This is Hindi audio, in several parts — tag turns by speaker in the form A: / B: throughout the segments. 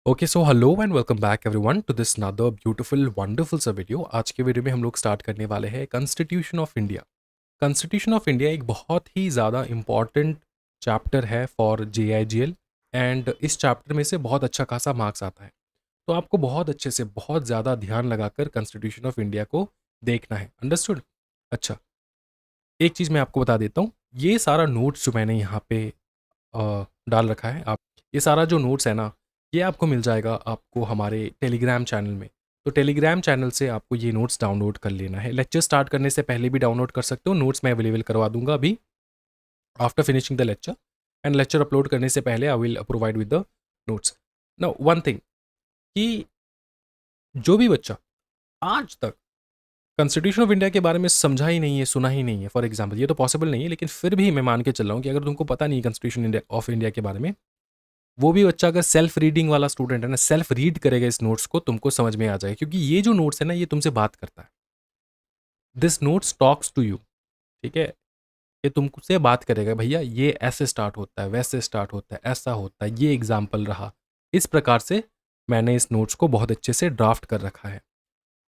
A: Okay so hello and welcome back everyone to this another beautiful wonderful सा वीडियो। आज के वीडियो में हम लोग स्टार्ट करने वाले हैं constitution of India. Constitution of India एक बहुत ही ज़्यादा इम्पॉर्टेंट चैप्टर है फॉर JIGL एंड इस चैप्टर में से बहुत अच्छा खासा मार्क्स आता है। तो आपको बहुत अच्छे से बहुत ज़्यादा ध्यान लगाकर कॉन्स्टिट्यूशन ऑफ इंडिया को देखना है। अंडरस्टूड? अच्छा, एक चीज़ मैं आपको बता देता हूँ, ये सारा नोट्स जो मैंने यहाँ पे डाल रखा है, आप ये सारा जो नोट्स है ना, ये आपको मिल जाएगा आपको हमारे टेलीग्राम चैनल में। तो टेलीग्राम चैनल से आपको ये नोट्स डाउनलोड कर लेना है। लेक्चर स्टार्ट करने से पहले भी डाउनलोड कर सकते हो। नोट्स मैं अवेलेबल करवा दूंगा अभी after finishing the lecture, and lecture upload करने से पहले I will provide with the notes. Now one thing, कि जो भी बच्चा आज तक कॉन्स्टिट्यूशन ऑफ इंडिया के बारे में समझा ही नहीं है, सुना ही नहीं है, फॉर एग्जाम्पल, ये तो पॉसिबल नहीं है, लेकिन फिर भी मैं मान के चल रहा हूँ कि अगर तुमको पता नहीं है कॉन्स्टिट्यूशन ऑफ इंडिया के बारे में, वो भी बच्चा अगर सेल्फ रीडिंग वाला स्टूडेंट है ना, सेल्फ रीड करेगा इस नोट्स को, तुमको समझ में आ जाएगा। क्योंकि ये जो नोट्स है ना, ये तुमसे बात करता है। This notes talks to you. ठीक है, ये तुमसे बात करेगा, भैया ये ऐसे स्टार्ट होता है, वैसे स्टार्ट होता है, ऐसा होता है, ये एग्जाम्पल रहा। इस प्रकार से मैंने इस नोट्स को बहुत अच्छे से ड्राफ्ट कर रखा है,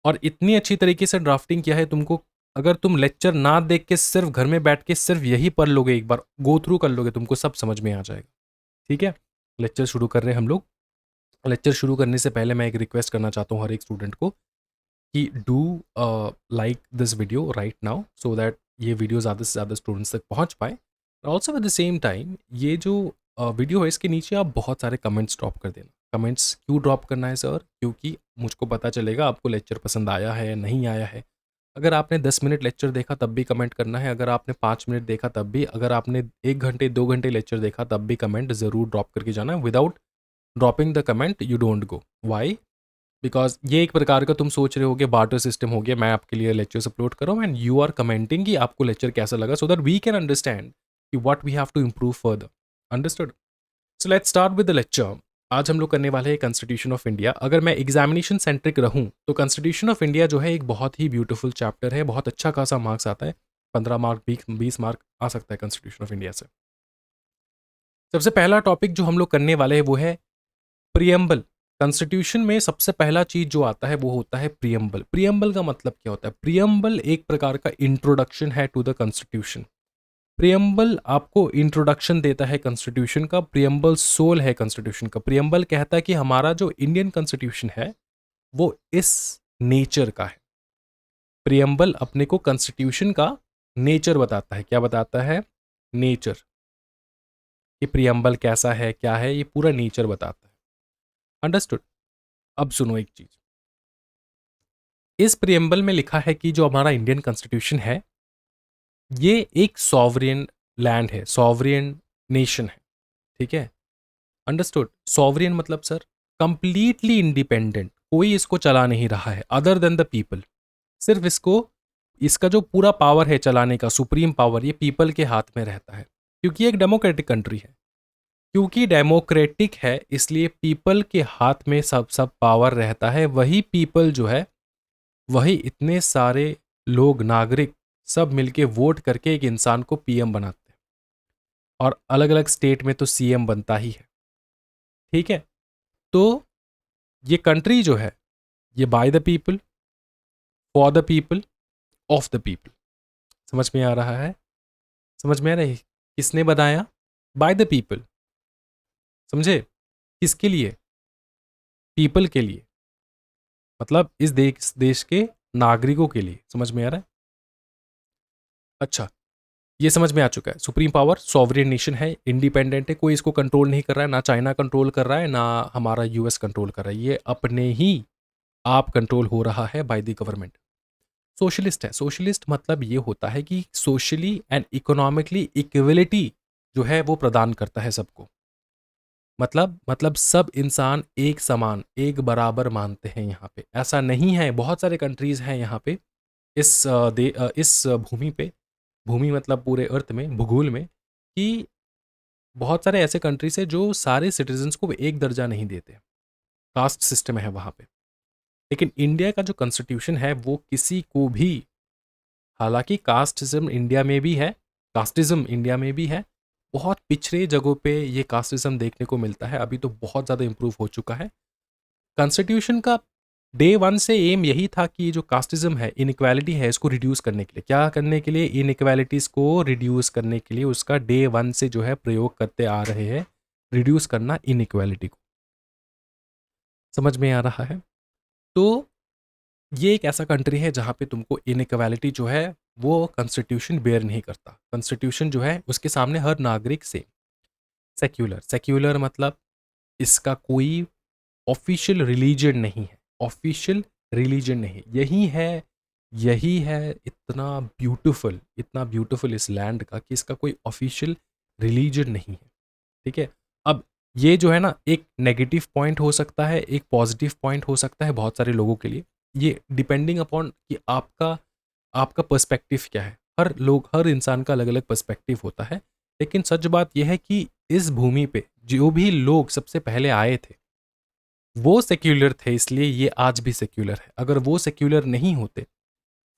A: और इतनी अच्छी तरीके से ड्राफ्टिंग किया है तुमको, अगर तुम लेक्चर ना देख के सिर्फ घर में बैठ के सिर्फ यही पढ़ लोगे, एक बार गो थ्रू कर लोगे, तुमको सब समझ में आ जाएगा। ठीक है, लेक्चर शुरू कर रहे हैं हम लोग। लेक्चर शुरू करने से पहले मैं एक रिक्वेस्ट करना चाहता हूँ हर एक स्टूडेंट को कि do like this video right now, so that ये वीडियो ज़्यादा से ज़्यादा स्टूडेंट्स तक पहुँच पाए। Also at the same time, ये जो वीडियो है, इसके नीचे आप बहुत सारे कमेंट्स ड्रॉप कर देना। कमेंट्स क्यों ड्रॉप करना है सर? क्योंकि मुझको पता चलेगा आपको लेक्चर पसंद आया है या नहीं आया है। अगर आपने 10 मिनट लेक्चर देखा तब भी कमेंट करना है, अगर आपने 5 मिनट देखा तब भी, अगर आपने 1 घंटे 2 घंटे लेक्चर देखा तब भी कमेंट ज़रूर ड्रॉप करके जाना है। Without dropping the comment you don't go. Why? Because ये एक प्रकार का तुम सोच रहे होगे बार्टर सिस्टम हो गया, मैं आपके लिए लेक्चर्स अपलोड कर रहा हूँ एंड यू आर कमेंटिंग कि आपको लेक्चर कैसा लगा, so that we can understand कि what we have to improve further. Understood? So let's start with the lecture. आज हम लोग करने वाले हैं कॉन्स्टिट्यूशन ऑफ इंडिया। अगर मैं एग्जामिनेशन सेंट्रिक रहूं तो कॉन्स्टिट्यूशन ऑफ इंडिया जो है एक बहुत ही ब्यूटीफुल चैप्टर है, बहुत अच्छा खासा मार्क्स आता है, 15 मार्क 20 मार्क आ सकता है कॉन्स्टिट्यूशन ऑफ इंडिया से। सबसे पहला टॉपिक जो हम लोग करने वाले हैं वो है प्रियम्बल। कॉन्स्टिट्यूशन में सबसे पहला चीज जो आता है वो होता है प्रियम्बल। प्रियम्बल का मतलब क्या होता है? प्रियम्बल एक प्रकार का इंट्रोडक्शन है टू द कॉन्स्टिट्यूशन। प्रियम्बल आपको इंट्रोडक्शन देता है कॉन्स्टिट्यूशन का। प्रियम्बल सोल है कॉन्स्टिट्यूशन का। प्रियम्बल कहता है कि हमारा जो इंडियन कॉन्स्टिट्यूशन है वो इस नेचर का है। प्रियम्बल अपने को कॉन्स्टिट्यूशन का नेचर बताता है। क्या बताता है? नेचर। कि प्रियम्बल कैसा है, क्या है, ये पूरा नेचर बताता है। अंडरस्टूड? अब सुनो एक चीज, इस प्रियम्बल में लिखा है कि जो हमारा इंडियन कॉन्स्टिट्यूशन है ये एक सॉवरियन लैंड है, सॉवरियन नेशन है। ठीक है? अंडरस्टूड? सॉवरियन मतलब सर कंप्लीटली इंडिपेंडेंट, कोई इसको चला नहीं रहा है अदर देन द पीपल। सिर्फ इसको, इसका जो पूरा पावर है चलाने का, सुप्रीम पावर, ये पीपल के हाथ में रहता है। क्योंकि एक डेमोक्रेटिक कंट्री है, क्योंकि डेमोक्रेटिक है, इसलिए पीपल के हाथ में सब सब पावर रहता है। वही पीपल जो है, वही इतने सारे लोग, नागरिक, सब मिलके वोट करके एक इंसान को PM बनाते हैं, और अलग अलग स्टेट में तो CM बनता ही है। ठीक है? तो ये कंट्री जो है, ये by the people, for the people, of the people. समझ में आ रहा है? समझ में आ रहा है? किसने बनाया? By the people. समझे? किसके लिए? पीपल के लिए, मतलब इस देश के नागरिकों के लिए। समझ में आ रहा है? अच्छा, ये समझ में आ चुका है। सुप्रीम पावर, सॉवरेन नेशन है, इंडिपेंडेंट है, कोई इसको कंट्रोल नहीं कर रहा है, ना चाइना कंट्रोल कर रहा है, ना हमारा US कंट्रोल कर रहा है, ये अपने ही आप कंट्रोल हो रहा है बाय द गवर्नमेंट। सोशलिस्ट है। सोशलिस्ट मतलब ये होता है कि सोशली एंड इकोनॉमिकली इक्वलिटी जो है वो प्रदान करता है सबको। मतलब सब इंसान एक समान, एक बराबर मानते हैं यहाँ पे। ऐसा नहीं है, बहुत सारे कंट्रीज हैं यहाँ पे, इस भूमि पे, भूमि मतलब पूरे अर्थ में, भूगोल में, कि बहुत सारे ऐसे कंट्रीज है जो सारे सिटीजन्स को एक दर्जा नहीं देते, कास्ट सिस्टम है वहाँ पे। लेकिन इंडिया का जो कॉन्स्टिट्यूशन है वो किसी को भी, हालांकि कास्टिज्म इंडिया में भी है, कास्टिज्म इंडिया में भी है, बहुत पिछड़े जगहों पे ये कास्टिज्म देखने को मिलता है, अभी तो बहुत ज़्यादा इम्प्रूव हो चुका है, कॉन्स्टिट्यूशन का डे वन से एम यही था कि जो कास्टिज्म है, इनइक्वालिटी है, इसको रिड्यूस करने के लिए, क्या करने के लिए, इनइक्वालिटीज़ को रिड्यूस करने के लिए उसका डे वन से जो है प्रयोग करते आ रहे हैं, रिड्यूस करना इनइक्वालिटी को। समझ में आ रहा है? तो ये एक ऐसा कंट्री है जहाँ पे तुमको इनइक्वालिटी जो है वो कॉन्स्टिट्यूशन बेयर नहीं करता। कॉन्स्टिट्यूशन जो है उसके सामने हर नागरिक से सेक्युलर, सेक्युलर मतलब इसका कोई ऑफिशियल रिलीजन नहीं है, ऑफिशियल रिलीजन नहीं, यही है इतना ब्यूटीफुल इस लैंड का कि इसका कोई ऑफिशियल रिलीजन नहीं है। ठीक है, अब ये जो है ना एक नेगेटिव पॉइंट हो सकता है, एक पॉजिटिव पॉइंट हो सकता है बहुत सारे लोगों के लिए, ये डिपेंडिंग अपॉन कि आपका आपका पर्सपेक्टिव क्या है। हर इंसान का अलग अलग पर्सपेक्टिव होता है, लेकिन सच बात यह है कि इस भूमि पे जो भी लोग सबसे पहले आए थे वो सेक्युलर थे, इसलिए ये आज भी सेक्युलर है। अगर वो सेक्युलर नहीं होते,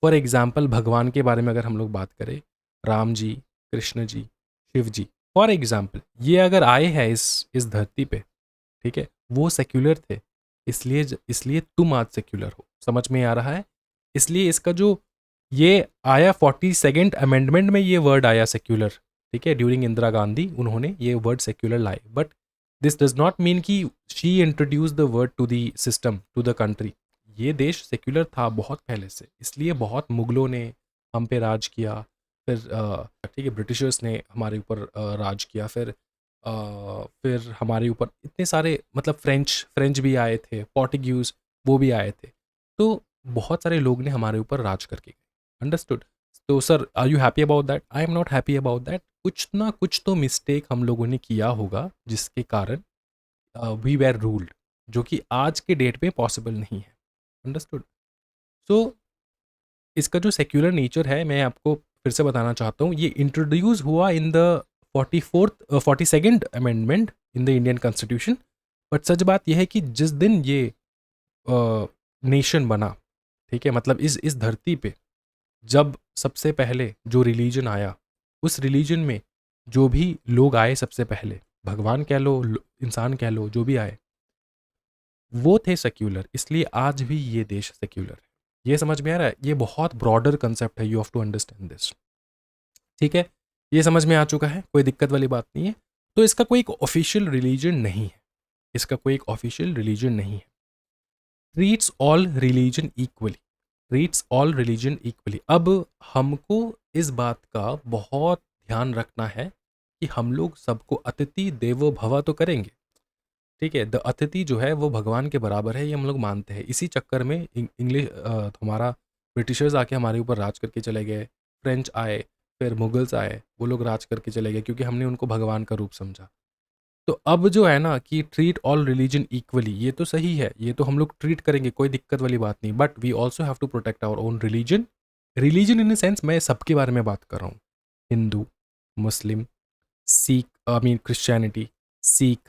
A: फॉर एग्जाम्पल भगवान के बारे में अगर हम लोग बात करें, राम जी, कृष्ण जी, शिव जी, फॉर एग्जाम्पल ये अगर आए हैं इस धरती पे, ठीक है, वो सेक्युलर थे, इसलिए तुम आज सेक्युलर हो। समझ में आ रहा है? इसलिए इसका जो ये आया 42nd अमेंडमेंट में ये वर्ड आया सेक्युलर, ठीक है, ड्यूरिंग इंदिरा गांधी उन्होंने ये वर्ड सेक्युलर लाए, but this does not mean कि she introduce the word to the system, to the country. ये देश सेक्युलर था बहुत पहले से, इसलिए बहुत मुगलों ने हम पे राज किया, फिर ठीक है ब्रिटिशर्स ने हमारे ऊपर राज किया, फिर हमारे ऊपर इतने सारे मतलब फ्रेंच भी आए थे, पोर्टुगीज वो भी आए थे, तो बहुत सारे लोग ने हमारे ऊपर राज करके गए। अंडरस्टूड? तो sir are you happy about that? I am not happy about that. कुछ ना कुछ तो मिस्टेक हम लोगों ने किया होगा जिसके कारण वी वेर रूल्ड, जो कि आज के डेट में पॉसिबल नहीं है। अंडरस्टूड? सो इसका जो सेक्युलर नेचर है मैं आपको फिर से बताना चाहता हूँ, ये इंट्रोड्यूस हुआ in the 42nd amendment in the Indian constitution. But सच बात यह है कि जिस दिन ये नेशन बना, ठीक है, मतलब इस धरती पे जब सबसे पहले जो रिलीजन आया, उस रिलीजन में जो भी लोग आए सबसे पहले, भगवान कह लो, इंसान कह लो, जो भी आए वो थे सेक्युलर, इसलिए आज भी ये देश सेक्युलर है। ये समझ में आ रहा है? ये बहुत ब्रॉडर कंसेप्ट है, you have to understand this. ठीक है, ये समझ में आ चुका है, कोई दिक्कत वाली बात नहीं है। तो इसका कोई एक ऑफिशियल रिलीजन नहीं है, इसका कोई एक ऑफिशियल रिलीजन नहीं है। Treats all religion equally, treats all religion equally. अब हमको इस बात का बहुत ध्यान रखना है कि हम लोग सबको अतिथि देवो भव तो करेंगे, ठीक है, द अतिथि जो है वो भगवान के बराबर है, ये हम लोग मानते हैं। इसी चक्कर में इंग्लिश हमारा ब्रिटिशर्स आके हमारे ऊपर राज करके चले गए, फ्रेंच आए, फिर मुगल्स आए, वो लोग राज करके चले गए क्योंकि हमने उनको भगवान का रूप समझा। तो अब जो है ना कि ट्रीट ऑल रिलीजन इक्वली, ये तो सही है, ये तो हम लोग ट्रीट करेंगे, कोई दिक्कत वाली बात नहीं, but we also have to protect our own religion. Religion in the sense मैं सबके बारे में बात कर रहा हूँ, Hindu, Muslim, Sikh, I mean Christianity, Sikh,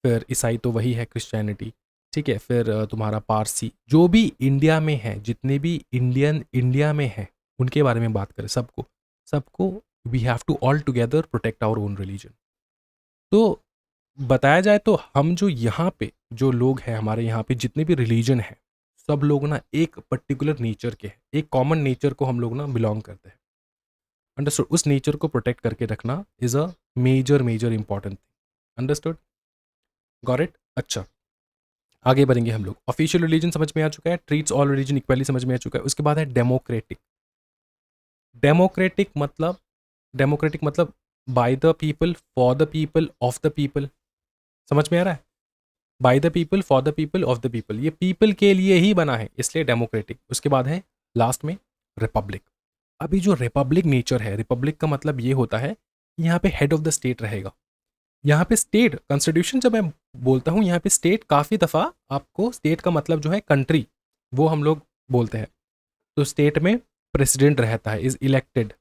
A: फिर ईसाई तो वही है क्रिश्चियनिटी, ठीक है, फिर तुम्हारा पारसी, जो भी इंडिया में है, जितने भी इंडियन इंडिया में है उनके बारे में बात करें, सबको सबको we have to all together protect our own religion. तो बताया जाए तो हम जो यहाँ पे जो लोग हैं, हमारे यहाँ पे जितने भी रिलीजन हैं, सब लोग ना एक पर्टिकुलर नेचर के हैं, एक कॉमन नेचर को हम लोग ना बिलोंग करते हैं। अंडरस्टूड? उस नेचर को प्रोटेक्ट करके रखना is a major important thing. Understood? Got it? अच्छा, आगे बढ़ेंगे हम लोग। ऑफिशियल रिलीजन समझ में आ चुका है, ट्रीट्स ऑल रिलीजन इक्वली समझ में आ चुका है। उसके बाद है डेमोक्रेटिक। डेमोक्रेटिक मतलब by the people, for the people, of the people. समझ में आ रहा है? By the people, for the people, of the people, ये पीपल के लिए ही बना है, इसलिए डेमोक्रेटिक। उसके बाद है लास्ट में रिपब्लिक। अभी जो रिपब्लिक नेचर है, रिपब्लिक का मतलब ये होता है यहाँ पे हेड ऑफ द स्टेट रहेगा। यहाँ पे स्टेट, कॉन्स्टिट्यूशन जब मैं बोलता हूँ यहाँ पे स्टेट, काफ़ी दफ़ा आपको स्टेट का मतलब जो है कंट्री, वो हम लोग बोलते हैं। तो स्टेट में प्रेसिडेंट रहता है, इज इलेक्टेड,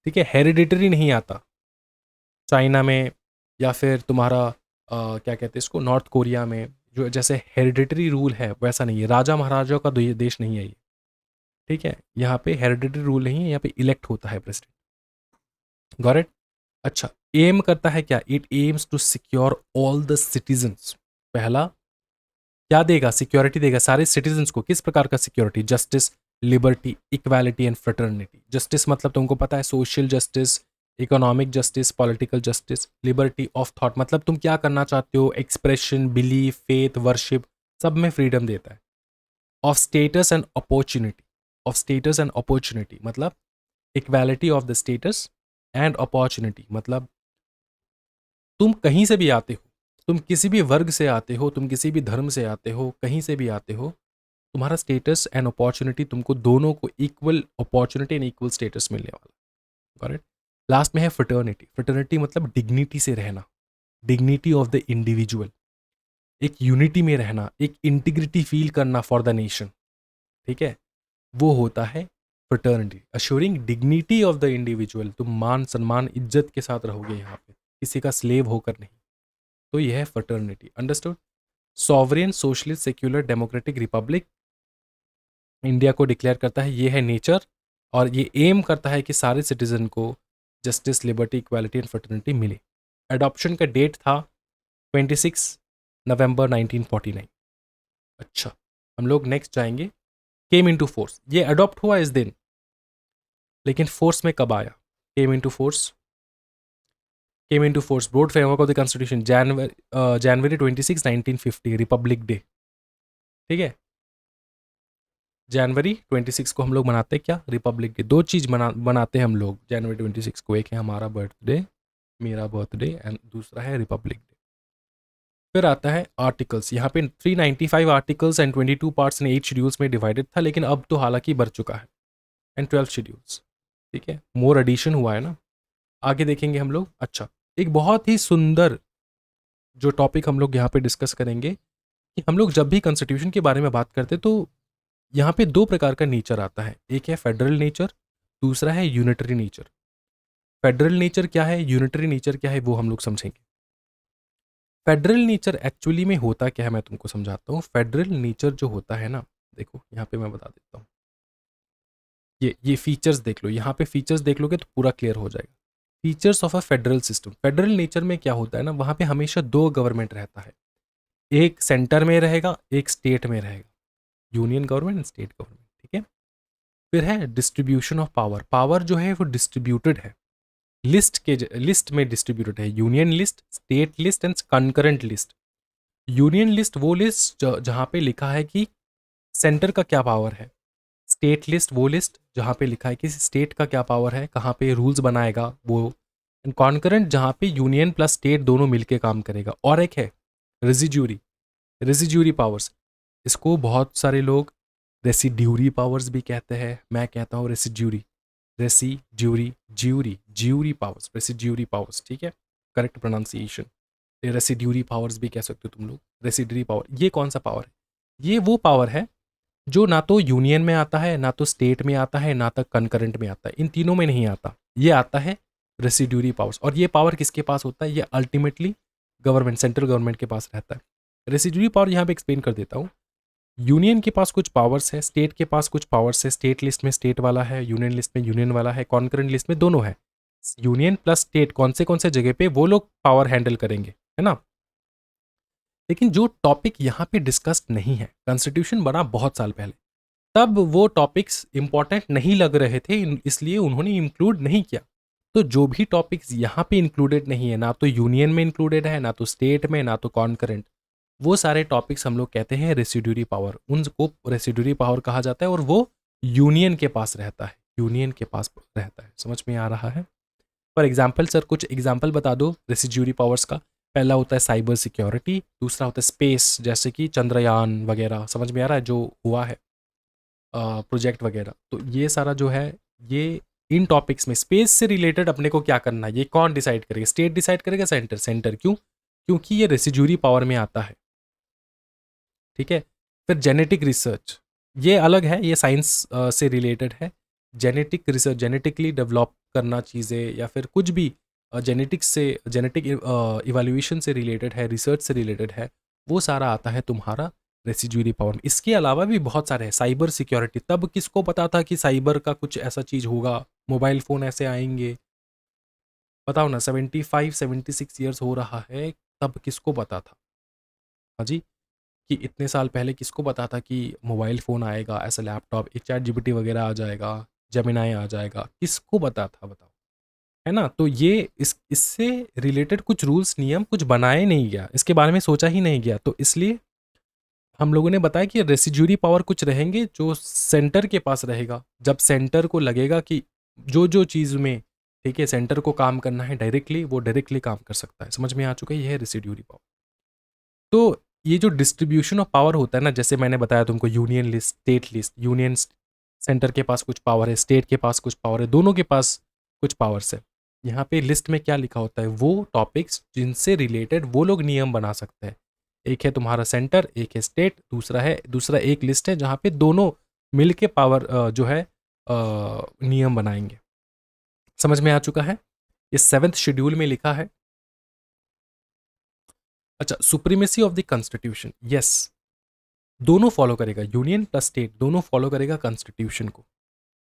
A: ठीक है, हेरिडिटरी नहीं आता। चाइना में या फिर तुम्हारा क्या कहते हैं इसको, नॉर्थ कोरिया में जो जैसे हेरिडिटरी रूल है वैसा नहीं है, राजा महाराजा का देश नहीं है ये, ठीक है, यहाँ पे हेरिडिटरी रूल नहीं है, यहाँ पे इलेक्ट होता है प्रेसिडेंट। Got it? अच्छा, एम करता है क्या? It aims to secure all the citizens. पहला क्या देगा? सिक्योरिटी देगा सारे सिटीजन्स को। किस प्रकार का security? Justice, liberty, equality and fraternity. Justice मतलब तुमको पता है, social justice, economic justice, political justice. Liberty of thought मतलब तुम क्या करना चाहते हो, एक्सप्रेशन, बिलीफ, फेथ, वर्शिप, सब में फ्रीडम देता है। Of status and opportunity, of status and opportunity मतलब equality of the status and opportunity मतलब तुम कहीं से भी आते हो, तुम किसी भी वर्ग से आते हो, तुम किसी भी धर्म से आते हो, कहीं से भी आते हो, तुम्हारा स्टेटस एंड अपॉर्चुनिटी, तुमको दोनों को equal opportunity and equal status मिलने वाला। करेक्ट। लास्ट में है फ्रेटर्निटी। फ्रेटर्निटी मतलब डिग्निटी से रहना, डिग्निटी ऑफ द इंडिविजुअल, एक यूनिटी में रहना, एक इंटीग्रिटी फील करना फॉर द नेशन। ठीक है, वो होता है fraternity, assuring dignity of the individual. तुम मान सम्मान इज्जत के साथ रहोगे यहाँ पे, किसी का स्लेव होकर नहीं। तो यह है fraternity. Understood. Sovereign, socialist, secular, democratic Republic India को डिक्लेयर करता है, ये है नेचर, और ये एम करता है कि सारे सिटीजन को justice, liberty, equality and fraternity मिले। एडॉप्शन का डेट था 26 नवंबर 1949। अच्छा, हम लोग नेक्स्ट जाएंगे। केम इनटू फोर्स, ये अडॉप्ट हुआ इस दिन, लेकिन फोर्स में कब आया? Came into force, came into force broad framework of the constitution January 26 1950, republic day. ठीक है, जनवरी 26 को हम लोग मनाते हैं क्या? Republic day. दो चीज़ बनाते हैं हम लोग जनवरी 26 को, एक है हमारा बर्थडे, मेरा बर्थडे, एंड दूसरा है रिपब्लिक डे। फिर आता है आर्टिकल्स। यहाँ पे 395 articles and 22 parts and 8 schedules में डिवाइडेड था, लेकिन अब तो हालांकि बढ़ चुका है, एंड 12 शेड्यूल्स। ठीक है, मोर एडिशन हुआ है ना। आगे देखेंगे हम लोग। अच्छा, एक बहुत ही सुंदर जो टॉपिक हम लोग यहाँ पे डिस्कस करेंगे कि हम लोग जब भी कॉन्स्टिट्यूशन के बारे में बात करते तो यहाँ पे दो प्रकार का नेचर आता है, एक है फेडरल नेचर, दूसरा है यूनिटरी नेचर। फेडरल नेचर क्या है, यूनिटरी नेचर क्या है, वो हम लोग समझेंगे। फेडरल नेचर एक्चुअली में होता क्या है, मैं तुमको समझाता हूँ। फेडरल नेचर जो होता है ना, देखो यहाँ पे मैं बता देता हूँ। ये फीचर्स देख लो, यहाँ पे फीचर्स देख लोगे तो पूरा क्लियर हो जाएगा। Features of a federal system. Federal nature में क्या होता है ना, वहाँ पे हमेशा दो गवर्नमेंट रहता है, एक सेंटर में रहेगा, एक स्टेट में रहेगा, union government and state government. ठीक है, फिर है डिस्ट्रीब्यूशन ऑफ पावर। पावर जो है वो डिस्ट्रीब्यूटेड है, लिस्ट में डिस्ट्रीब्यूटेड है, union list, state list and concurrent list. Union list वो लिस्ट जहाँ पे लिखा है कि सेंटर का क्या पावर है, स्टेट लिस्ट वो लिस्ट जहाँ पे लिखा है कि स्टेट का क्या पावर है, कहाँ पे रूल्स बनाएगा वो, एंड कॉन्करेंट जहाँ पे यूनियन प्लस स्टेट दोनों मिलके काम करेगा। और एक है रेसिड्यूरी, रेसिड्यूरी पावर्स। इसको बहुत सारे लोग रेसिड्यूरी पावर्स भी कहते हैं, मैं कहता हूँ residuary, residuary, jury powers, residuary powers. ठीक है, करेक्ट प्रोनाउंसिएशन। रेसिड्यूरी पावर्स भी कह सकते हो तुम लोग, रेसिड्यूरी पावर। ये कौन सा पावर है? ये वो पावर है जो ना तो यूनियन में आता है, ना तो स्टेट में आता है, ना तो कंकरेंट में आता है, इन तीनों में नहीं आता। ये आता है रेसिड्यूरी पावर्स। और ये पावर किसके पास होता है? ये अल्टीमेटली गवर्नमेंट, सेंट्रल गवर्नमेंट के पास रहता है। रेसिड्यूरी पावर यहाँ पे एक्सप्लेन कर देता हूँ। यूनियन के पास कुछ पावर्स है, स्टेट के पास कुछ पावर्स है, स्टेट लिस्ट में स्टेट वाला है, यूनियन लिस्ट में यूनियन वाला है, कॉन्करेंट लिस्ट में दोनों है। यूनियन प्लस स्टेट कौन से जगह पे वो लोग पावर हैंडल करेंगे, है ना। लेकिन जो टॉपिक यहाँ पे डिस्कस नहीं है, कॉन्स्टिट्यूशन बना बहुत साल पहले, तब वो टॉपिक्स इंपॉर्टेंट नहीं लग रहे थे, इसलिए उन्होंने इंक्लूड नहीं किया। तो जो भी टॉपिक्स यहाँ पे इंक्लूडेड नहीं है, ना तो यूनियन में इंक्लूडेड है, ना तो स्टेट में, ना तो कॉन्करेंट, वो सारे टॉपिक्स हम लोग कहते हैं रेसिड्यूरी पावर। उनको रेसिड्यूरी पावर कहा जाता है और वो यूनियन के पास रहता है, यूनियन के पास रहता है। समझ में आ रहा है? फॉर एग्जाम्पल सर, कुछ एग्जाम्पल बता दो रेसिड्यूरी पावर्स का। पहला होता है साइबर सिक्योरिटी, दूसरा होता है स्पेस, जैसे कि चंद्रयान वगैरह, समझ में आ रहा है जो हुआ है प्रोजेक्ट वगैरह। तो ये सारा जो है, ये इन टॉपिक्स में स्पेस से रिलेटेड अपने को क्या करना है, ये कौन डिसाइड करेगा? स्टेट डिसाइड करेगा, सेंटर? सेंटर। क्यों? क्योंकि ये रेसिड्यूरी पावर में आता है। ठीक है, फिर जेनेटिक रिसर्च, ये अलग है, ये साइंस से रिलेटेड है। जेनेटिक रिसर्च, जेनेटिकली डेवलप करना चीज़ें, या फिर कुछ भी जेनेटिक्स से, जेनेटिक इवैल्यूएशन से रिलेटेड है, रिसर्च से रिलेटेड है, वो सारा आता है तुम्हारा रेसिड्यूरी पावर में। इसके अलावा भी बहुत सारे हैं। साइबर सिक्योरिटी, तब किसको पता था कि साइबर का कुछ ऐसा चीज़ होगा, मोबाइल फ़ोन ऐसे आएंगे? बताओ ना, 75 76 ईयर्स हो रहा है, तब किसको पता था? हाँ जी, कि इतने साल पहले किसको पता था कि मोबाइल फ़ोन आएगा, ऐसा लैपटॉप, ये चैट जीपीटी वगैरह आ जाएगा, जेमिनाई आ जाएगा, किसको पता था बताओ? है ना? तो ये इससे रिलेटेड कुछ रूल्स नियम कुछ बनाए नहीं गया, इसके बारे में सोचा ही नहीं गया। तो इसलिए हम लोगों ने बताया कि रेसिड्यूरी पावर कुछ रहेंगे जो सेंटर के पास रहेगा। जब सेंटर को लगेगा कि जो चीज़ में, ठीक है, सेंटर को काम करना है डायरेक्टली, वो डायरेक्टली काम कर सकता है। समझ में आ चुका है? ये है रेसिड्यूरी पावर। तो ये जो डिस्ट्रीब्यूशन ऑफ पावर होता है ना, जैसे मैंने बताया तुमको, union list, state list, union centre के पास कुछ पावर है, स्टेट के पास कुछ पावर है, दोनों के पास कुछ पावर्स है। यहाँ पे लिस्ट में क्या लिखा होता है? वो टॉपिक्स जिनसे रिलेटेड वो लोग नियम बना सकते हैं। एक है तुम्हारा सेंटर, एक है स्टेट, दूसरा एक लिस्ट है जहाँ पे दोनों मिल के पावर जो है नियम बनाएंगे। समझ में आ चुका है? ये 7th शेड्यूल में लिखा है। अच्छा, supremacy of the constitution, yes, दोनों फॉलो करेगा, यूनियन प्लस स्टेट दोनों फॉलो करेगा कॉन्स्टिट्यूशन को।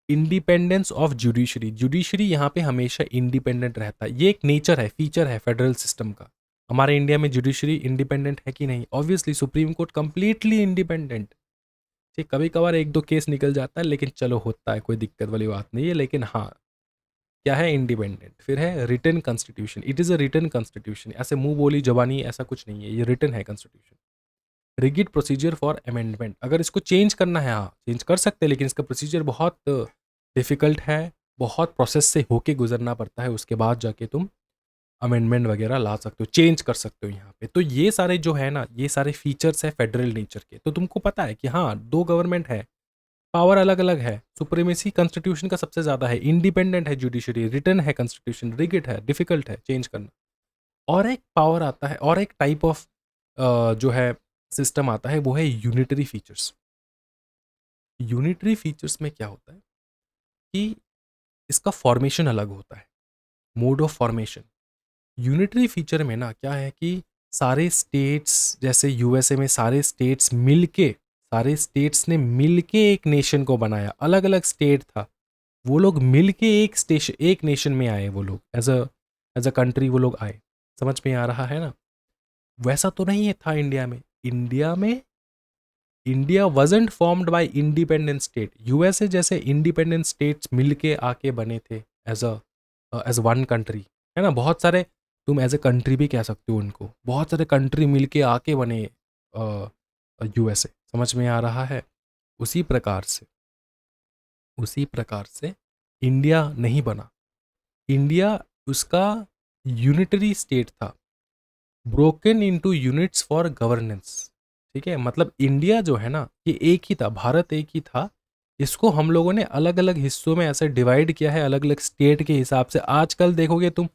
A: इंडिपेंडेंस ऑफ जुडिशरी, जुडिशरी यहाँ पे हमेशा इंडिपेंडेंट रहता है। ये एक नेचर है, फीचर है फेडरल सिस्टम का। हमारे इंडिया में जुडिशरी इंडिपेंडेंट है कि नहीं? Obviously supreme court completely independent. ठीक, कभी कभार एक दो केस निकल जाता है, लेकिन चलो होता है, कोई दिक्कत वाली बात नहीं है। लेकिन हाँ, क्या है? इंडिपेंडेंट। फिर है written constitution, it is a written constitution. ऐसे मुंह बोली जबानी ऐसा कुछ नहीं है, ये रिटन है constitution. Rigid procedure for amendment, अगर इसको चेंज करना है, हाँ चेंज कर सकते हैं, लेकिन इसका प्रोसीजर बहुत डिफ़िकल्ट है, बहुत प्रोसेस से होके गुजरना पड़ता है, उसके बाद जाके तुम अमेंडमेंट वगैरह ला सकते हो, चेंज कर सकते हो यहाँ पे। तो ये सारे जो है ना, ये सारे फीचर्स है फेडरल नेचर के। तो तुमको पता है कि हाँ, दो गवर्नमेंट है, पावर अलग अलग है, सुप्रीमेसी कॉन्स्टिट्यूशन का सबसे ज़्यादा है, इंडिपेंडेंट है जुडिशरी, रिटन है कॉन्स्टिट्यूशन, रिगिड है, डिफिकल्ट है चेंज करना। और एक पावर आता है, और एक टाइप ऑफ जो है सिस्टम आता है, वो है यूनिटरी फीचर्स। यूनिटरी फीचर्स में क्या होता है कि इसका फॉर्मेशन अलग होता है, mode of formation. Unitary feature में ना क्या है कि सारे स्टेट्स, जैसे यूएसए में सारे स्टेट्स ने मिलके एक नेशन को बनाया। अलग अलग स्टेट था, वो लोग मिलके एक नेशन में आए, वो लोग एज अ कंट्री वो लोग आए। समझ में आ रहा है ना? वैसा तो नहीं है था इंडिया में। India wasn't formed by independent state. USA जैसे इंडिपेंडेंट स्टेट्स मिलके आके बने थे एज वन कंट्री, है ना? बहुत सारे, तुम एज ए कंट्री भी कह सकते हो उनको, बहुत सारे कंट्री मिलके आके बने यूएसए। समझ में आ रहा है? उसी प्रकार से इंडिया नहीं बना। इंडिया उसका यूनिटरी स्टेट था, broken into units for governance. ठीक है, मतलब इंडिया जो है ना, ये एक ही था, भारत एक ही था। इसको हम लोगों ने अलग अलग हिस्सों में ऐसे डिवाइड किया है, अलग अलग स्टेट के हिसाब से। आजकल देखोगे तुम,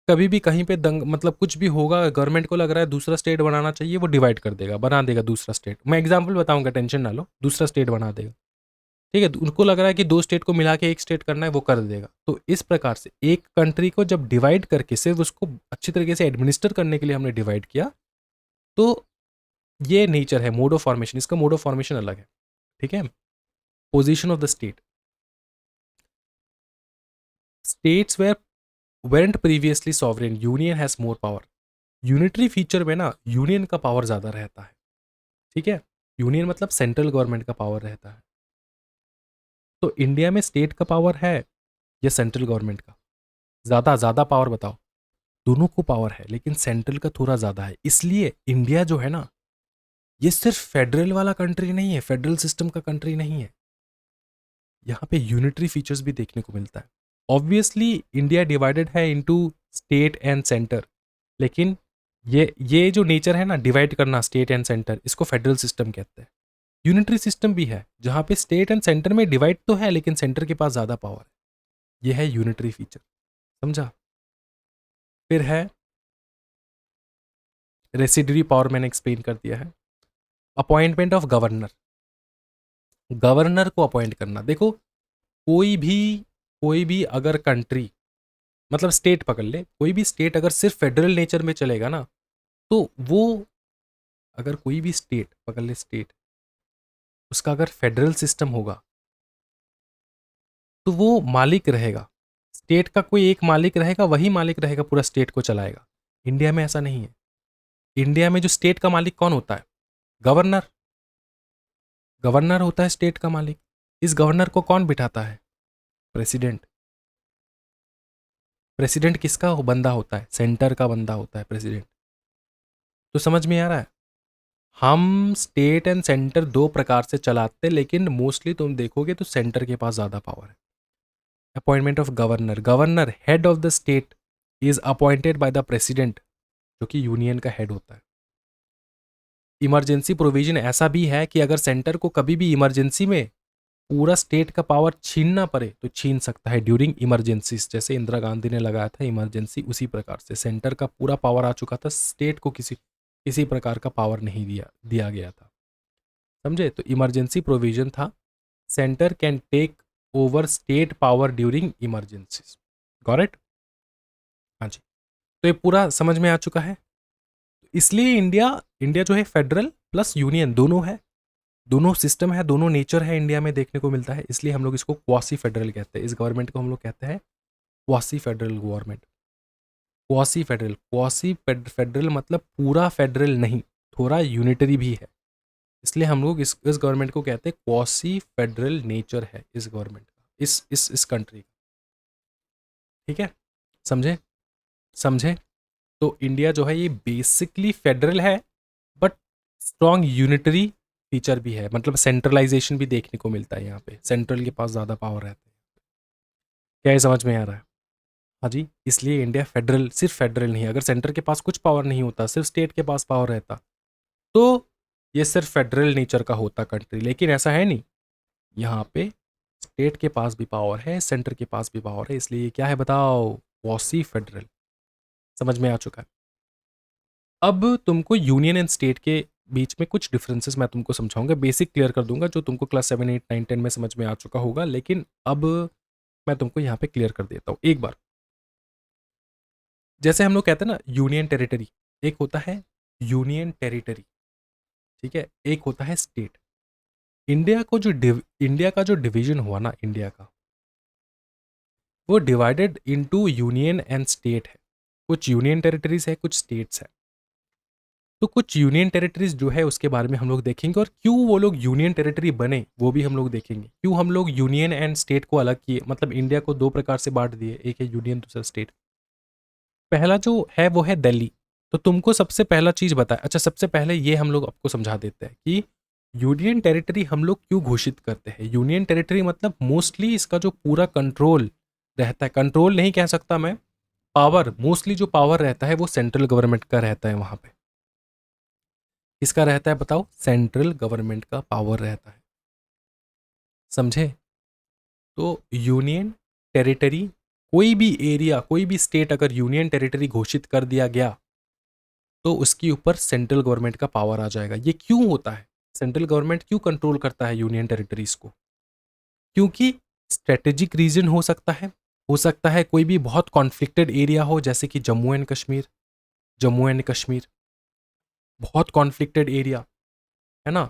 A: कभी भी कहीं पे दंग, मतलब कुछ भी होगा, गवर्नमेंट को लग रहा है दूसरा स्टेट बनाना चाहिए, वो डिवाइड कर देगा, बना देगा दूसरा स्टेट। मैं एग्जांपल बताऊंगा, टेंशन ना लो, दूसरा स्टेट बना देगा। ठीक है, तो उनको लग रहा है कि दो स्टेट को मिला के एक स्टेट करना है, वो कर देगा। तो इस प्रकार से एक कंट्री को जब डिवाइड करके सिर्फ उसको अच्छी तरीके से एडमिनिस्टर करने के लिए हमने डिवाइड किया, तो ये नेचर है, मोड ऑफ फॉर्मेशन। इसका मोड ऑफ फॉर्मेशन अलग है। ठीक है, position of the states वेरेंट previously sovereign, union has more power. Unitary feature में ना यूनियन का पावर ज़्यादा रहता है। ठीक है, यूनियन मतलब सेंट्रल गवर्नमेंट का पावर रहता है। तो इंडिया में स्टेट का पावर है या सेंट्रल गवर्नमेंट का? ज़्यादा ज़्यादा पावर बताओ। दोनों को पावर है, लेकिन सेंट्रल का थोड़ा ज़्यादा है। इसलिए इंडिया जो है ना, ये सिर्फ फेडरल वाला कंट्री नहीं है, फेडरल सिस्टम का कंट्री नहीं है। यहाँ पे यूनिटरी फीचर्स भी देखने को मिलता है। ऑब्वियसली इंडिया डिवाइडेड है इनटू स्टेट एंड सेंटर, लेकिन ये जो नेचर है ना, डिवाइड करना स्टेट एंड सेंटर, इसको फेडरल सिस्टम कहते हैं। यूनिटरी सिस्टम भी है, जहाँ पे स्टेट एंड सेंटर में डिवाइड तो है, लेकिन सेंटर के पास ज़्यादा पावर है। यह है यूनिटरी फीचर। समझा? फिर है रेसिडरी पावर, मैंने एक्सप्लेन कर दिया है। अपॉइंटमेंट ऑफ गवर्नर, गवर्नर को अपॉइंट करना। देखो, कोई भी अगर कंट्री, मतलब स्टेट पकड़ ले, कोई भी स्टेट अगर सिर्फ फेडरल नेचर में चलेगा ना, तो वो, अगर कोई भी स्टेट पकड़ ले, स्टेट उसका अगर फेडरल सिस्टम होगा, तो वो मालिक रहेगा, स्टेट का कोई एक मालिक रहेगा, वही मालिक रहेगा, पूरा स्टेट को चलाएगा। इंडिया में ऐसा नहीं है। इंडिया में जो स्टेट का मालिक कौन होता है? गवर्नर, गवर्नर होता है स्टेट का मालिक। इस गवर्नर को कौन बिठाता है? प्रेसिडेंट। प्रेसिडेंट किसका बंदा होता है? सेंटर का बंदा होता है प्रेसिडेंट। तो समझ में आ रहा है? हम स्टेट एंड सेंटर दो प्रकार से चलाते हैं, लेकिन मोस्टली तुम देखोगे तो सेंटर के पास ज़्यादा पावर है। Appointment of governor, governor head of the state is appointed by the president, जो कि यूनियन का हेड होता है। इमरजेंसी प्रोविजन ऐसा भी है कि अगर सेंटर को कभी भी इमरजेंसी में पूरा स्टेट का पावर छीनना पड़े तो छीन सकता है ड्यूरिंग इमरजेंसीज। जैसे इंदिरा गांधी ने लगाया था इमरजेंसी, उसी प्रकार से सेंटर का पूरा पावर आ चुका था, स्टेट को किसी किसी प्रकार का पावर नहीं दिया गया था। समझे? तो इमरजेंसी प्रोविजन था, centre can take over state power during emergencies. Got it? हाँ जी। तो ये पूरा समझ में आ चुका है। इसलिए इंडिया इंडिया जो है फेडरल प्लस यूनियन दोनों है, दोनों सिस्टम है, दोनों नेचर है इंडिया में देखने को मिलता है। इसलिए हम लोग इसको क्वासी फेडरल कहते हैं। इस गवर्नमेंट को हम लोग कहते हैं quasi federal government. Quasi federal, quasi federal मतलब पूरा फेडरल नहीं, थोड़ा यूनिटरी भी है। इसलिए हम लोग इस गवर्नमेंट को कहते हैं क्वासी फेडरल नेचर है इस गवर्नमेंट का, इस कंट्री का। ठीक है? समझे? समझे? तो इंडिया जो है ये बेसिकली फेडरल है, बट स्ट्रॉन्ग यूनिटरी फीचर भी है, मतलब सेंट्रलाइजेशन भी देखने को मिलता है यहाँ पे, सेंट्रल के पास ज़्यादा पावर रहता है। क्या ये समझ में आ रहा है? हाँ जी। इसलिए इंडिया फेडरल, सिर्फ फेडरल नहीं है। अगर सेंटर के पास कुछ पावर नहीं होता, सिर्फ स्टेट के पास पावर रहता, तो ये सिर्फ फेडरल नेचर का होता कंट्री। लेकिन ऐसा है नहीं, यहाँ पे स्टेट के पास भी पावर है, सेंटर के पास भी पावर है। इसलिए ये क्या है बताओ? Quasi federal. समझ में आ चुका है? अब तुमको यूनियन एंड स्टेट के बीच में कुछ डिफरेंसेस मैं तुमको समझाऊंगा, बेसिक क्लियर कर दूंगा, जो तुमको क्लास 7, 8, 9, 10 में समझ में आ चुका होगा। लेकिन अब मैं तुमको यहाँ पे क्लियर कर देता हूँ एक बार। जैसे हम लोग कहते हैं ना यूनियन टेरिटरी, एक होता है यूनियन टेरिटरी, ठीक है, एक होता है स्टेट। इंडिया का जो डिवीजन हुआ ना इंडिया का, वो divided into union and state है। कुछ यूनियन टेरिटरीज है, कुछ स्टेट्स है। तो कुछ यूनियन टेरिटरीज जो है उसके बारे में हम लोग देखेंगे, और क्यों वो लोग यूनियन टेरिटरी बने वो भी हम लोग देखेंगे। क्यों हम लोग यूनियन एंड स्टेट को अलग किए, मतलब इंडिया को दो प्रकार से बांट दिए, एक है यूनियन, दूसरा स्टेट। पहला जो है वो है दिल्ली। तो तुमको सबसे पहला चीज बताया, अच्छा सबसे पहले ये हम लोग आपको समझा देते हैं कि यूनियन टेरिटरी हम लोग क्यों घोषित करते हैं। यूनियन टेरिटरी मतलब मोस्टली इसका जो पूरा कंट्रोल रहता है, कंट्रोल नहीं कह सकता मैं, पावर, मोस्टली जो पावर रहता है वो सेंट्रल गवर्नमेंट का रहता है वहां पे। किसका रहता है बताओ? सेंट्रल गवर्नमेंट का पावर रहता है। समझे? तो यूनियन टेरिटरी, कोई भी एरिया, कोई भी स्टेट अगर यूनियन टेरिटरी घोषित कर दिया गया तो उसके ऊपर सेंट्रल गवर्नमेंट का पावर आ जाएगा। ये क्यों होता है? सेंट्रल गवर्नमेंट क्यों कंट्रोल करता है यूनियन टेरिटरीज को? क्योंकि स्ट्रेटेजिक रीजन हो सकता है, हो सकता है कोई भी बहुत कॉन्फ्लिक्टेड एरिया हो, जैसे कि जम्मू एंड कश्मीर। जम्मू एंड कश्मीर बहुत कॉन्फ्लिक्टेड एरिया है ना,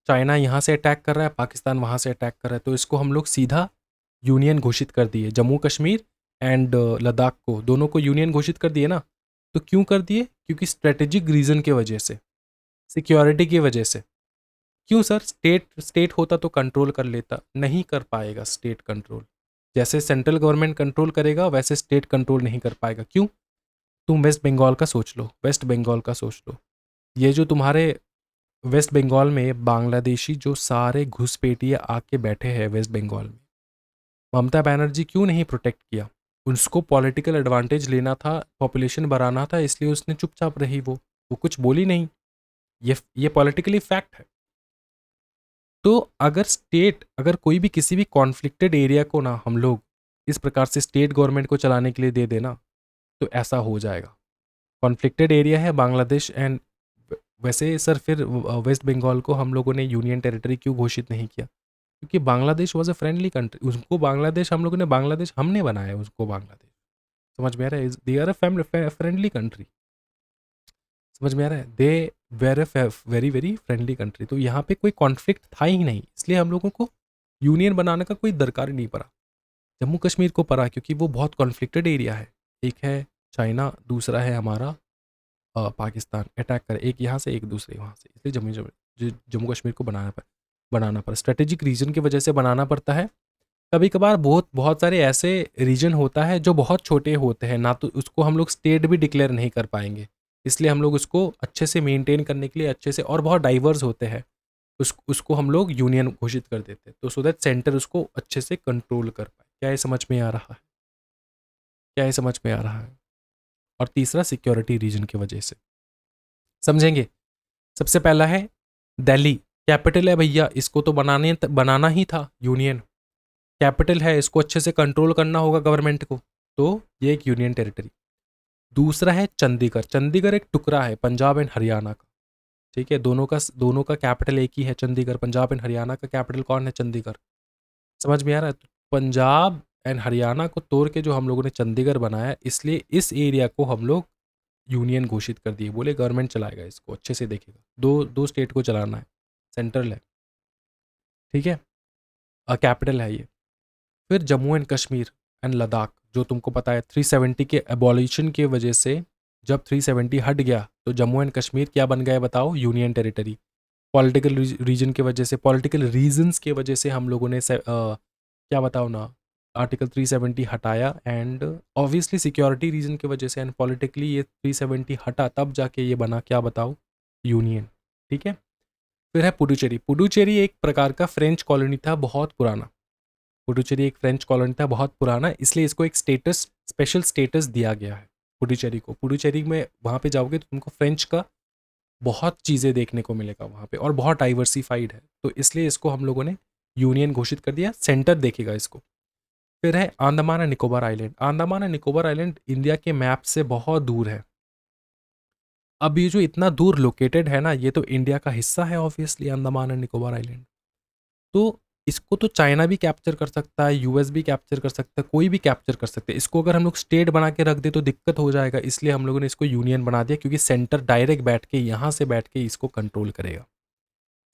A: चाइना यहाँ से अटैक कर रहा है, पाकिस्तान वहाँ से अटैक कर रहा है, तो इसको हम लोग सीधा यूनियन घोषित कर दिए। जम्मू कश्मीर एंड लद्दाख को, दोनों को यूनियन घोषित कर दिए ना। तो क्यों कर दिए? क्योंकि स्ट्रेटेजिक रीजन के वजह से, सिक्योरिटी की वजह से। क्यों सर? स्टेट स्टेट होता तो कंट्रोल कर लेता, नहीं कर पाएगा स्टेट कंट्रोल। जैसे सेंट्रल गवर्नमेंट कंट्रोल करेगा वैसे स्टेट कंट्रोल नहीं कर पाएगा। क्यों? तुम वेस्ट बंगाल का सोच लो, वेस्ट बंगाल का सोच लो। ये जो तुम्हारे वेस्ट बंगाल में बांग्लादेशी जो सारे घुसपैठिए आके बैठे हैं वेस्ट बंगाल में, ममता बनर्जी क्यों नहीं प्रोटेक्ट किया? उसको पॉलिटिकल एडवांटेज लेना था, पॉपुलेशन बढ़ाना था, इसलिए उसने चुपचाप रही, वो कुछ बोली नहीं। ये पॉलिटिकली फैक्ट है। तो अगर कोई भी किसी भी कॉन्फ्लिक्टेड एरिया को ना हम लोग इस प्रकार से स्टेट गवर्नमेंट को चलाने के लिए दे देना, तो ऐसा हो जाएगा। कॉन्फ्लिक्टेड एरिया है बांग्लादेश एंड, वैसे सर फिर वेस्ट बंगाल को हम लोगों ने यूनियन टेरिटरी क्यों घोषित नहीं किया? क्योंकि Bangladesh was a friendly country. उसको बांग्लादेश, हम लोगों ने बांग्लादेश, हमने बनाया उसको बांग्लादेश। समझ में आ रहा है? They are a friendly country. समझ में आ रहा है? They were a very very friendly country. तो यहाँ पे कोई कॉन्फ्लिक्ट था ही नहीं, इसलिए हम लोगों को यूनियन बनाने का कोई दरकार ही नहीं पड़ा। जम्मू कश्मीर को पड़ा क्योंकि वो बहुत कॉन्फ्लिक्टेड एरिया है। एक है चाइना, दूसरा है हमारा पाकिस्तान अटैक करे, एक यहाँ से एक दूसरे वहाँ से, इसलिए जम्मू कश्मीर को बनाना पड़ा। स्ट्रेटेजिक रीजन की वजह से बनाना पड़ता है। कभी कभार बहुत बहुत सारे ऐसे रीजन होता है जो बहुत छोटे होते हैं, ना तो उसको हम लोग स्टेट भी डिक्लेयर नहीं कर पाएंगे, इसलिए हम लोग उसको अच्छे से मेंटेन करने के लिए अच्छे से, और बहुत डाइवर्स होते हैं, उसको हम लोग यूनियन घोषित कर देते हैं, तो सो दैट सेंटर उसको अच्छे से कंट्रोल कर पाए। क्या ये समझ में आ रहा है? क्या ये समझ में आ रहा है? और तीसरा सिक्योरिटी रीजन की वजह से, समझेंगे। सबसे पहला है दिल्ली, कैपिटल है भैया, इसको तो बनाना ही था यूनियन, कैपिटल है, इसको अच्छे से कंट्रोल करना होगा गवर्नमेंट को, तो ये एक यूनियन टेरिटरी। दूसरा है चंडीगढ़, चंडीगढ़ एक टुकड़ा है पंजाब एंड हरियाणा का, ठीक है, दोनों का कैपिटल एक ही है चंडीगढ़। पंजाब एंड हरियाणा का कैपिटल कौन है? चंडीगढ़। समझ में आ रहा है? तो पंजाब एंड हरियाणा को तोड़ के जो हम लोगों ने चंडीगढ़ बनाया, इसलिए इस एरिया को हम लोग यूनियन घोषित कर दिए, बोले गवर्नमेंट चलाएगा इसको, अच्छे से देखेगा, दो दो स्टेट को चलाना है, सेंट्रल है, ठीक है, कैपिटल है ये। फिर जम्मू एंड कश्मीर एंड लद्दाख, जो तुमको पता है 370 के एबॉलिशन की वजह से, जब 370 हट गया तो जम्मू एंड कश्मीर क्या बन गया बताओ? Union territory. पॉलिटिकल रीजन की वजह से, पॉलिटिकल रीजंस की वजह से हम लोगों ने क्या बताओ ना, आर्टिकल 370 हटाया, एंड ऑब्वियसली सिक्योरिटी रीजन की वजह से एंड पॉलिटिकली ये 370 हटा, तब जाके ये बना, क्या बताओ? यूनियन, ठीक है। फिर है पुडुचेरी, पुडुचेरी एक प्रकार का फ्रेंच कॉलोनी था, बहुत पुराना। पुडुचेरी एक फ्रेंच कॉलोनी था, बहुत पुराना, इसलिए इसको एक स्पेशल स्टेटस दिया गया है पुडुचेरी को। पुडुचेरी में वहाँ पे जाओगे तो तुमको फ्रेंच का बहुत चीज़ें देखने को मिलेगा वहाँ पे, और बहुत डाइवर्सिफाइड है, तो इसलिए इसको हम लोगों ने यूनियन घोषित कर दिया, सेंटर देखेगा इसको। फिर है Andaman and Nicobar island, Andaman and Nicobar island India के मैप से बहुत दूर है। अब ये जो इतना दूर लोकेटेड है ना, ये तो इंडिया का हिस्सा है obviously, Andaman and Nicobar island. तो इसको तो चाइना भी कैप्चर कर सकता है, यूएस भी कैप्चर कर सकता है, कोई भी कैप्चर कर सकते हैं। इसको अगर हम लोग स्टेट बना के रख दे तो दिक्कत हो जाएगा, इसलिए हम लोगों ने इसको यूनियन बना दिया, क्योंकि सेंटर डायरेक्ट बैठ के यहाँ से बैठ के इसको कंट्रोल करेगा।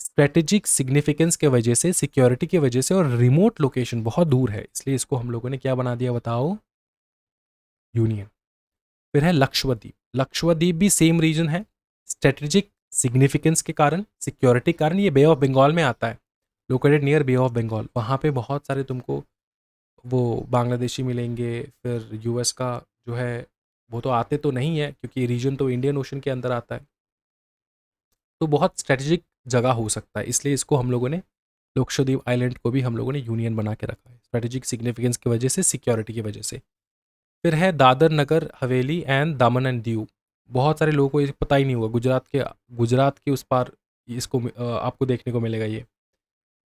A: स्ट्रेटेजिक सिग्निफिकेंस के वजह से, सिक्योरिटी की वजह से, और रिमोट लोकेशन बहुत दूर है, इसलिए इसको हम लोगों ने क्या बना दिया बताओ? यूनियन। फिर है लक्षद्वीप, लक्षद्वीप भी सेम रीजन है, स्ट्रेटेजिक सिग्निफिकेंस के कारण, सिक्योरिटी कारण, ये बे ऑफ बंगाल में आता है, located near bay of Bengal. वहाँ पे बहुत सारे तुमको वो बांग्लादेशी मिलेंगे, फिर यूएस का जो है वो तो आते तो नहीं है, क्योंकि रीजन तो इंडियन ओशन के अंदर आता है, तो बहुत स्ट्रेटेजिक जगह हो सकता है, इसलिए इसको हम लोगों ने, लक्षद्वीप आइलैंड को भी हम लोगों ने यूनियन बना के रखा है, स्ट्रेटेजिक सिग्निफिकेंस की वजह से, सिक्योरिटी की वजह से। फिर है दादर नगर हवेली एंड दामन एंड दीव, बहुत सारे लोगों को ये पता ही नहीं हुआ, गुजरात के उस पार इसको आपको देखने को मिलेगा ये,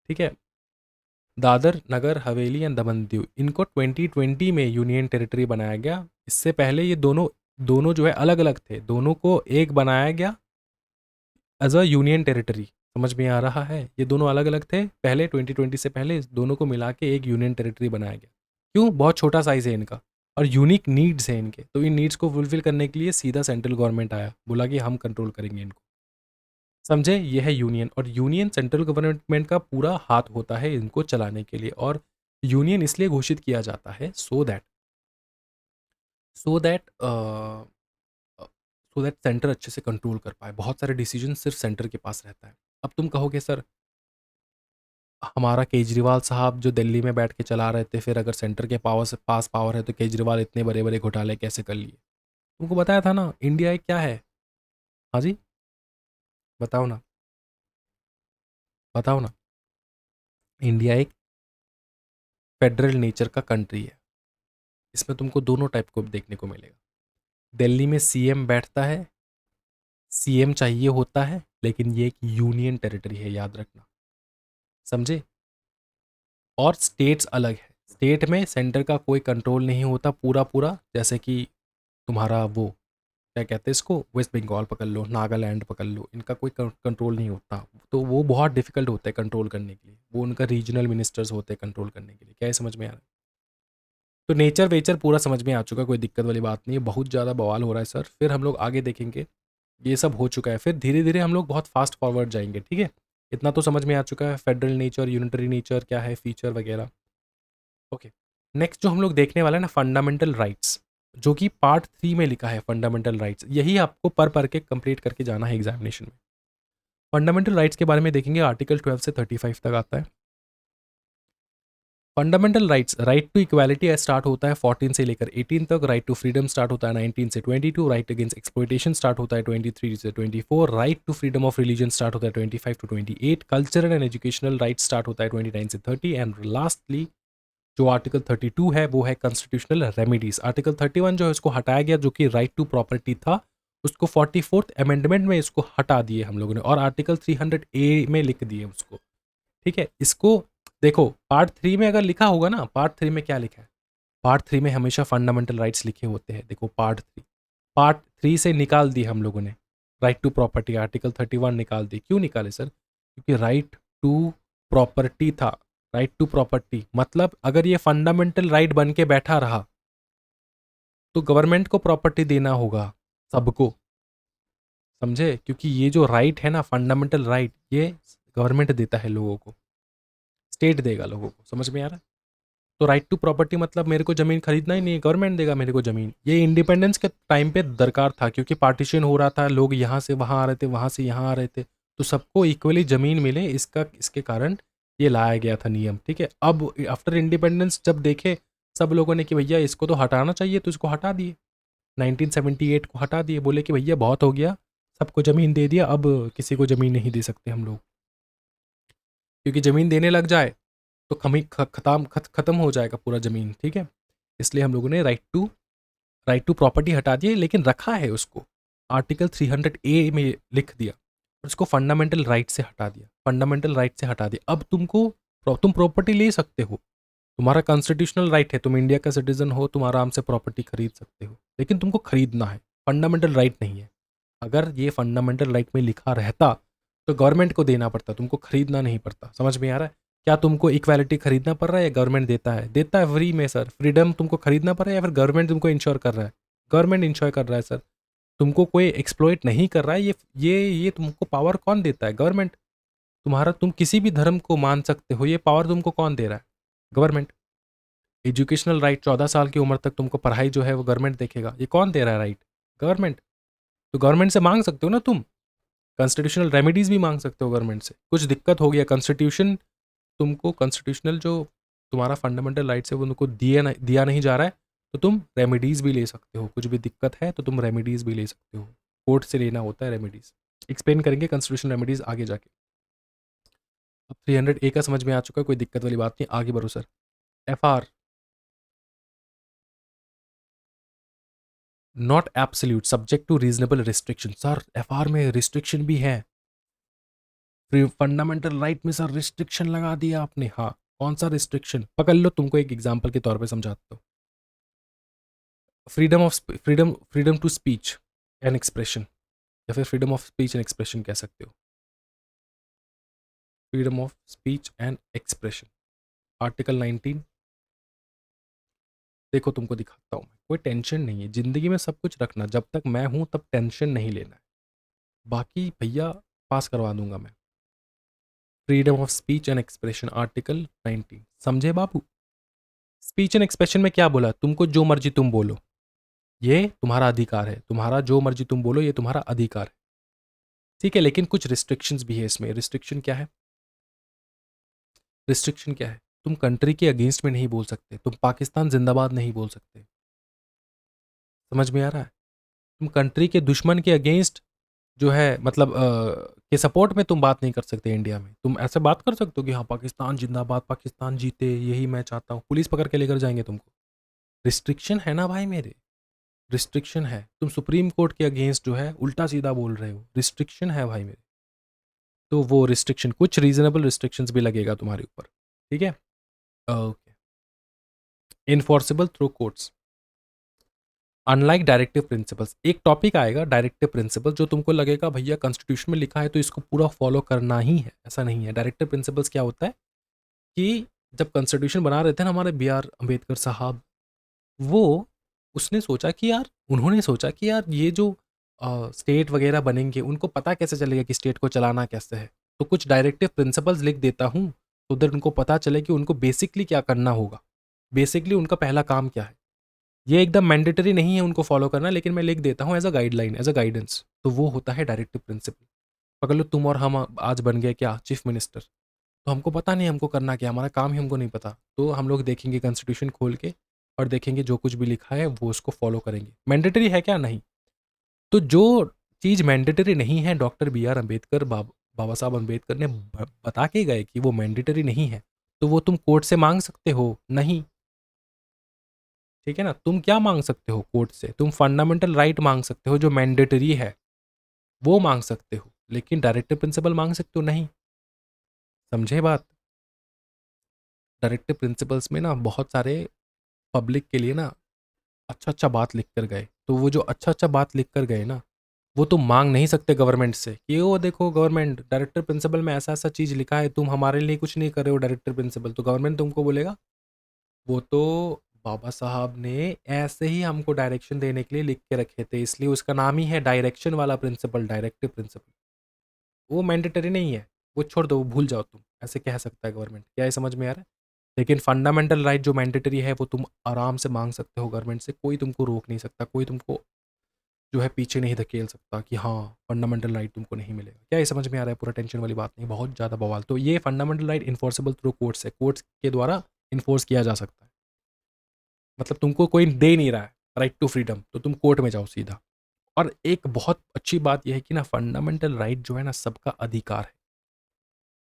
A: ठीक है। दादर नगर हवेली एंड दमन दीव, इनको 2020 में यूनियन टेरिटरी बनाया गया। इससे पहले ये दोनों दोनों जो है अलग अलग थे, दोनों को एक बनाया गया एज अ यूनियन टेरिटरी। समझ में आ रहा है? ये दोनों अलग अलग थे पहले, 2020 से पहले इस दोनों को मिला के एक यूनियन टेरिटरी बनाया गया। क्यों? बहुत छोटा साइज है इनका, और यूनिक नीड्स हैं इनके, तो इन नीड्स को फुलफिल करने के लिए सीधा सेंट्रल गवर्नमेंट आया, बोला कि हम कंट्रोल करेंगे इनको। समझे? ये है यूनियन, और यूनियन सेंट्रल गवर्नमेंट का पूरा हाथ होता है इनको चलाने के लिए, और यूनियन इसलिए घोषित किया जाता है सो दैट सेंटर अच्छे से कंट्रोल कर पाए, बहुत सारे डिसीजन सिर्फ सेंटर के पास रहता है। अब तुम कहोगे सर, हमारा केजरीवाल साहब जो दिल्ली में बैठ के चला रहे थे, फिर अगर सेंटर के पास पावर है तो केजरीवाल इतने बड़े बड़े घोटाले कैसे कर लिए? तुमको बताया था ना, इंडिया एक क्या है? हाँ जी, बताओ ना, बताओ ना। इंडिया एक फेडरल नेचर का कंट्री है, इसमें तुमको दोनों टाइप को देखने को मिलेगा। दिल्ली में सीएम बैठता है, सीएम चाहिए होता है, लेकिन ये एक यूनियन टेरिटरी है, याद रखना, समझे? और स्टेट्स अलग है, स्टेट में सेंटर का कोई कंट्रोल नहीं होता पूरा पूरा, जैसे कि तुम्हारा वो क्या कहते हैं इसको, वेस्ट बंगाल पकड़ लो, नागालैंड पकड़ लो, इनका कोई कंट्रोल नहीं होता, तो वो बहुत डिफिकल्ट होता है कंट्रोल करने के लिए, वो उनका रीजनल मिनिस्टर्स होते हैं कंट्रोल करने के लिए। क्या ये समझ में आ रहा है? तो नेचर वेचर पूरा समझ में आ चुका, कोई दिक्कत वाली बात नहीं है, बहुत ज़्यादा बवाल हो रहा है सर। फिर हम लोग आगे देखेंगे, ये सब हो चुका है, फिर धीरे धीरे हम लोग बहुत फास्ट फॉरवर्ड जाएंगे, ठीक है। इतना तो समझ में आ चुका है, फेडरल नेचर, यूनिटरी नेचर क्या है, फीचर वगैरह। ओके, नेक्स्ट जो हम लोग देखने वाले हैं ना, फंडामेंटल राइट्स। जो कि पार्ट 3 में लिखा है फंडामेंटल राइट्स। यही आपको पर के कंप्लीट करके जाना है एग्जामिनेशन में। फंडामेंटल राइट्स के बारे में देखेंगे, आर्टिकल 12 से 35 तक आता है। Fundamental rights, right to equality start होता है 14 से लेकर 18 तक, राइट टू फ्रीडम स्टार्ट होता है 19 से 22, राइट अगेंस्ट एक्सप्लॉइटेशन स्टार्ट होता है 23 से 24, right to freedom of religion start होता है 25 to 28, cultural and educational right start होता है 29 से 30, एंड लास्टली जो आर्टिकल 32 है वो है कॉन्स्टिट्यूशनल रेमेडीज। आर्टिकल 31 जो है उसको हटाया गया, जो कि राइट टू प्रॉपर्टी था, उसको 44th अमेंडमेंट में इसको हटा दिए हम लोगों ने, और आर्टिकल 300A में लिख दिए उसको। ठीक है, इसको देखो पार्ट 3 में अगर लिखा होगा ना, पार्ट 3 में क्या लिखा है, पार्ट 3 में हमेशा फंडामेंटल राइट्स लिखे होते हैं। देखो पार्ट 3 से निकाल दिए हम लोगों ने राइट टू प्रॉपर्टी, आर्टिकल 31 निकाल दी। क्यों निकाले सर? क्योंकि राइट टू प्रॉपर्टी था, राइट टू प्रॉपर्टी मतलब अगर ये फंडामेंटल राइट बन के बैठा रहा तो गवर्नमेंट को प्रॉपर्टी देना होगा सबको, समझे? क्योंकि ये जो राइट है ना, फंडामेंटल राइट, ये गवर्नमेंट देता है लोगों को, स्टेट देगा लोगों को, समझ में आ रहा है? तो राइट टू प्रॉपर्टी मतलब मेरे को ज़मीन खरीदना ही नहीं है, गवर्नमेंट देगा मेरे को ज़मीन। ये इंडिपेंडेंस के टाइम पे दरकार था, क्योंकि पार्टीशन हो रहा था, लोग यहाँ से वहाँ आ रहे थे, वहाँ से यहाँ आ रहे थे, तो सबको इक्वली ज़मीन मिले, इसके कारण ये लाया गया था नियम। ठीक है, अब आफ्टर इंडिपेंडेंस जब देखे सब लोगों ने कि भैया इसको तो हटाना चाहिए, तो इसको हटा दिए, 1978 को हटा दिए, बोले कि भैया बहुत हो गया, सबको ज़मीन दे दिया, अब किसी को ज़मीन नहीं दे सकते हम लोग, क्योंकि ज़मीन देने लग जाए तो खत्म हो जाएगा पूरा ज़मीन। ठीक है, इसलिए हम लोगों ने राइट टू प्रॉपर्टी हटा दिए, लेकिन रखा है उसको, आर्टिकल 300A में लिख दिया, उसको फंडामेंटल राइट से हटा दिया, फंडामेंटल राइट से हटा दिया। अब तुम प्रॉपर्टी ले सकते हो, तुम्हारा कॉन्स्टिट्यूशनल राइट है, तुम इंडिया का सिटीजन हो, तुम आराम से प्रॉपर्टी खरीद सकते हो, लेकिन तुमको खरीदना है, फंडामेंटल राइट नहीं है। अगर ये फंडामेंटल राइट में लिखा रहता तो गवर्नमेंट को देना पड़ता, तुमको खरीदना नहीं पड़ता। समझ में आ रहा है? क्या तुमको इक्वालिटी खरीदना पड़ रहा है या गवर्नमेंट देता है? देता है फ्री में सर। फ्रीडम तुमको खरीदना पड़ रहा है या फिर गवर्नमेंट तुमको इंश्योर कर रहा है? गवर्नमेंट इंश्योर कर रहा है सर, तुमको कोई एक्सप्लॉइट नहीं कर रहा है। ये तुमको पावर कौन देता है? गवर्नमेंट। तुम किसी भी धर्म को मान सकते हो, ये पावर तुमको कौन दे रहा है? गवर्नमेंट। एजुकेशनल राइट, 14 साल की उम्र तक तुमको पढ़ाई जो है वो गवर्नमेंट देखेगा, ये कौन दे रहा है राइट? गवर्नमेंट। तो गवर्नमेंट से मांग सकते हो ना तुम, कॉन्स्टिट्यूशनल रेमेडीज भी मांग सकते हो गवर्नमेंट से। कुछ दिक्कत हो गया, कॉन्स्टिट्यूशन तुमको, कॉन्स्टिट्यूशनल जो तुम्हारा फंडामेंटल राइट्स है वो तुमको दिया नहीं जा रहा है, तो तुम रेमेडीज़ भी ले सकते हो। कुछ भी दिक्कत है तो तुम रेमेडीज़ भी ले सकते हो, कोर्ट से लेना होता है रेमेडीज़। एक्सप्लेन करेंगे कॉन्स्टिट्यूशनल रेमेडीज़ आगे जाके। अब 300A का समझ में आ चुका है, कोई दिक्कत वाली बात नहीं, आगे बढ़ो sir. FR, not absolute, subject to reasonable restriction. Sir FR में रिस्ट्रिक्शन भी है, फंडामेंटल राइट में सर रिस्ट्रिक्शन लगा दिया आपने। हाँ, कौन सा रिस्ट्रिक्शन? पकड़ लो, तुमको एक एग्जांपल के तौर पे समझाता हूँ। Freedom to speech and expression, या फिर freedom of speech and expression कह सकते हो। Freedom of speech and expression, article 19। देखो तुमको दिखाता हूँ, कोई टेंशन नहीं है जिंदगी में, सब कुछ रखना, जब तक मैं हूं तब टेंशन नहीं लेना है, बाकी भैया पास करवा दूंगा मैं। Freedom of speech and expression, article 19, समझे बाबू? स्पीच एंड एक्सप्रेशन में क्या बोला? तुमको जो मर्जी तुम बोलो, ये तुम्हारा अधिकार है, तुम्हारा जो मर्जी तुम बोलो, ये तुम्हारा अधिकार है। ठीक है, लेकिन कुछ रिस्ट्रिक्शंस भी है इसमें। रिस्ट्रिक्शन क्या है? रिस्ट्रिक्शन क्या है? तुम कंट्री के अगेंस्ट में नहीं बोल सकते, तुम पाकिस्तान जिंदाबाद नहीं बोल सकते। समझ में आ रहा है? तुम कंट्री के दुश्मन के अगेंस्ट जो है, मतलब के सपोर्ट में तुम बात नहीं कर सकते इंडिया में। तुम ऐसे बात कर सकते हो कि हाँ पाकिस्तान जिंदाबाद, पाकिस्तान जीते, यही मैं चाहता हूँ, पुलिस पकड़ के लेकर जाएंगे तुमको। रिस्ट्रिक्शन है ना भाई मेरे, रिस्ट्रिक्शन है। तुम सुप्रीम कोर्ट के अगेंस्ट जो है उल्टा सीधा बोल रहे हो, रिस्ट्रिक्शन है भाई मेरे। तो वो रिस्ट्रिक्शन, कुछ रीजनेबल रिस्ट्रिक्शंस भी लगेगा तुम्हारे ऊपर। ठीक है, okay. Enforceable through courts, unlike directive principles. एक टॉपिक आएगा डायरेक्टिव प्रिंसिपल, जो तुमको लगेगा भैया कॉन्स्टिट्यूशन में लिखा है तो इसको पूरा फॉलो करना ही है, ऐसा नहीं है। डायरेक्टिव प्रिंसिपल्स क्या होता है कि जब कॉन्स्टिट्यूशन बना रहे थे ना हमारे BR अम्बेडकर साहब, वो उन्होंने सोचा कि यार ये जो स्टेट वगैरह बनेंगे उनको पता कैसे चलेगा कि स्टेट को चलाना कैसे है, तो कुछ डायरेक्टिव प्रिंसिपल्स लिख देता हूँ, तो उधर उनको पता चले कि उनको बेसिकली क्या करना होगा, बेसिकली उनका पहला काम क्या है। ये एकदम मैंडेटरी नहीं है उनको फॉलो करना, लेकिन मैं लिख देता हूँ as a guideline, as a guidance. तो वो होता है डायरेक्टिव प्रिंसिपल। पकड़ लो तुम और हम आज बन गए क्या, चीफ मिनिस्टर। तो हमको पता नहीं हमको करना क्या, हमारा काम ही हमको नहीं पता। तो हम लोग देखेंगे कॉन्स्टिट्यूशन खोल के और देखेंगे जो कुछ भी लिखा है वो उसको फॉलो करेंगे। मैंडेटरी है क्या, नहीं। तो जो चीज़ मैंडेटरी नहीं है, डॉक्टर बी आर अम्बेडकर, बाबा साहब अम्बेडकर ने बता के गए कि वो मैंडेटरी नहीं है, तो वो तुम कोर्ट से मांग सकते हो नहीं। ठीक है ना, तुम क्या मांग सकते हो कोर्ट से, तुम फंडामेंटल राइट मांग सकते हो जो मैंडेटरी है, वो मांग सकते हो, लेकिन डायरेक्टिव प्रिंसिपल मांग सकते हो नहीं। समझे बात। डायरेक्टिव प्रिंसिपल्स में ना बहुत सारे पब्लिक के लिए ना अच्छा अच्छा बात लिख कर गए, तो वो जो अच्छा अच्छा बात लिख कर गए ना, वो तुम मांग नहीं सकते गवर्नमेंट से कि वो देखो गवर्नमेंट डायरेक्टर प्रिंसिपल में ऐसा ऐसा चीज़ लिखा है, तुम हमारे लिए कुछ नहीं कर रहे हो डायरेक्टर प्रिंसिपल। तो गवर्नमेंट तुमको बोलेगा वो तो बाबा साहब ने ऐसे ही हमको डायरेक्शन देने के लिए लिख के रखे थे, इसलिए उसका नाम ही है डायरेक्शन वाला प्रिंसिपल, डायरेक्टिव प्रिंसिपल। वो मैंडेटरी नहीं है, वो छोड़ दो, वो भूल जाओ तुम, ऐसे कह सकता है गवर्नमेंट। क्या ये समझ में आ रहा है। लेकिन फंडामेंटल राइट जो मैंडेटरी है वो तुम आराम से मांग सकते हो गवर्नमेंट से, कोई तुमको रोक नहीं सकता, कोई तुमको जो है पीछे नहीं धकेल सकता कि हाँ फंडामेंटल राइट तुमको नहीं मिलेगा। क्या ये समझ में आ रहा है, पूरा टेंशन वाली बात नहीं, बहुत ज़्यादा बवाल। तो ये fundamental right enforceable through courts है, कोर्ट्स के द्वारा इन्फोर्स किया जा सकता है। मतलब तुमको कोई दे नहीं रहा है राइट टू फ्रीडम, तो तुम कोर्ट में जाओ सीधा। और एक बहुत अच्छी बात यह है कि ना फंडामेंटल राइट जो है ना सबका अधिकार है।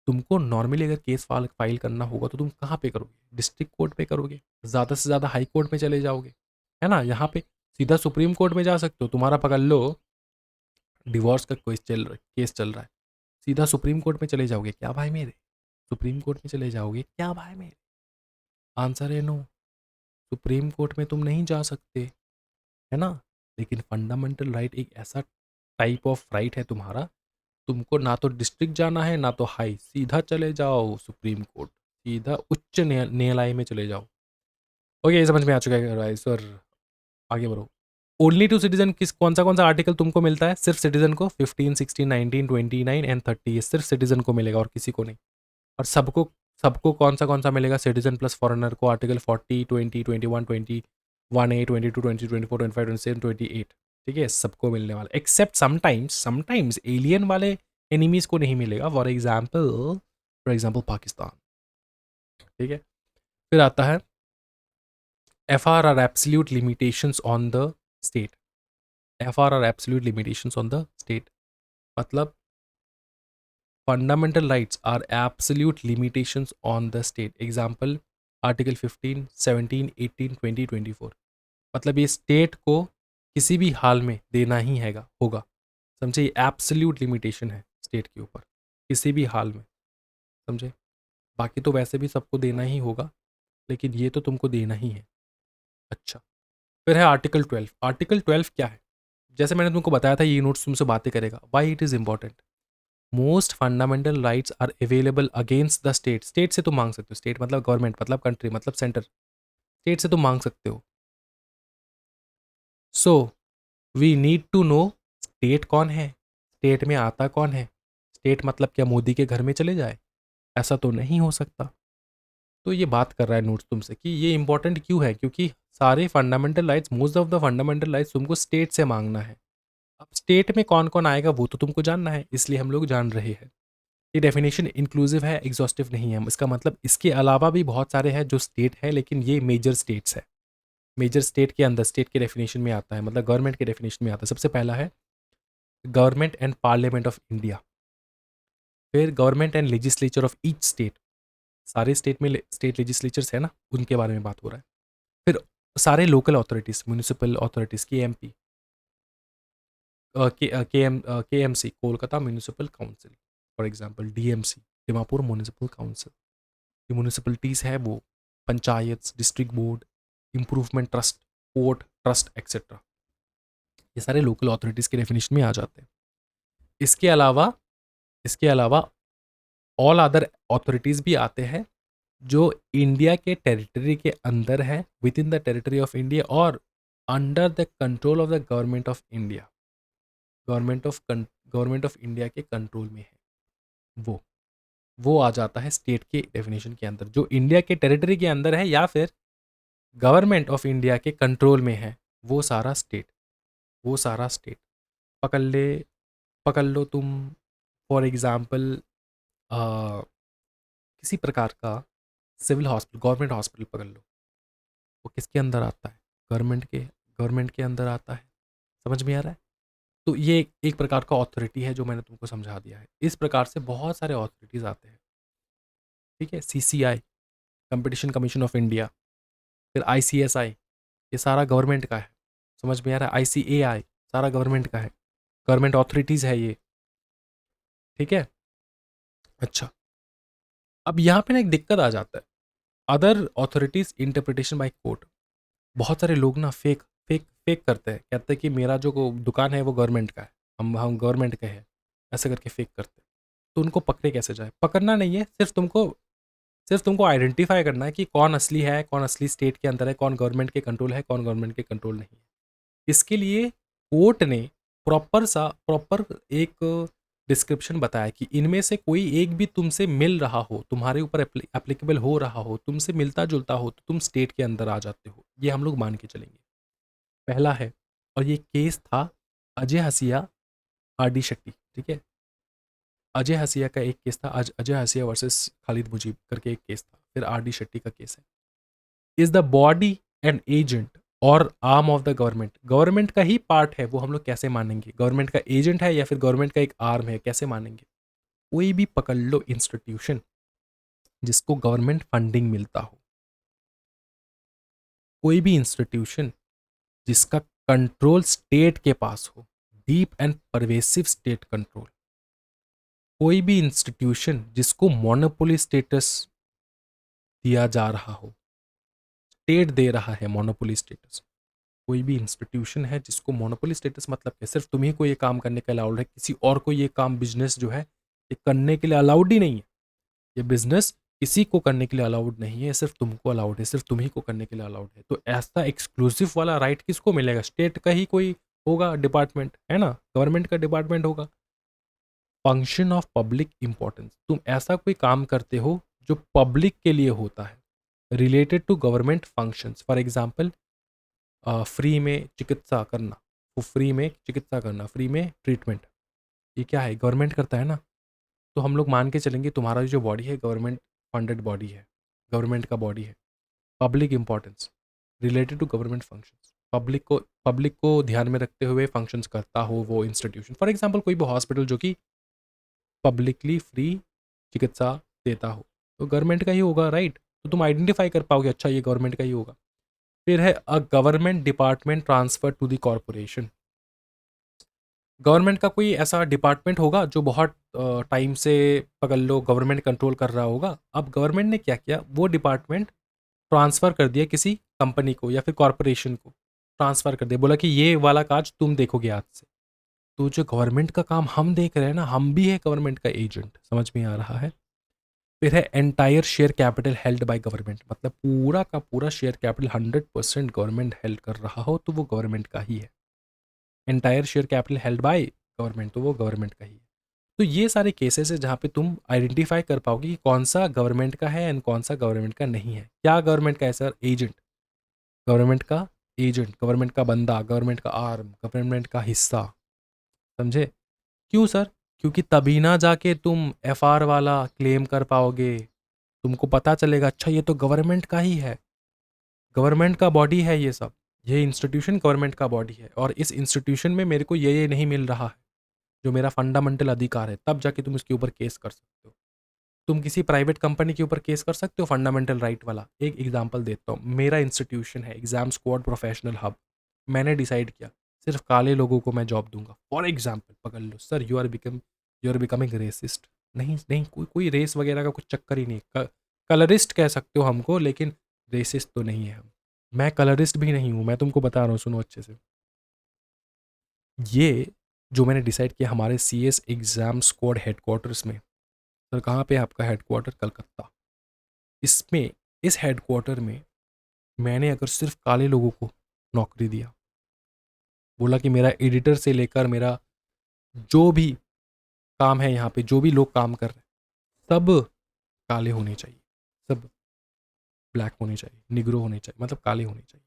A: तुमको नॉर्मली अगर केस फाइल करना होगा तो तुम कहाँ पे करोगे, डिस्ट्रिक्ट कोर्ट पे करोगे, ज़्यादा से ज़्यादा हाई कोर्ट में चले जाओगे, है ना। यहाँ पे सीधा सुप्रीम कोर्ट में जा सकते हो, तुम्हारा पकड़ लो डिवोर्स का केस चल रहा है, सीधा सुप्रीम कोर्ट में चले जाओगे क्या भाई मेरे, सुप्रीम कोर्ट में चले जाओगे क्या भाई मेरे। आंसर है नो, सुप्रीम कोर्ट में तुम नहीं जा सकते, है ना। लेकिन फंडामेंटल राइट एक ऐसा टाइप ऑफ राइट है तुम्हारा, तुमको ना तो डिस्ट्रिक्ट जाना है ना तो हाई, सीधा चले जाओ सुप्रीम कोर्ट, सीधा उच्च न्यायालय में चले जाओ। ओके, ये समझ में आ चुका है सर। आगे बढ़ो। ओनली टू सिटीजन किस कौन सा आर्टिकल तुमको मिलता है, सिर्फ सिटीजन को 15, 16, 19, 29 एंड 30, ये सिर्फ सिटीजन को मिलेगा और किसी को नहीं। और सबको सबको कौन सा मिलेगा, सिटीजन प्लस फॉरेनर को आर्टिकल 40, 20, 21, 21 ए, 22, 20, 24, 25, 27, 28। ठीक है, सबको मिलने वाला, एक्सेप्ट समटाइम्स एलियन वाले एनिमीज को नहीं मिलेगा, फॉर एग्जाम्पल पाकिस्तान। ठीक है। फिर आता है FR are absolute limitations on the state. FR are absolute limitations on the state मतलब fundamental rights are absolute limitations on the state. Example article 15, 17, 18, 20, 24। मतलब ये स्टेट को किसी भी हाल में देना ही हैगा होगा। समझे, ये एब्सोल्यूट लिमिटेशन है स्टेट के ऊपर, किसी भी हाल में। समझे, बाकी तो वैसे भी सबको देना ही होगा, लेकिन ये तो तुमको देना ही है। अच्छा, फिर है आर्टिकल 12। आर्टिकल 12 क्या है, जैसे मैंने तुमको बताया था ये नोट्स तुमसे बातें करेगा, why it is important. Most fundamental rights are available against the state. State से तुम मांग सकते हो, स्टेट मतलब गवर्नमेंट, मतलब कंट्री, मतलब सेंटर। स्टेट से तुम मांग सकते हो। So we need to know state कौन है, स्टेट में आता कौन है। स्टेट मतलब क्या मोदी के घर में चले जाए, ऐसा तो नहीं हो सकता। तो ये बात कर रहा है नोट्स तुमसे कि ये इंपॉर्टेंट क्यों है, क्योंकि सारे fundamental rights, most of the fundamental rights तुमको स्टेट से मांगना है। अब स्टेट में कौन कौन आएगा वो तो तुमको जानना है, इसलिए हम लोग जान रहे हैं। ये डेफिनेशन इंक्लूसिव है, एग्जॉस्टिव नहीं है। इसका मतलब इसके अलावा भी बहुत सारे हैं जो स्टेट है, लेकिन ये मेजर स्टेट्स है। मेजर स्टेट के अंदर स्टेट के डेफिनेशन में आता है, मतलब गवर्नमेंट के डेफिनेशन में आता है। सबसे पहला है government and parliament of India. फिर government and legislature of each state, सारे स्टेट में स्टेट लेजिस्लेचर्स है ना, उनके बारे में बात हो रहा है। फिर सारे local authorities, municipal authorities, KMP, KMC Kolkata municipal council, for example DMC Dimapur municipal council. ये म्यूनिसिपलिटीज़ है वो, panchayat, district board, improvement trust, port trust etcetera, ये सारे लोकल अथॉरिटीज़ के डेफिनेशन में आ जाते हैं। इसके अलावा ऑल अदर अथॉरिटीज़ भी आते हैं जो इंडिया के टेरिटरी के अंदर है, within the territory of India और under the control of the government of India. Government of India के कंट्रोल में है वो वो आ जाता है स्टेट के डेफिनेशन के अंदर, जो इंडिया के टेरिटरी के अंदर है या फिर गवर्नमेंट ऑफ इंडिया के कंट्रोल में है, वो सारा स्टेट पकड़ ले, पकड़ लो तुम। फॉर एग्जाम्पल किसी प्रकार का सिविल हॉस्पिटल, गवर्नमेंट हॉस्पिटल पकड़ लो, वो किसके अंदर आता है? गवर्नमेंट के अंदर आता है। समझ में आ रहा है? तो ये एक प्रकार का अथॉरिटी है जो मैंने तुमको समझा दिया है। इस प्रकार से बहुत सारे अथॉरिटीज आते हैं। ठीक है, CCI, competition commission of India, फिर आईसीएसआई, ये सारा गवर्नमेंट का है। समझ में आ रहा है? आईसीएआई सारा गवर्नमेंट का है, गवर्नमेंट अथॉरिटीज है ये। ठीक है, अच्छा। अब यहाँ पे ना एक दिक्कत आ जाता है, other authorities interpretation by court. बहुत सारे लोग ना फेक करते हैं, कहते हैं कि मेरा जो दुकान है वो गवर्नमेंट का है, हम गवर्नमेंट के हैं, ऐसे करके फेक करते हैं। तो उनको पकड़े कैसे जाए? पकड़ना नहीं है, सिर्फ तुमको आइडेंटिफाई करना है कि कौन असली है, कौन असली स्टेट के अंदर है, कौन गवर्नमेंट के कंट्रोल है, कौन गवर्नमेंट के कंट्रोल नहीं है। इसके लिए कोर्ट ने प्रॉपर एक डिस्क्रिप्शन बताया कि इनमें से कोई एक भी तुमसे मिल रहा हो, तुम्हारे ऊपर एप्लीकेबल हो रहा हो, तुमसे मिलता जुलता हो, तो तुम स्टेट के अंदर आ जाते हो, ये हम लोग मान के चलेंगे। पहला है, और ये केस था अजय हसिया, आर डी शेट्टी। ठीक है, अजय हसिया का एक केस था, आज अजय हसिया वर्सेस खालिद मुजीब करके एक केस था। फिर आर डी शेट्टी का केस है। Is the body and agent और arm of the government, government का ही पार्ट है, वो हम लोग कैसे मानेंगे? गवर्नमेंट का एजेंट है या फिर गवर्नमेंट का एक आर्म है, कैसे मानेंगे? कोई भी पकड़ लो इंस्टीट्यूशन जिसको गवर्नमेंट फंडिंग मिलता हो, कोई भी इंस्टीट्यूशन जिसका कंट्रोल स्टेट के पास हो, deep and pervasive state control, कोई भी इंस्टीट्यूशन जिसको मोनोपोली स्टेटस दिया जा रहा हो, स्टेट दे रहा है मोनोपोली स्टेटस। कोई भी इंस्टीट्यूशन है जिसको मोनोपोली स्टेटस, मतलब कि सिर्फ तुम्ही को ये काम करने के अलाउड है, किसी और को ये काम, बिजनेस जो है ये करने के लिए अलाउड ही नहीं है। ये बिजनेस किसी को करने के लिए अलाउड नहीं है, सिर्फ तुमको अलाउड है, सिर्फ तुम्ही को करने के लिए अलाउड है। तो ऐसा एक्सक्लूसिव वाला राइट किसको मिलेगा? स्टेट का ही कोई होगा डिपार्टमेंट, है ना, गवर्नमेंट का डिपार्टमेंट होगा। फंक्शन ऑफ पब्लिक इंपॉर्टेंस, तुम ऐसा कोई काम करते हो जो पब्लिक के लिए होता है, related to government functions. For example free में चिकित्सा करना, फ्री में ट्रीटमेंट, ये क्या है? गवर्नमेंट करता है ना। तो हम लोग मान के चलेंगे तुम्हारा जो बॉडी है गवर्नमेंट फंडेड बॉडी है, गवर्नमेंट का बॉडी है। Public importance, related to government functions, public को ध्यान में रखते हुए फंक्शंस करता हो वो इंस्टीट्यूशन। फॉर एग्जांपल कोई भी हॉस्पिटल जो कि पब्लिकली फ्री चिकित्सा देता हो, तो गवर्नमेंट का ही होगा, राइट? तो तुम आइडेंटिफाई कर पाओगे, अच्छा ये गवर्नमेंट का ही होगा। फिर है a government department transfer to the corporation, government का कोई ऐसा डिपार्टमेंट होगा जो बहुत टाइम से, पकड़ लो, गवर्नमेंट कंट्रोल कर रहा होगा। अब गवर्नमेंट ने क्या किया, वो डिपार्टमेंट ट्रांसफ़र कर दिया किसी कंपनी को या फिर कॉरपोरेशन को, ट्रांसफ़र कर दिया, बोला कि ये वाला काज तुम देखोगे आज से। तो जो गवर्नमेंट का काम हम देख रहे हैं ना, हम भी है गवर्नमेंट का एजेंट। समझ में आ रहा है? फिर है entire share capital held by government, मतलब पूरा का पूरा शेयर कैपिटल 100% गवर्नमेंट हेल्ड कर रहा हो तो वो गवर्नमेंट का ही है। Entire share capital held by government, तो वो गवर्नमेंट का ही है। तो ये सारे केसेस है जहाँ पे तुम आइडेंटिफाई कर पाओगे कि कौन सा गवर्नमेंट का है एंड कौन सा गवर्नमेंट का नहीं है। क्या गवर्नमेंट का है सर? एजेंट, गवर्नमेंट का एजेंट, गवर्नमेंट का बंदा, गवर्नमेंट का आर्म, गवर्नमेंट का हिस्सा। समझे? क्यों सर? क्योंकि तभी ना जाके तुम एफआर वाला क्लेम कर पाओगे, तुमको पता चलेगा अच्छा ये तो गवर्नमेंट का ही है, गवर्नमेंट का बॉडी है ये सब, ये इंस्टीट्यूशन गवर्नमेंट का बॉडी है और इस इंस्टीट्यूशन में मेरे को ये नहीं मिल रहा है जो मेरा फंडामेंटल अधिकार है, तब जाके तुम इसके ऊपर केस कर सकते हो। तुम किसी प्राइवेट कंपनी के ऊपर केस कर सकते हो फंडामेंटल राइट वाला। एक एग्जांपल देता हूँ, मेरा इंस्टीट्यूशन है एग्जाम स्क्वाड प्रोफेशनल हब, मैंने डिसाइड किया सिर्फ काले लोगों को मैं जॉब दूंगा। फॉर एग्जाम्पल पकड़ लो sir, you are becoming racist. नहीं नहीं, कोई रेस वगैरह का कुछ चक्कर ही नहीं। कलरिस्ट कह सकते हो हमको, लेकिन रेसिस्ट तो नहीं है हम। मैं कलरिस्ट भी नहीं हूँ, मैं तुमको बता रहा हूँ, सुनो अच्छे से। ये जो मैंने डिसाइड किया हमारे C S exam squad headquarters में, सर कहाँ पे है आपका हेडक्वार्टर? कलकत्ता। इसमें, इस हेडक्वार्टर में मैंने अगर सिर्फ काले लोगों को नौकरी दिया, बोला कि मेरा एडिटर से लेकर मेरा जो भी काम है यहाँ पे, जो भी लोग काम कर रहे हैं, सब काले होने चाहिए, सब। ब्लैक होने चाहिए, निग्रो होने चाहिए, मतलब काले होने चाहिए।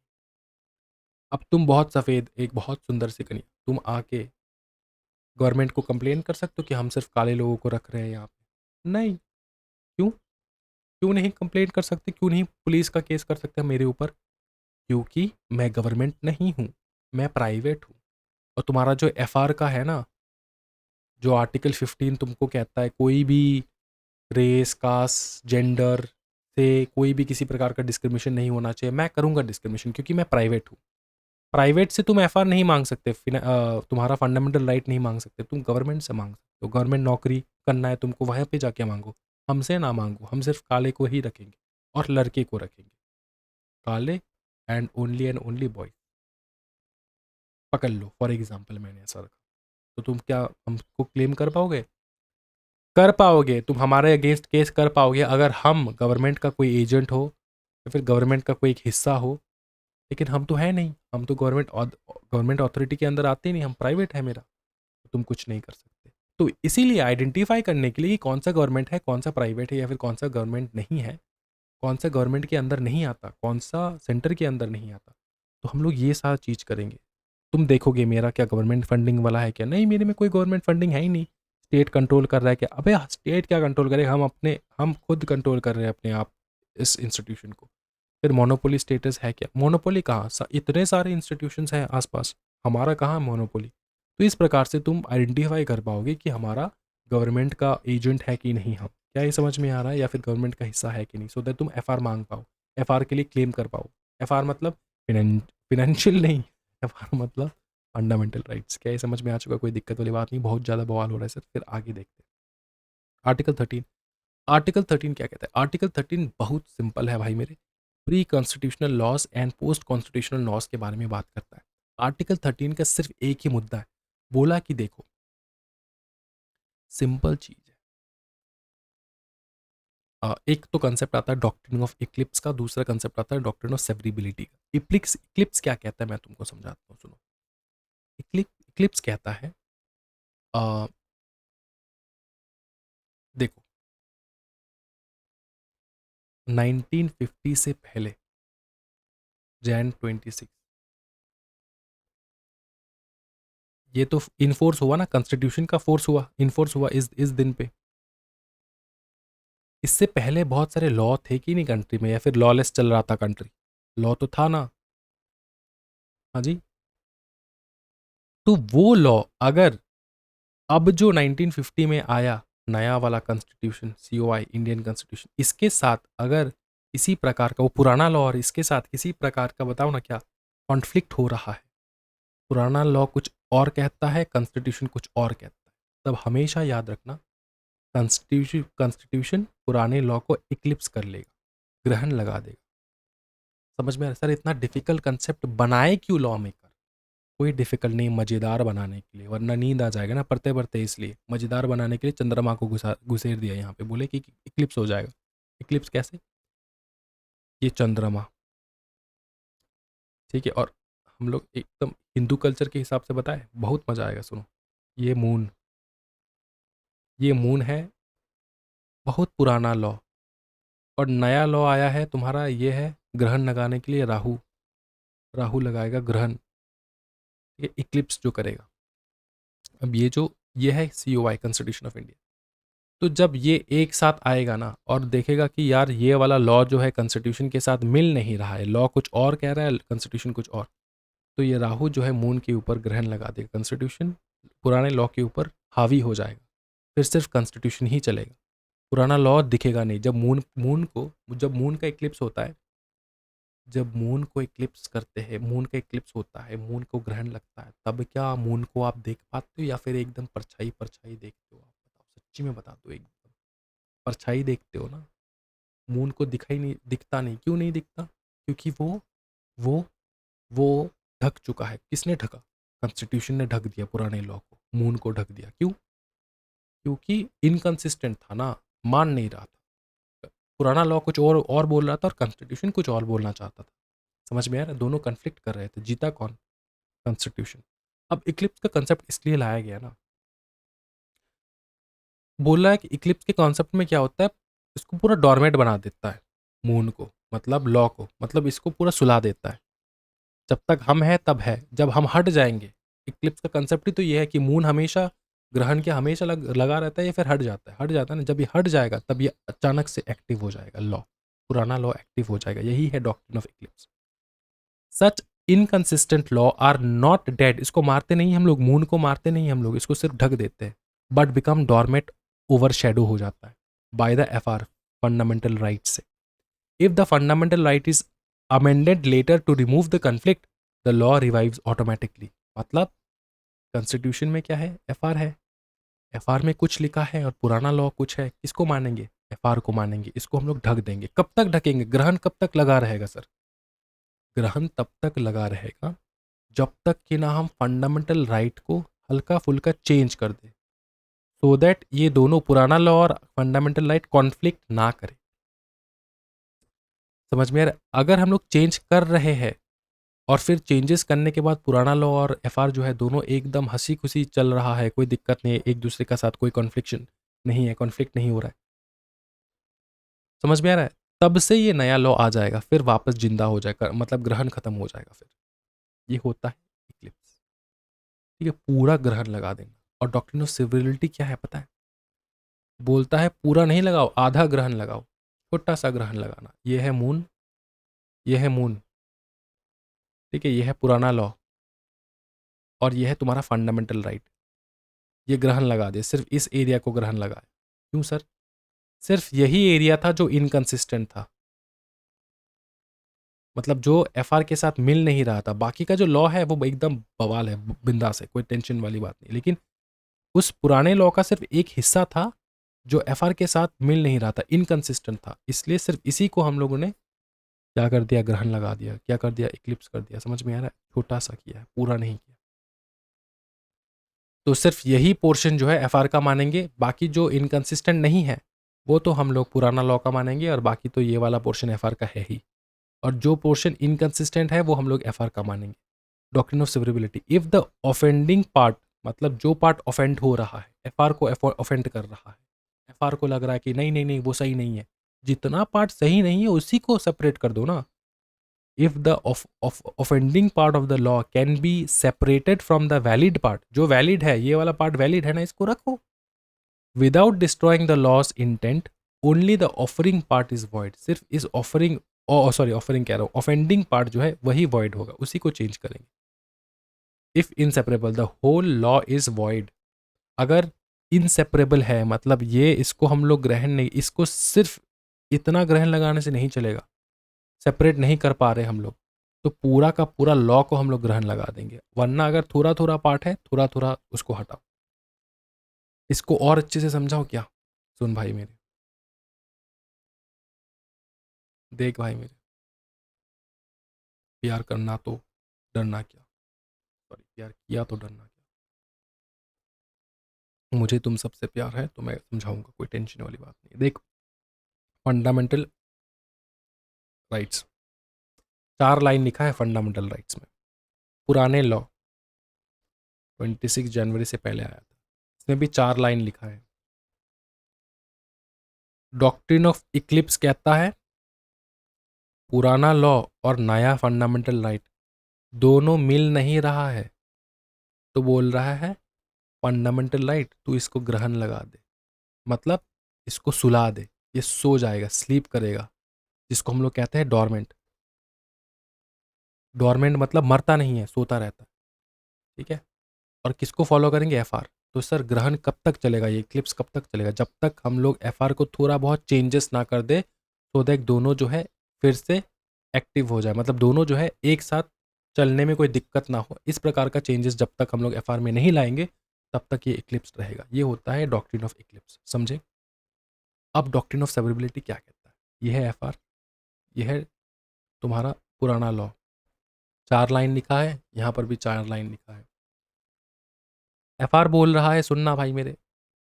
A: अब तुम बहुत सफ़ेद, एक बहुत सुंदर सी कन्या, तुम आके गवर्नमेंट को कंप्लेन कर सकते हो कि हम सिर्फ काले लोगों को रख रहे हैं यहाँ पे? नहीं। क्यों? क्यों नहीं कंप्लेन कर सकते? क्यों नहीं पुलिस का केस कर सकते हैं मेरे ऊपर? क्योंकि मैं गवर्नमेंट नहीं हूँ, मैं प्राइवेट हूँ। और तुम्हारा जो एफआर का है ना, जो आर्टिकल 15 तुमको कहता है कोई भी रेस, कास्ट, जेंडर से कोई भी किसी प्रकार का डिस्क्रिमिनेशन नहीं होना चाहिए, मैं करूँगा डिस्क्रिमिनेशन क्योंकि मैं प्राइवेट हूँ। प्राइवेट से तुम एफआर नहीं मांग सकते, तुम्हारा फंडामेंटल राइट नहीं मांग सकते, तुम गवर्नमेंट से मांग सकते हो। गवर्नमेंट नौकरी करना है तुमको, वहाँ पे जाके मांगो, हमसे ना मांगो। हम सिर्फ काले को ही रखेंगे और लड़के को रखेंगे, काले एंड ओनली बॉय। पकड़ लो फॉर एग्जाम्पल मैंने ऐसा रखा, तो तुम क्या हमको क्लेम कर पाओगे? कर पाओगे, तुम हमारे अगेंस्ट केस कर पाओगे अगर हम गवर्नमेंट का कोई एजेंट हो या फिर गवर्नमेंट का कोई एक हिस्सा हो। लेकिन हम तो है नहीं, हम तो गवर्नमेंट अथॉरिटी के अंदर आते ही नहीं, हम प्राइवेट है मेरा, तो तुम कुछ नहीं कर सकते। तो इसीलिए आइडेंटिफाई करने के लिए कि कौन सा गवर्नमेंट है, कौन सा प्राइवेट है, या फिर कौन सा गवर्नमेंट नहीं है, कौन सा गवर्नमेंट के अंदर नहीं आता, कौन सा सेंटर के अंदर नहीं आता, तो हम लोग ये सारा चीज़ करेंगे। तुम देखोगे मेरा क्या गवर्नमेंट फंडिंग वाला है क्या? नहीं, मेरे में कोई गवर्नमेंट फंडिंग है ही नहीं। स्टेट कंट्रोल कर रहा है क्या? अबे स्टेट क्या कंट्रोल करे, हम खुद कंट्रोल कर रहे हैं अपने आप इस इंस्टीट्यूशन को। फिर मोनोपोली स्टेटस है क्या? मोनोपोली कहाँ? इतने सारे इंस्टीट्यूशंस हैं आसपास, हमारा कहाँ मोनोपोली? तो इस प्रकार से तुम आइडेंटिफाई कर पाओगे कि हमारा गवर्नमेंट का एजेंट है कि नहीं हम। क्या ये समझ में आ रहा है? या फिर गवर्नमेंट का हिस्सा है कि नहीं, सो दैट तुम एफआर मांग पाओ, एफआर के लिए क्लेम कर पाओ। एफआर मतलब फिनेंशियल नहीं, एफआर मतलब फंडामेंटल राइट्स। क्या ये समझ में आ चुका? कोई दिक्कत वाली बात नहीं, बहुत ज़्यादा बवाल हो रहा है सर। फिर आगे देखते हैं आर्टिकल 13। आर्टिकल 13 क्या कहता है? आर्टिकल 13 बहुत सिंपल है भाई मेरे, pre constitutional laws and post constitutional laws के बारे में बात करता है। आर्टिकल 13 का सिर्फ एक ही मुद्दा है, बोला कि देखो सिंपल चीज है। एक तो कंसेप्ट आता है डॉक्ट्रिन ऑफ इक्लिप्स का, दूसरा कंसेप्ट आता है डॉक्ट्रिन ऑफ सेवरेबिलिटी का। इक्लिप्स क्या कहता है मैं तुमको समझाता हूँ, सुनो। इक्लिप्स कहता है, अ, देखो 1950 से पहले, Jan 26, ये तो इनफोर्स हुआ ना, कॉन्स्टिट्यूशन का फोर्स हुआ, इनफोर्स हुआ इस दिन पे। इससे पहले बहुत सारे लॉ थे कि नहीं कंट्री में, या फिर लॉलेस चल रहा था कंट्री? लॉ तो था ना। हाँ जी। तो वो लॉ अगर अब जो 1950 में आया नया वाला कॉन्स्टिट्यूशन, सीओआई इंडियन कॉन्स्टिट्यूशन, इसके साथ अगर किसी प्रकार का वो पुराना लॉ और इसके साथ किसी प्रकार का, बताओ ना क्या कॉन्फ्लिक्ट हो रहा है? पुराना लॉ कुछ और कहता है, कॉन्स्टिट्यूशन कुछ और कहता है, तब हमेशा याद रखना कॉन्स्टिट्यूशन पुराने लॉ को इक्लिप्स कर लेगा, ग्रहण लगा देगा। समझ में आ रहा है? सर इतना डिफिकल्ट कंसेप्ट बनाए क्यों लॉ मेकर? कोई डिफिकल्ट नहीं, मज़ेदार बनाने के लिए, वरना नींद आ जाएगा ना पढ़ते पढ़ते। इसलिए मज़ेदार बनाने के लिए चंद्रमा को घुसेर दिया यहाँ पे, बोले कि इक्लिप्स हो जाएगा। इक्लिप्स कैसे? ये चंद्रमा, ठीक है। और हम लोग एकदम हिंदू कल्चर के हिसाब से बताए, बहुत मज़ा आएगा, सुनो। ये मून, ये मून है, बहुत पुराना लॉ। और नया लॉ आया है तुम्हारा, ये है ग्रहण लगाने के लिए राहु, राहु लगाएगा ग्रहण, ठीक है, इक्लिप्स जो करेगा। अब ये है सीओआई, कॉन्स्टिट्यूशन ऑफ इंडिया। तो जब ये एक साथ आएगा ना और देखेगा कि यार ये वाला लॉ जो है कॉन्स्टिट्यूशन के साथ मिल नहीं रहा है, लॉ कुछ और कह रहा है, कॉन्स्टिट्यूशन कुछ और, तो ये राहु जो है मून के ऊपर ग्रहण लगा देगा, कॉन्स्टिट्यूशन पुराने लॉ के ऊपर हावी हो जाएगा, फिर सिर्फ कॉन्स्टिट्यूशन ही चलेगा, पुराना लॉ दिखेगा नहीं। जब मून का इक्लिप्स होता है, जब मून को इक्लिप्स करते हैं, मून का इक्लिप्स होता है, मून को ग्रहण लगता है, तब क्या मून को आप देख पाते हो या फिर एकदम परछाई परछाई देखते हो? आप बताओ, सच्ची में बता दो, एकदम परछाई देखते हो ना? मून को दिखाई नहीं, दिखता नहीं। क्यों नहीं दिखता? क्योंकि वो वो ढक चुका है। किसने ढका? कॉन्स्टिट्यूशन ने ढक दिया पुराने लॉ को, मून को ढक दिया। क्यों? क्योंकि इनकंसिस्टेंट था ना, मान नहीं रहा था। पुराना लॉ कुछ और बोल रहा था और कॉन्स्टिट्यूशन कुछ और बोलना चाहता था। समझ में आ रहा है? दोनों कन्फ्लिक्ट कर रहे थे, जीता कौन? कॉन्स्टिट्यूशन। अब इक्लिप्स का कंसेप्ट इसलिए लाया गया ना, बोल रहा है कि इक्लिप्स के कॉन्सेप्ट में क्या होता है, इसको पूरा डॉर्मेट बना देता है मून को, मतलब लॉ को, मतलब इसको पूरा सुला देता है। जब तक हम हैं तब है, जब हम हट जाएंगे, इक्लिप्स का कंसेप्ट ही तो ये है कि मून हमेशा ग्रहण के हमेशा लगा रहता है, या फिर हट जाता है ना, जब ये हट जाएगा तब ये अचानक से एक्टिव हो जाएगा लॉ, पुराना लॉ एक्टिव हो जाएगा। यही है doctrine of eclipse. Such inconsistent law are not dead, इसको मारते नहीं हम लोग, मून को मारते नहीं हम लोग, इसको सिर्फ ढक देते हैं, but become dormant, overshadow हो जाता है by the FR, fundamental right से। If the fundamental right is amended later to remove the conflict, the law revives automatically. मतलब कॉन्स्टिट्यूशन में क्या है, एफआर है, एफआर में कुछ लिखा है और पुराना लॉ कुछ है, किसको मानेंगे, एफआर को मानेंगे, इसको हम लोग ढक देंगे। कब तक ढकेंगे, ग्रहण कब तक लगा रहेगा सर, ग्रहण तब तक लगा रहेगा जब तक कि ना हम फंडामेंटल राइट को हल्का फुल्का चेंज कर दे, सो दैट ये दोनों पुराना लॉ और फंडामेंटल राइट कॉन्फ्लिक्ट ना करे। समझ में आ रहा है? अगर हम लोग चेंज कर रहे हैं और फिर चेंजेस करने के बाद पुराना लॉ और एफआर जो है दोनों एकदम हंसी खुशी चल रहा है, कोई दिक्कत नहीं है, एक दूसरे का साथ कोई कॉन्फ्लिक्शन नहीं है, कॉन्फ्लिक्ट नहीं हो रहा है, समझ में आ रहा है, तब से ये नया लॉ आ जाएगा, फिर वापस जिंदा हो जाएगा, मतलब ग्रहण खत्म हो जाएगा फिर। ये होता है इक्लिप्स। ठीक है, पूरा ग्रहण लगा देना। और डॉक्ट्रिन ऑफ सिविलिटी क्या है पता है, बोलता है पूरा नहीं लगाओ, आधा ग्रहण लगाओ, छोटा सा ग्रहण लगाना। ये है मून, ये है मून, ठीक है, ये है पुराना लॉ और ये है तुम्हारा फंडामेंटल राइट। ये ग्रहण लगा दे, सिर्फ इस एरिया को ग्रहण लगाए। क्यों सर, सिर्फ यही एरिया था जो इनकंसिस्टेंट था, मतलब जो एफआर के साथ मिल नहीं रहा था। बाकी का जो लॉ है वो एकदम बवाल है, बिंदास है, कोई टेंशन वाली बात नहीं। लेकिन उस पुराने लॉ का सिर्फ एक हिस्सा था जो एफआर के साथ मिल नहीं रहा था, इनकंसिस्टेंट था, इसलिए सिर्फ इसी को हम लोगों ने क्या कर दिया, ग्रहण लगा दिया, क्या कर दिया, इक्लिप्स कर दिया। समझ में आ रहा है, छोटा सा किया है, पूरा नहीं किया। तो सिर्फ यही पोर्शन जो है एफआर का मानेंगे, बाकी जो इनकंसिस्टेंट नहीं है वो तो हम लोग पुराना लॉ का मानेंगे, और बाकी तो ये वाला पोर्शन एफआर का है ही, और जो पोर्शन इनकंसिस्टेंट है वो हम लोग एफआर का मानेंगे। Doctrine of severability, if the offending part, मतलब जो पार्ट ऑफेंड हो रहा है, एफआर को ऑफेंड कर रहा है, एफआर को लग रहा है कि नहीं नहीं नहीं वो सही नहीं है, जितना पार्ट सही नहीं है उसी को सेपरेट कर दो ना। If the offending part of the law can be separated from the valid part, जो वैलिड है, ये वाला पार्ट वैलिड है ना, इसको रखो, without destroying the loss intent, only the offering part is void. सिर्फ इस ऑफरिंग, सॉरी ऑफरिंग कह रहा हूँ, ऑफेंडिंग पार्ट जो है वही वॉइड होगा, उसी को चेंज करेंगे। If inseparable, the whole law is void. अगर इनसेपरेबल है, मतलब ये इसको हम लोग ग्रहण नहीं, इसको सिर्फ इतना ग्रहण लगाने से नहीं चलेगा, सेपरेट नहीं कर पा रहे हम लोग, तो पूरा का पूरा लॉ को हम लोग ग्रहण लगा देंगे। वरना अगर थोड़ा थोड़ा पार्ट है, थोड़ा थोड़ा उसको हटाओ। इसको और अच्छे से समझाओ क्या, सुन भाई मेरे, देख भाई मेरे, प्यार करना तो डरना क्या, सॉरी प्यार किया तो डरना क्या। मुझे तुम सबसे प्यार है तो मैं समझाऊंगा, कोई टेंशन वाली बात नहीं। देख, फंडामेंटल राइट्स, 4 लाइन लिखा है फंडामेंटल राइट्स में, पुराने लॉ 26 जनवरी से पहले आया था, इसमें भी 4 लाइन लिखा है। डॉक्ट्रिन ऑफ इक्लिप्स कहता है पुराना लॉ और नया फंडामेंटल राइट दोनों मिल नहीं रहा है, तो बोल रहा है फंडामेंटल राइट तू इसको ग्रहण लगा दे, मतलब इसको सुला दे, ये सो जाएगा, स्लीप करेगा, जिसको हम लोग कहते हैं डॉर्मेंट। डॉर्मेंट मतलब मरता नहीं है, सोता रहता है, ठीक है। और किसको फॉलो करेंगे, एफआर। तो सर ग्रहण कब तक चलेगा, ये इक्लिप्स कब तक चलेगा, जब तक हम लोग एफआर को थोड़ा बहुत चेंजेस ना कर दे, तो दैट दोनों जो है फिर से एक्टिव हो जाए, मतलब दोनों जो है एक साथ चलने में कोई दिक्कत ना हो। इस प्रकार का चेंजेस जब तक हम लोग एफआर में नहीं लाएंगे तब तक ये इक्लिप्स रहेगा। ये होता है डॉक्ट्रिन ऑफ इक्लिप्स, समझे। अब डॉक्ट्रिन ऑफ सेवरेबिलिटी क्या कहता है, ये है एफआर, ये है तुम्हारा पुराना लॉ, 4 लाइन लिखा है, यहाँ पर भी 4 लाइन लिखा है। एफआर बोल रहा है, सुनना भाई मेरे,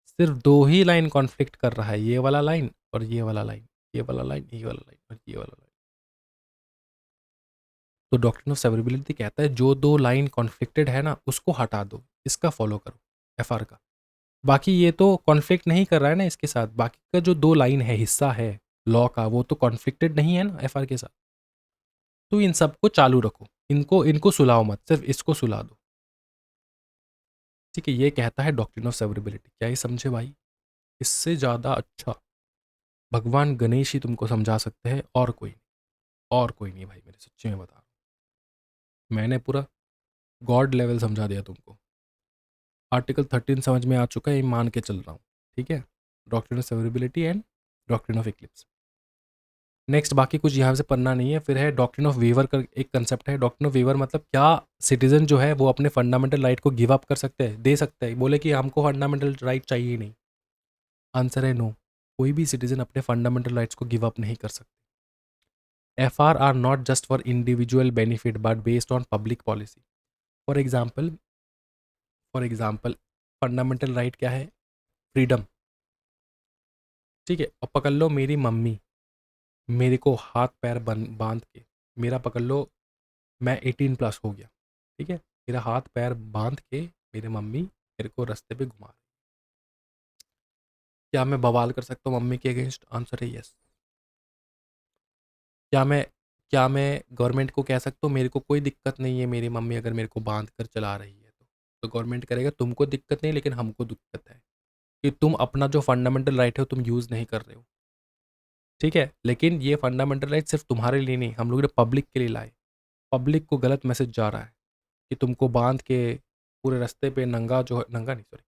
A: सिर्फ 2 ही लाइन कॉन्फ्लिक्ट कर रहा है, ये वाला लाइन और ये वाला लाइन, ये वाला लाइन, ये वाला लाइन और ये वाला लाइन। तो डॉक्ट्रिन ऑफ सेवरेबिलिटी कहता है जो 2 लाइन कॉन्फ्लिक्टेड है ना उसको हटा दो, इसका फॉलो करो, एफआर का। बाकी ये तो कॉन्फ्लिक्ट नहीं कर रहा है ना इसके साथ, बाकी का जो 2 लाइन है, हिस्सा है, लॉ का, वो तो कॉन्फ्लिक्टेड नहीं है ना एफआर के साथ। तो इन सबको चालू रखो, इनको इनको सुलाओ मत, सिर्फ इसको सुला दो। ठीक है, ये कहता है डॉक्ट्रिन ऑफ सेवरेबिलिटी। क्या ये समझे भाई? इससे ज़्यादा अच्छा भगवान गणेश ही तुमको समझा सकते हैं, और कोई नहीं, और कोई नहीं भाई, मेरे सच्चे में बता रहा हूँ। मैंने पूरा गॉड लेवल समझा दिया तुमको। आर्टिकल 13 समझ में आ चुका है, ये मान के चल रहा हूँ। ठीक है, doctrine of severability and doctrine of Eclipse. Next बाकी कुछ यहाँ से पढ़ना नहीं है। फिर है डॉक्ट्रिन ऑफ वेवर का एक कंसेप्ट है। डॉक्ट्रिन ऑफ वेवर मतलब क्या सिटीजन जो है वो अपने फंडामेंटल राइट को गिव अप कर सकते हैं, दे सकते हैं, बोले कि हमको फंडामेंटल राइट चाहिए ही नहीं। आंसर है नो, कोई भी सिटीजन अपने फंडामेंटल राइट्स को गिव अप नहीं कर सकते। F R not just for individual benefit but based on public policy. For example, fundamental right क्या है? फ्रीडम। ठीक है, और पकड़ लो मेरी मम्मी मेरे को हाथ पैर बांध के, मेरा पकड़ लो मैं 18+ हो गया, ठीक है, मेरा हाथ पैर बांध के मेरे मम्मी मेरे को रास्ते पे घुमा रही, क्या मैं बवाल कर सकता हूँ मम्मी के अगेंस्ट? आंसर है यस। क्या मैं क्या मैं गवर्नमेंट को कह सकता हूँ मेरे को कोई दिक्कत नहीं है मेरी मम्मी अगर मेरे को बांध कर चला रही है तो गवर्नमेंट करेगा तुमको दिक्कत नहीं लेकिन हमको दिक्कत है कि तुम अपना जो फंडामेंटल राइट है तुम यूज़ नहीं कर रहे हो। ठीक है, लेकिन ये फंडामेंटल राइट सिर्फ तुम्हारे लिए नहीं, हम लोग ने पब्लिक के लिए लाए। पब्लिक को गलत मैसेज जा रहा है कि तुमको बांध के पूरे रास्ते पे नंगा, जो नंगा नहीं सॉरी,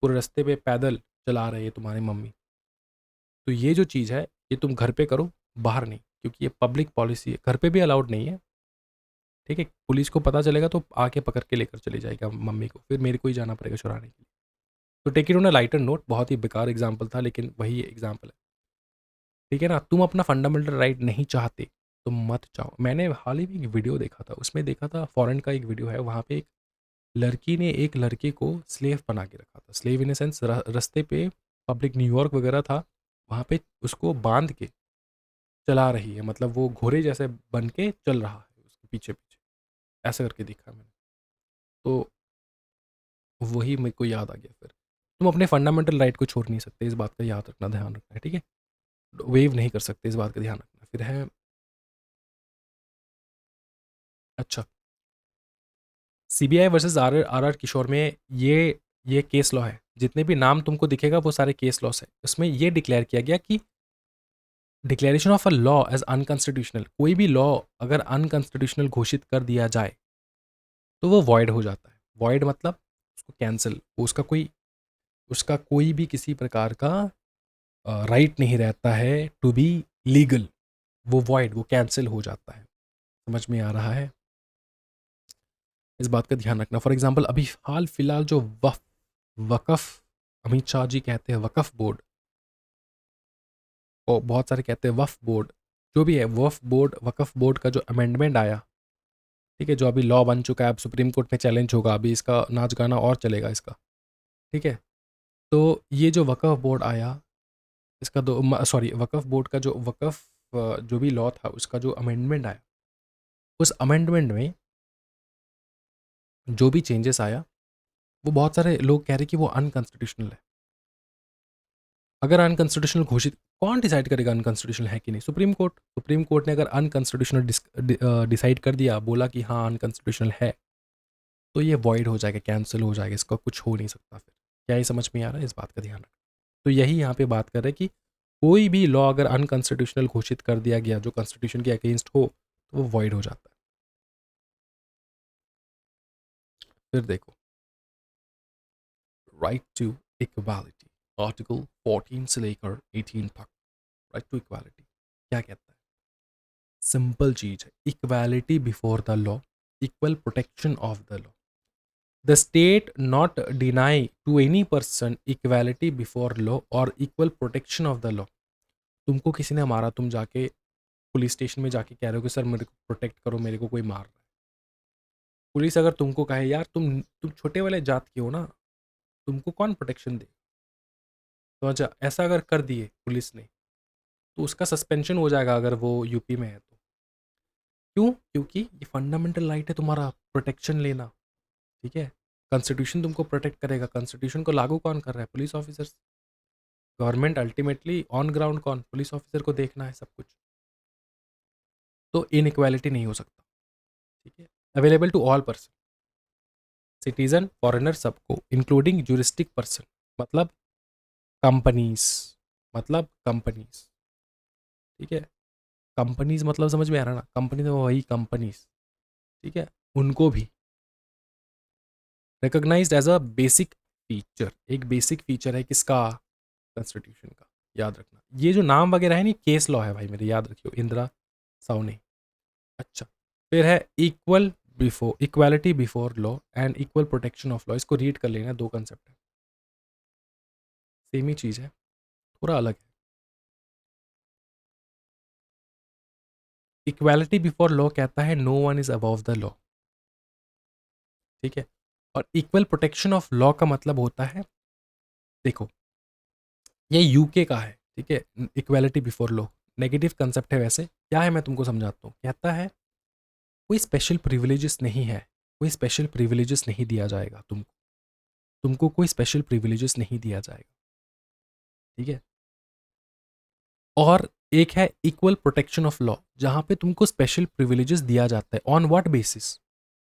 A: पूरे रास्ते पे पैदल चला रही है तुम्हारी मम्मी। तो ये जो चीज़ है ये तुम घर पे करो, बाहर नहीं, क्योंकि ये पब्लिक पॉलिसी है, घर पे भी अलाउड नहीं है। ठीक है, पुलिस को पता चलेगा तो आके पकड़ के लेकर चले जाएगा मम्मी को, फिर मेरे को ही जाना पड़ेगा चुराने के लिए। तो take it on a lighter note, बहुत ही बेकार एग्जाम्पल था लेकिन वही एग्जाम्पल है। ठीक है ना, तुम अपना फंडामेंटल राइट नहीं चाहते तो मत चाहो। मैंने हाल ही में एक वीडियो देखा था, उसमें देखा था फॉरेन का एक वीडियो है, वहाँ पे एक लड़की ने एक लड़के को स्लेव बना के रखा था। स्लेव इन सेंस रास्ते पे पब्लिक न्यूयॉर्क वगैरह था, वहाँ पे उसको बांध के चला रही है, मतलब वो घोड़े जैसे बन के चल रहा है उसके पीछे पीछे, ऐसा करके देखा मैंने। तो वही मेरे को याद आ गया। फिर तुम अपने फंडामेंटल राइट को छोड़ नहीं सकते, इस बात का याद रखना, ध्यान रखना है। ठीक है, वेव नहीं कर सकते, इस बात का ध्यान रखना। फिर है अच्छा, सीबीआई वर्सेस आर आर किशोर में ये केस लॉ है, जितने भी नाम तुमको दिखेगा वो सारे केस लॉस है। उसमें ये डिक्लेयर किया गया कि declaration of a law as unconstitutional, कोई भी लॉ अगर अनकॉन्स्टिट्यूशनल घोषित कर दिया जाए तो वो वॉइड हो जाता है। वॉइड मतलब उसको कैंसिल, उसका कोई भी किसी प्रकार का राइट नहीं रहता है टू बी लीगल। वो वॉइड, वो कैंसिल हो जाता है। समझ में आ रहा है? इस बात का ध्यान रखना। फॉर एग्जाम्पल अभी हाल फिलहाल जो वकफ, अमित शाह जी कहते हैं वकफ बोर्ड, और बहुत सारे कहते हैं वफ बोर्ड, जो भी है वकफ बोर्ड का जो अमेंडमेंट आया, ठीक है, जो अभी लॉ बन चुका है, अब सुप्रीम कोर्ट में चैलेंज होगा, अभी इसका नाच गाना और चलेगा इसका। ठीक है, तो ये जो वकफ बोर्ड आया, इसका दो सॉरी वकफ बोर्ड का जो वकफ जो भी लॉ था उसका जो अमेंडमेंट आया, उस अमेंडमेंट में जो भी चेंजेस आया वो बहुत सारे लोग कह रहे कि वो अनकॉन्स्टिट्यूशनल है। अगर अनकॉन्स्टिट्यूशनल घोषित, कौन डिसाइड करेगा अनकॉन्स्टिट्यूशनल है कि नहीं? सुप्रीम कोर्ट ने अगर अनकॉन्स्टिट्यूशनल डिसाइड कर दिया, बोला कि हाँ अनकॉन्स्टिट्यूशनल है, तो ये वॉइड हो जाएगा, कैंसिल हो जाएगा, इसका कुछ हो नहीं सकता। फिर क्या ये समझ में आ रहा है? इस बात का ध्यान रखना। तो यही यहाँ पे बात कर रहे हैं कि कोई भी लॉ अगर अनकॉन्स्टिट्यूशनल घोषित कर दिया गया जो कॉन्स्टिट्यूशन के अगेंस्ट हो तो वो वॉइड हो जाता है। फिर देखो, राइट टू इक्वालिटी, आर्टिकल 14 से लेकर 18 तक, राइट टू इक्वालिटी क्या कहता है? सिंपल चीज है, equality before the law, equal protection of the law. The state not deny to any person equality before law और equal protection of the law. तुमको किसी ने मारा, तुम जाके पुलिस स्टेशन में जाके कह रहे हो कि सर मेरे को प्रोटेक्ट करो, मेरे को कोई मार रहा है। पुलिस अगर तुमको कहे यार तुम छोटे वाले जात के हो ना, तुमको कौन प्रोटेक्शन दे, तो अच्छा ऐसा अगर कर दिए पुलिस ने तो उसका सस्पेंशन हो जाएगा अगर वो यूपी में है तो। क्यों? क्योंकि ये फंडामेंटल राइट है तुम्हारा, प्रोटेक्शन लेना। ठीक है, कॉन्स्टिट्यूशन तुमको प्रोटेक्ट करेगा, कॉन्स्टिट्यूशन को लागू कौन कर रहा है? Police officers. Government ultimately on ground कौन, पुलिस ऑफिसर को देखना है सब कुछ, तो इनइक्वालिटी नहीं हो सकता। ठीक है, available to all person, citizen foreigner सबको, इंक्लूडिंग जूरिस्टिक पर्सन, मतलब कंपनीज, मतलब कंपनीज। ठीक है, कंपनीज मतलब समझ में आ रहा ना, कंपनी तो वही कंपनीज। ठीक है, उनको भी recognised as a basic feature, एक बेसिक फीचर है किसका, कॉन्स्टिट्यूशन का। याद रखना ये जो नाम वगैरह है नहीं, केस लॉ है भाई मेरे, याद रखियो, इंदिरा सावनी। अच्छा, फिर है equal before, equality before law and equal protection of law. इसको रीड कर लेना, दो कंसेप्ट है, सेम ही चीज़ है, थोड़ा अलग है। इक्वालिटी बिफोर लॉ कहता है no one is above the law. ठीक है, और इक्वल प्रोटेक्शन ऑफ लॉ का मतलब होता है, देखो ये यूके का है। ठीक है, equality before law negative concept है, वैसे क्या है मैं तुमको समझाता हूँ। कहता है कोई स्पेशल प्रिविलेजेस नहीं है, कोई स्पेशल प्रिविलेजेस नहीं दिया जाएगा तुमको, तुमको कोई स्पेशल प्रिविलेजेस नहीं दिया जाएगा। ठीक है, और एक है इक्वल प्रोटेक्शन ऑफ लॉ, जहां पे तुमको स्पेशल प्रिविलेजेस दिया जाता है। On what basis,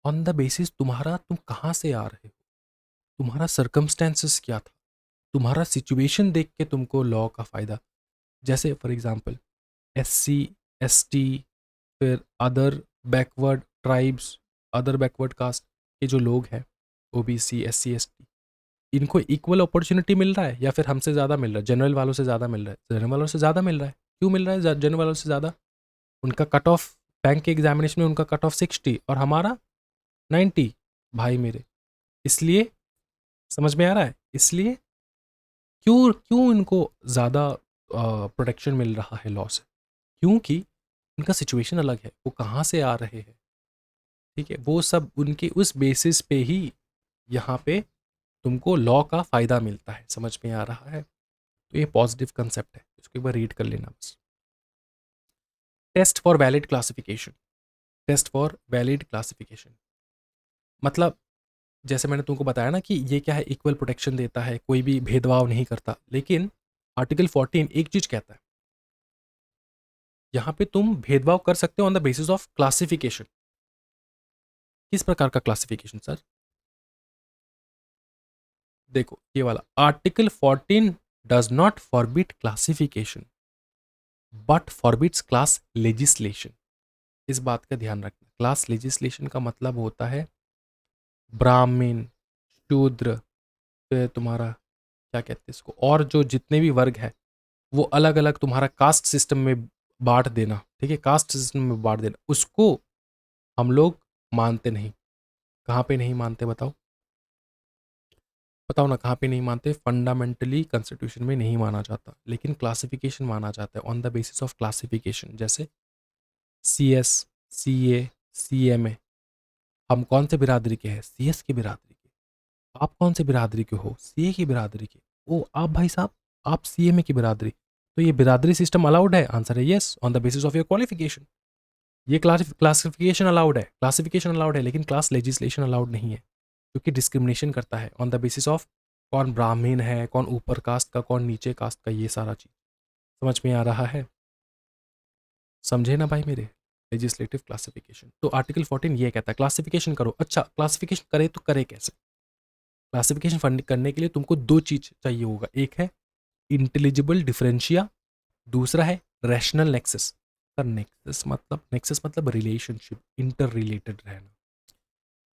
A: on the basis तुम्हारा, तुम कहाँ से आ रहे हो, तुम्हारा सर्कमस्टेंसेस क्या था, तुम्हारा सिचुएशन देख के तुमको लॉ का फायदा। जैसे फॉर एग्जांपल SC ST, फिर other backward tribes, other backward caste के जो लोग हैं, OBC SC ST, इनको इक्वल अपॉर्चुनिटी मिल रहा है या फिर हमसे ज़्यादा मिल रहा है, जनरल वालों से ज़्यादा मिल रहा है, जनरल वालों से ज़्यादा मिल रहा है। क्यों मिल रहा है जनरल वालों से ज़्यादा, उनका कट ऑफ, बैंक के एग्जामिनेशन में उनका कट ऑफ 60 और हमारा 90 भाई मेरे। इसलिए, समझ में आ रहा है, इसलिए क्यों क्यों इनको ज़्यादा प्रोटेक्शन मिल रहा है लॉ से, क्योंकि उनका सिचुएशन अलग है, वो कहाँ से आ रहे हैं। ठीक है, वो सब उनके उस बेसिस पे ही यहाँ पे तुमको लॉ का फ़ायदा मिलता है। समझ में आ रहा है, तो ये पॉजिटिव कंसेप्ट है, इसको एक बार रीड कर लेना बस। Test for valid classification, test for valid classification मतलब, जैसे मैंने तुमको बताया ना कि ये क्या है, इक्वल प्रोटेक्शन देता है, कोई भी भेदभाव नहीं करता। लेकिन आर्टिकल 14 एक चीज कहता है, यहाँ पे तुम भेदभाव कर सकते हो on the basis of classification. किस प्रकार का क्लासिफिकेशन सर, देखो ये वाला article 14 does not forbid classification but forbids class legislation. इस बात का ध्यान रखना, क्लास लेजिस्लेशन का मतलब होता है ब्राह्मण, शूद्र, फिर तुम्हारा क्या कहते हैं इसको, और जो जितने भी वर्ग है वो अलग अलग तुम्हारा कास्ट सिस्टम में बांट देना। ठीक है, कास्ट सिस्टम में बांट देना, उसको हम लोग मानते नहीं। कहाँ पे नहीं मानते बताओ, बताओ ना कहाँ पे नहीं मानते। फंडामेंटली कॉन्स्टिट्यूशन में नहीं माना जाता, लेकिन क्लासिफिकेशन माना जाता है on the basis of classification. जैसे CS, CA, CMA, हम कौन से बिरादरी के हैं, CS की बिरादरी के। आप कौन से बिरादरी के हो, CA की बिरादरी के। ओ आप भाई साहब, आप CMA की बिरादरी, तो ये बिरादरी सिस्टम अलाउड है, आंसर है yes, on the basis of your qualification. ये क्लासिफिकेशन अलाउड है, क्लासिफिकेशन अलाउड है, लेकिन क्लास लेजिस्लेशन अलाउड नहीं है, क्योंकि डिस्क्रिमिनेशन करता है ऑन द बेसिस ऑफ कौन ब्राह्मण है, कौन ऊपर कास्ट का, कौन नीचे कास्ट का, ये सारा चीज समझ में आ रहा है। समझे ना भाई मेरे, लेजिस्लेटिव क्लासिफिकेशन। तो आर्टिकल 14 ये कहता है क्लासिफिकेशन करो। अच्छा, क्लासिफिकेशन करे तो करे कैसे, क्लासिफिकेशन फंड करने के लिए तुमको दो चीज चाहिए होगा, एक है इंटेलिजिबल डिफरेंशिया, दूसरा है रैशनल नेक्सस। सर नेक्सस मतलब रिलेशनशिप, इंटर रिलेटेड रहना।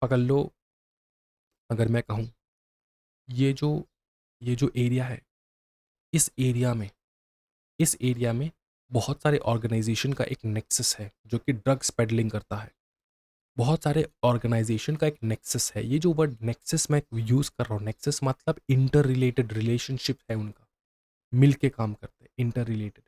A: पकड़ लो, अगर मैं कहूँ ये जो ये जो एरिया है, इस एरिया में, इस एरिया में बहुत सारे ऑर्गेनाइजेशन का एक नेक्सस है जो कि ड्रग्स पेडलिंग करता है। बहुत सारे ऑर्गेनाइजेशन का एक नेक्सस है। ये जो वर्ड नेक्सस मैं यूज कर रहा हूँ, नेक्सस मतलब इंटर रिलेटेड रिलेशनशिप है उनका, मिल के काम करते हैं, इंटर रिलेटेड।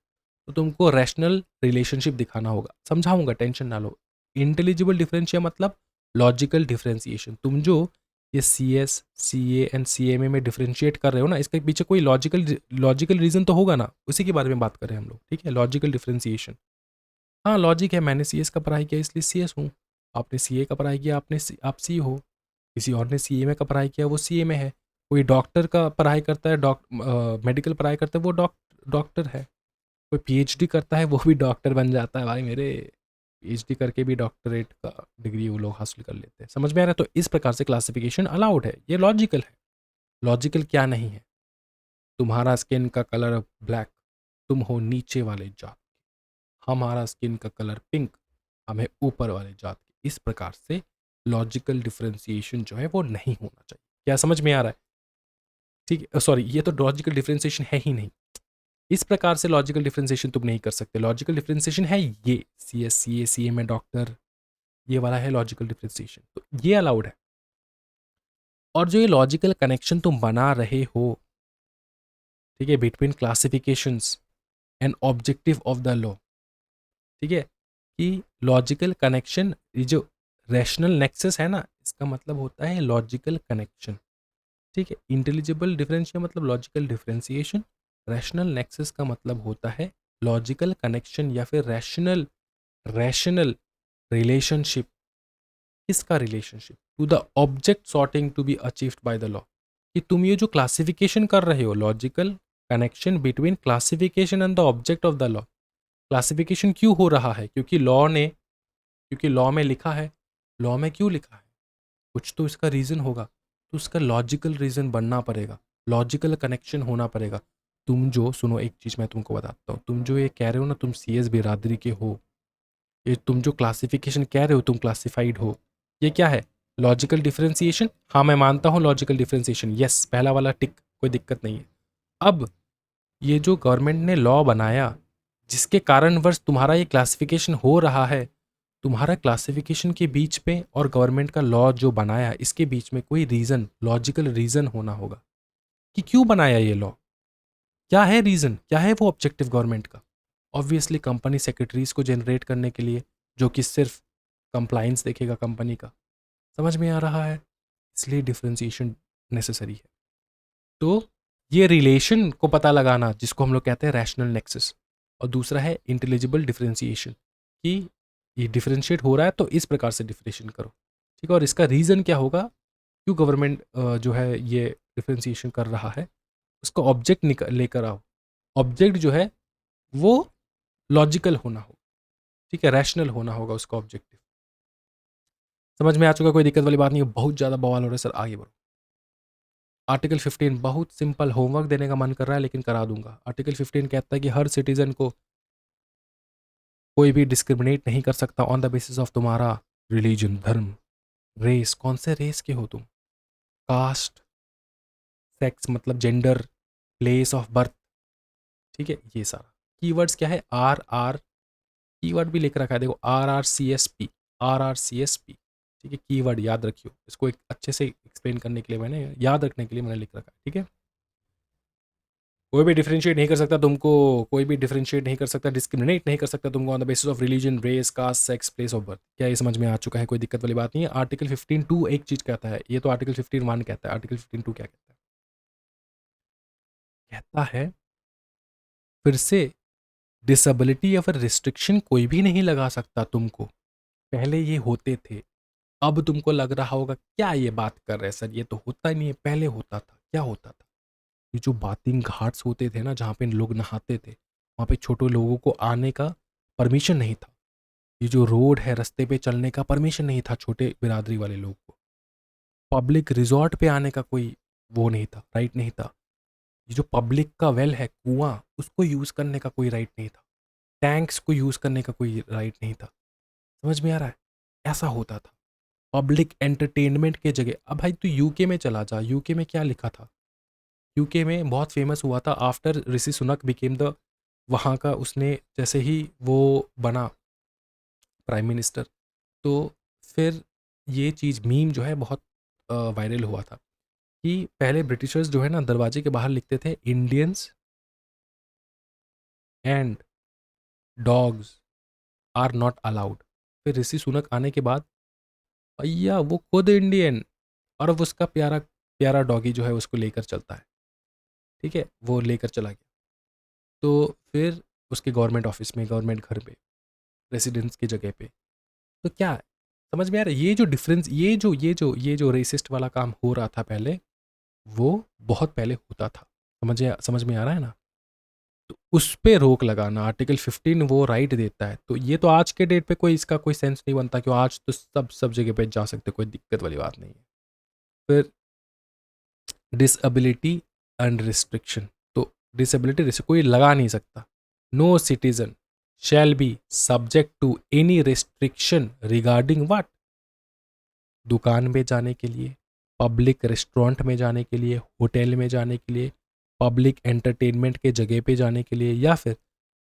A: तो तुमको रैशनल रिलेशनशिप दिखाना होगा, समझाऊंगा, टेंशन ना लो। इंटेलिजिबल डिफरेंशिया मतलब लॉजिकल डिफरेंशिएशन। तुम जो ये CS, CA एंड CMA में डिफरेंशिएट कर रहे हो ना, इसके पीछे कोई लॉजिकल रीजन तो होगा ना, उसी के बारे में बात कर रहे हैं हम लोग। ठीक है, लॉजिकल डिफरेंशिएशन। हाँ लॉजिक है, मैंने CS का पढ़ाई किया इसलिए CS हूँ, आपने CA का पढ़ाई किया, आप C हो, किसी और ने CA में का पढ़ाई किया वो CA में है। कोई डॉक्टर का पढ़ाई करता है, मेडिकल पढ़ाई करता है, वो डॉक्टर है। कोई पीएचडी करता है, वो भी डॉक्टर बन जाता है भाई मेरे। पीएचडी करके भी डॉक्टरेट का डिग्री वो लोग हासिल कर लेते हैं। समझ में आ रहा है? तो इस प्रकार से क्लासिफिकेशन अलाउड है, ये लॉजिकल है। लॉजिकल क्या नहीं है? तुम्हारा स्किन का कलर ब्लैक, तुम हो नीचे वाले जात, हमारा स्किन का कलर पिंक, हमें ऊपर वाले जात के। इस प्रकार से लॉजिकल डिफरेंशिएशन जो है वो नहीं होना चाहिए। क्या समझ में आ रहा है? ठीक है, सॉरी, ये तो लॉजिकल डिफरेंशिएशन है ही नहीं। इस प्रकार से लॉजिकल डिफरेंशिएशन तुम नहीं कर सकते। लॉजिकल डिफरेंशिएशन है ये सी एस सी ए सी ए में डॉक्टर, ये वाला है लॉजिकल डिफरेंशिएशन, तो ये अलाउड है। और जो ये लॉजिकल कनेक्शन तुम बना रहे हो, ठीक है, between classifications and objective of the law, ठीक है, कि लॉजिकल कनेक्शन, ये जो रैशनल नेक्सस है ना, इसका मतलब होता है लॉजिकल कनेक्शन। ठीक है, इंटेलिजिबल डिफरेंशियल मतलब लॉजिकल डिफरेंशिएशन, रैशनल नेक्सस का मतलब होता है लॉजिकल कनेक्शन या फिर रैशनल रैशनल रिलेशनशिप। किसका relationship? To the object sorting to be achieved by the law. कि तुम ये जो क्लासिफिकेशन कर रहे हो, logical connection between classification and the object of the law. Classification क्यों हो रहा है? क्योंकि लॉ में लिखा है। लॉ में क्यों लिखा है? कुछ तो इसका रीज़न होगा, तो उसका लॉजिकल रीज़न बनना पड़ेगा, लॉजिकल कनेक्शन होना पड़ेगा। तुम जो सुनो, एक चीज़ मैं तुमको बताता हूँ, तुम जो ये कह रहे हो ना, तुम सीएस बिरादरी के हो, ये तुम जो क्लासिफिकेशन कह रहे हो, तुम क्लासिफाइड हो, ये क्या है? Logical differentiation. हाँ, मैं मानता हूँ लॉजिकल डिफरेंशिएशन, यस, पहला वाला टिक, कोई दिक्कत नहीं है। अब ये जो गवर्नमेंट ने लॉ बनाया, जिसके कारणवश तुम्हारा ये क्लासिफिकेशन हो रहा है, तुम्हारा क्लासिफिकेशन के बीच में और गवर्नमेंट का लॉ जो बनाया, इसके बीच में कोई रीज़न, लॉजिकल रीज़न होना होगा कि क्यों बनाया ये लॉ। क्या है रीज़न? क्या है वो ऑब्जेक्टिव गवर्नमेंट का? ऑब्वियसली कंपनी सेक्रेटरीज को जनरेट करने के लिए, जो कि सिर्फ कंप्लाइंस देखेगा कंपनी का। समझ में आ रहा है? इसलिए डिफरेंशिएशन नेसेसरी है। तो ये रिलेशन को पता लगाना, जिसको हम लोग कहते हैं रैशनल नेक्सस, और दूसरा है इंटेलिजिबल डिफरेंशिएशन, कि ये डिफरेंशिएट हो रहा है तो इस प्रकार से डिफरेंशिएशन करो। ठीक है, और इसका रीज़न क्या होगा, क्यों गवर्नमेंट जो है ये डिफरेंशिएशन कर रहा है, उसका ऑब्जेक्ट लेकर आओ। ऑब्जेक्ट जो है वो लॉजिकल होना हो, ठीक है, रैशनल होना होगा उसका ऑब्जेक्टिव। समझ में आ चुका? कोई दिक्कत वाली बात नहीं है। बहुत ज़्यादा बवाल हो रहा है सर, आगे बढ़ो। आर्टिकल 15 बहुत सिंपल, होमवर्क देने का मन कर रहा है लेकिन करा दूंगा। आर्टिकल 15 कहता है कि हर सिटीजन को कोई भी डिस्क्रिमिनेट नहीं कर सकता ऑन द बेसिस ऑफ तुम्हारा रिलीजन, धर्म, रेस। कौन से रेस के हो तुम? कास्ट, सेक्स मतलब जेंडर, प्लेस ऑफ बर्थ, ठीक है, ये सारा। कीवर्ड्स क्या है? आर आर, कीवर्ड भी लिख रखा है, देखो, R R C S P, R R C S P, ठीक है, कीवर्ड याद रखियो। इसको एक अच्छे से एक्सप्लेन करने के लिए मैंने, याद रखने के लिए मैंने लिख रखा है, ठीक है। कोई भी डिफरेंशिएट नहीं कर सकता तुमको, कोई भी डिफरेंशिएट नहीं कर सकता, डिस्क्रिमिनेट नहीं कर सकता तुमको on the basis of religion, race, caste, sex, place of birth. क्या ये समझ में आ चुका है? कोई दिक्कत वाली बात नहीं है। आर्टिकल 15(2) एक चीज कहता है, ये तो आर्टिकल 15(1) कहता है। आर्टिकल 15(2) क्या कहता है? कहता है फिर से, डिसेबिलिटी या फिर रिस्ट्रिक्शन कोई भी नहीं लगा सकता तुमको। पहले ये होते थे, अब तुमको लग रहा होगा क्या ये बात कर रहे हैं सर, ये तो होता ही नहीं है, पहले होता था। क्या होता था? ये जो बाथिंग घाट्स होते थे ना, जहाँ पे लोग नहाते थे, वहाँ पे छोटे लोगों को आने का परमिशन नहीं था। ये जो रोड है, रास्ते पे चलने का परमिशन नहीं था छोटे बिरादरी वाले लोग को। पब्लिक रिजॉर्ट पे आने का कोई वो नहीं था, राइट नहीं था। ये जो पब्लिक का वेल है, कुआं, उसको यूज़ करने का कोई राइट नहीं था। टैंक्स को यूज़ करने का कोई राइट नहीं था। समझ में आ रहा है? ऐसा होता था। पब्लिक एंटरटेनमेंट के जगह। अब भाई तू यूके में चला जा, यूके में क्या लिखा था? यूके में बहुत फेमस हुआ था after Rishi Sunak became the, वहाँ का उसने जैसे ही वो बना प्राइम मिनिस्टर, तो फिर ये चीज़ मीम जो है बहुत वायरल हुआ था कि पहले ब्रिटिशर्स जो है ना, दरवाजे के बाहर लिखते थे Indians and dogs are not allowed. फिर ऋषि सुनक आने के बाद भैया वो खुद इंडियन, और अब उसका प्यारा प्यारा डॉगी जो है उसको लेकर चलता है, ठीक है, वो लेकर चला गया। तो फिर उसके गवर्नमेंट ऑफिस में, गवर्नमेंट घर पे, रेसिडेंस की जगह पे। तो क्या है? समझ में आ रहा है? ये जो डिफरेंस, ये जो रेसिस्ट वाला काम हो रहा था पहले, वो बहुत पहले होता था। समझ में आ रहा है ना? तो उस पे रोक लगाना, आर्टिकल 15 वो राइट देता है। तो ये तो आज के डेट पे कोई इसका कोई सेंस नहीं बनता, क्यों आज तो सब जगह पे जा सकते, कोई दिक्कत वाली बात नहीं है। फिर डिसएबिलिटी एंड रिस्ट्रिक्शन। तो डिसएबिलिटी कोई लगा नहीं सकता। No citizen shall be subject to any restriction regarding what, दुकान में जाने के लिए, पब्लिक रेस्टोरेंट में जाने के लिए, होटल में जाने के लिए, पब्लिक एंटरटेनमेंट के जगह पे जाने के लिए, या फिर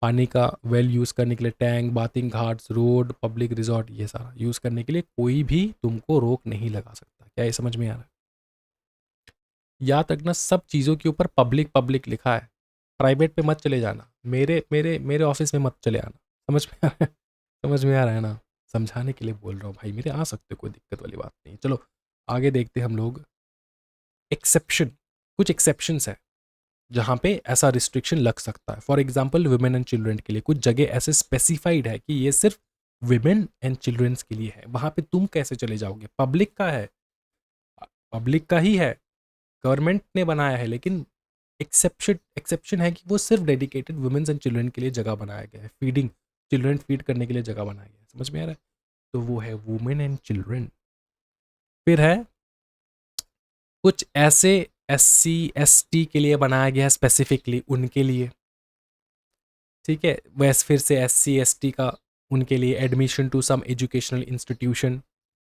A: पानी का वेल यूज़ करने के लिए, tank, bathing Ghats, road, public resort, ये सारा यूज़ करने के लिए कोई भी तुमको रोक नहीं लगा सकता। क्या ये समझ में आ रहा है? याद रखना, सब चीज़ों के ऊपर पब्लिक पब्लिक लिखा है। प्राइवेट पे मत चले जाना, मेरे मेरे मेरे ऑफिस में मत चले आना। समझ में आ रहा है? समझ में आ रहा है ना? समझाने के लिए बोल रहा हूँ भाई, मेरे आ सकते हो, कोई दिक्कत वाली बात नहीं। चलो आगे देखते हैं हम लोग। एक्सेप्शन, कुछ एक्सेप्शंस है जहाँ पे ऐसा रिस्ट्रिक्शन लग सकता है। For example women and children के लिए कुछ जगह ऐसे स्पेसिफाइड है कि ये सिर्फ वुमेन एंड चिल्ड्रंस के लिए है। वहाँ पे तुम कैसे चले जाओगे? पब्लिक का है, पब्लिक का ही है, गवर्नमेंट ने बनाया है, लेकिन एक्सेप्शन एक्सेप्शन है कि वो सिर्फ डेडिकेटेड वुमेन्स एंड चिल्ड्रन के लिए जगह बनाया गया है, फीडिंग, चिल्ड्रन फीड करने के लिए जगह बनाया गया है। समझ में आ रहा है? तो वो है वुमेन एंड चिल्ड्रन। फिर है कुछ ऐसे SC ST के लिए बनाया गया है स्पेसिफिकली, उनके लिए। ठीक है, वैसे फिर से SC ST का उनके लिए admission to some educational institution,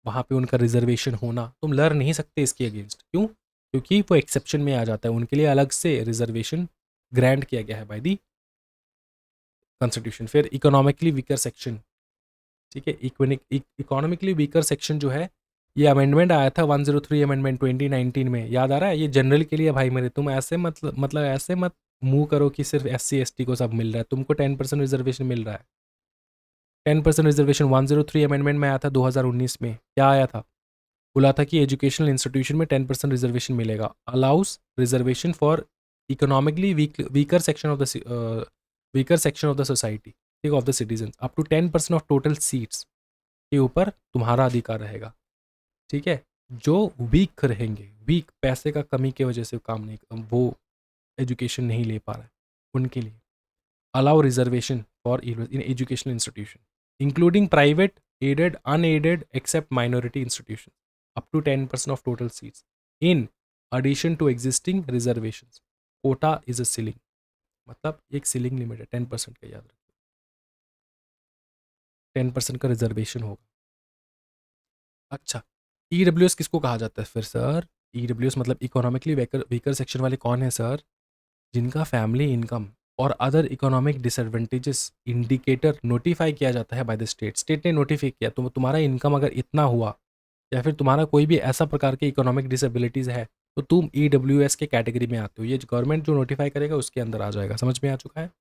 A: वहाँ पे उनका रिजर्वेशन होना, तुम लड़ नहीं सकते इसके अगेंस्ट। क्यों? क्योंकि वो एक्सेप्शन में आ जाता है, उनके लिए अलग से रिजर्वेशन ग्रांट किया गया है बाय दी कॉन्स्टिट्यूशन। फिर इकोनॉमिकली वीकर सेक्शन। ठीक है, इकोनॉमिकली वीकर सेक्शन जो है, ये अमेंडमेंट आया था 103 अमेंडमेंट 2019 में, याद आ रहा है? ये जनरल के लिए भाई मेरे, तुम ऐसे मतलब ऐसे मत मुंह करो कि सिर्फ SC ST को सब मिल रहा है, तुमको 10% रिजर्वेशन मिल रहा है। 10% रिजर्वेशन 103 अमेंडमेंट में आया था 2019 में। क्या आया था? बोला था कि एजुकेशनल इंस्टीट्यूशन में 10% रिजर्वेशन मिलेगा, allows reservation for economically weaker section of the weaker section of the society, ठीक, of the citizen, up to 10% of total seats के ऊपर तुम्हारा अधिकार रहेगा। ठीक है, जो वीक रहेंगे, वीक पैसे का कमी की वजह से काम नहीं, वो एजुकेशन नहीं ले पा रहे, उनके लिए allow reservation for in educational institution including private, aided, unaided except minority institution, up to 10% of total seats in addition to existing reservations. Quota is a ceiling, मतलब एक सीलिंग लिमिट है 10% का, याद रखो 10% का रिजर्वेशन होगा। अच्छा, EWS किसको कहा जाता है फिर सर? EWS मतलब इकोनॉमिकली वीकर सेक्शन वाले कौन है सर? जिनका फैमिली इनकम और other economic disadvantages indicator notify किया जाता है बाय द स्टेट। स्टेट ने नोटिफाई किया, तो तुम्हारा इनकम अगर इतना हुआ, या फिर तुम्हारा कोई भी ऐसा प्रकार के इकोनॉमिक डिसेबिलिटीज़ है, तो तुम EWS के कैटेगरी में आते हो। ये गवर्नमेंट जो नोटिफाई करेगा उसके अंदर आ जाएगा। समझ में आ चुका है?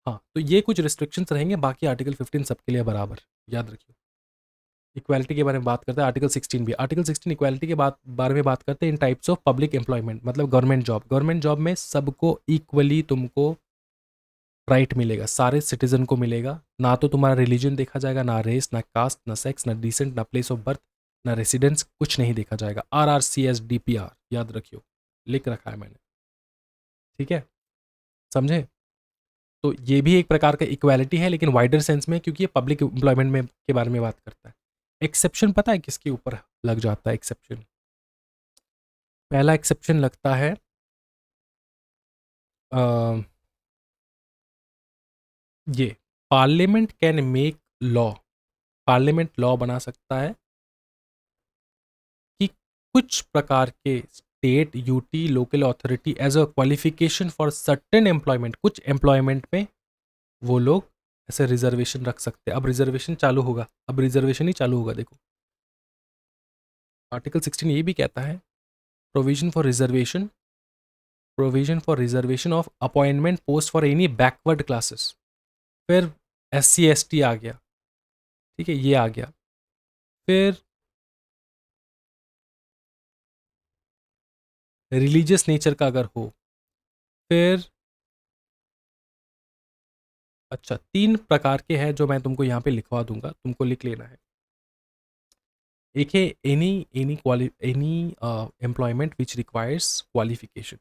A: हाँ, तो ये कुछ रिस्ट्रिक्शंस रहेंगे, बाकी आर्टिकल 15 सबके लिए बराबर, याद रखिए। इक्वालिटी के बारे में बात करते हैं, आर्टिकल 16 भी। आर्टिकल 16 इक्वालिटी के बारे में बात करते हैं इन टाइप्स ऑफ पब्लिक एम्प्लॉयमेंट, मतलब गवर्नमेंट जॉब। गवर्नमेंट जॉब में सबको इक्वली तुमको राइट मिलेगा, सारे सिटीजन को मिलेगा। ना तो तुम्हारा रिलीजन देखा जाएगा, ना रेस, ना कास्ट, ना सेक्स, ना डिसेंट, ना प्लेस ऑफ बर्थ, ना रेसिडेंस, कुछ नहीं देखा जाएगा। RRCS DPR याद रखियो, लिख रखा है मैंने। ठीक है, समझे? तो ये भी एक प्रकार का इक्वालिटी है, लेकिन वाइडर सेंस में, क्योंकि ये पब्लिक एम्प्लॉयमेंट में के बारे में बात करता है। एक्सेप्शन पता है किसके ऊपर लग जाता है? एक्सेप्शन, पहला एक्सेप्शन लगता है अ, ये parliament can make law, parliament law बना सकता है कि कुछ प्रकार के state, UT, local authority as a qualification for certain employment, कुछ एम्प्लॉयमेंट में वो लोग ऐसे रिजर्वेशन रख सकते हैं। अब रिजर्वेशन चालू होगा, अब रिजर्वेशन ही चालू होगा। देखो आर्टिकल 16 ये भी कहता है provision for reservation, provision for reservation of appointment post for any backward classes. फिर SC ST आ गया, ठीक है, ये आ गया। फिर रिलीजियस नेचर का अगर हो, फिर अच्छा 3 प्रकार के हैं जो मैं तुमको यहाँ पे लिखवा दूंगा, तुमको लिख लेना है। एक है any employment which requires qualification,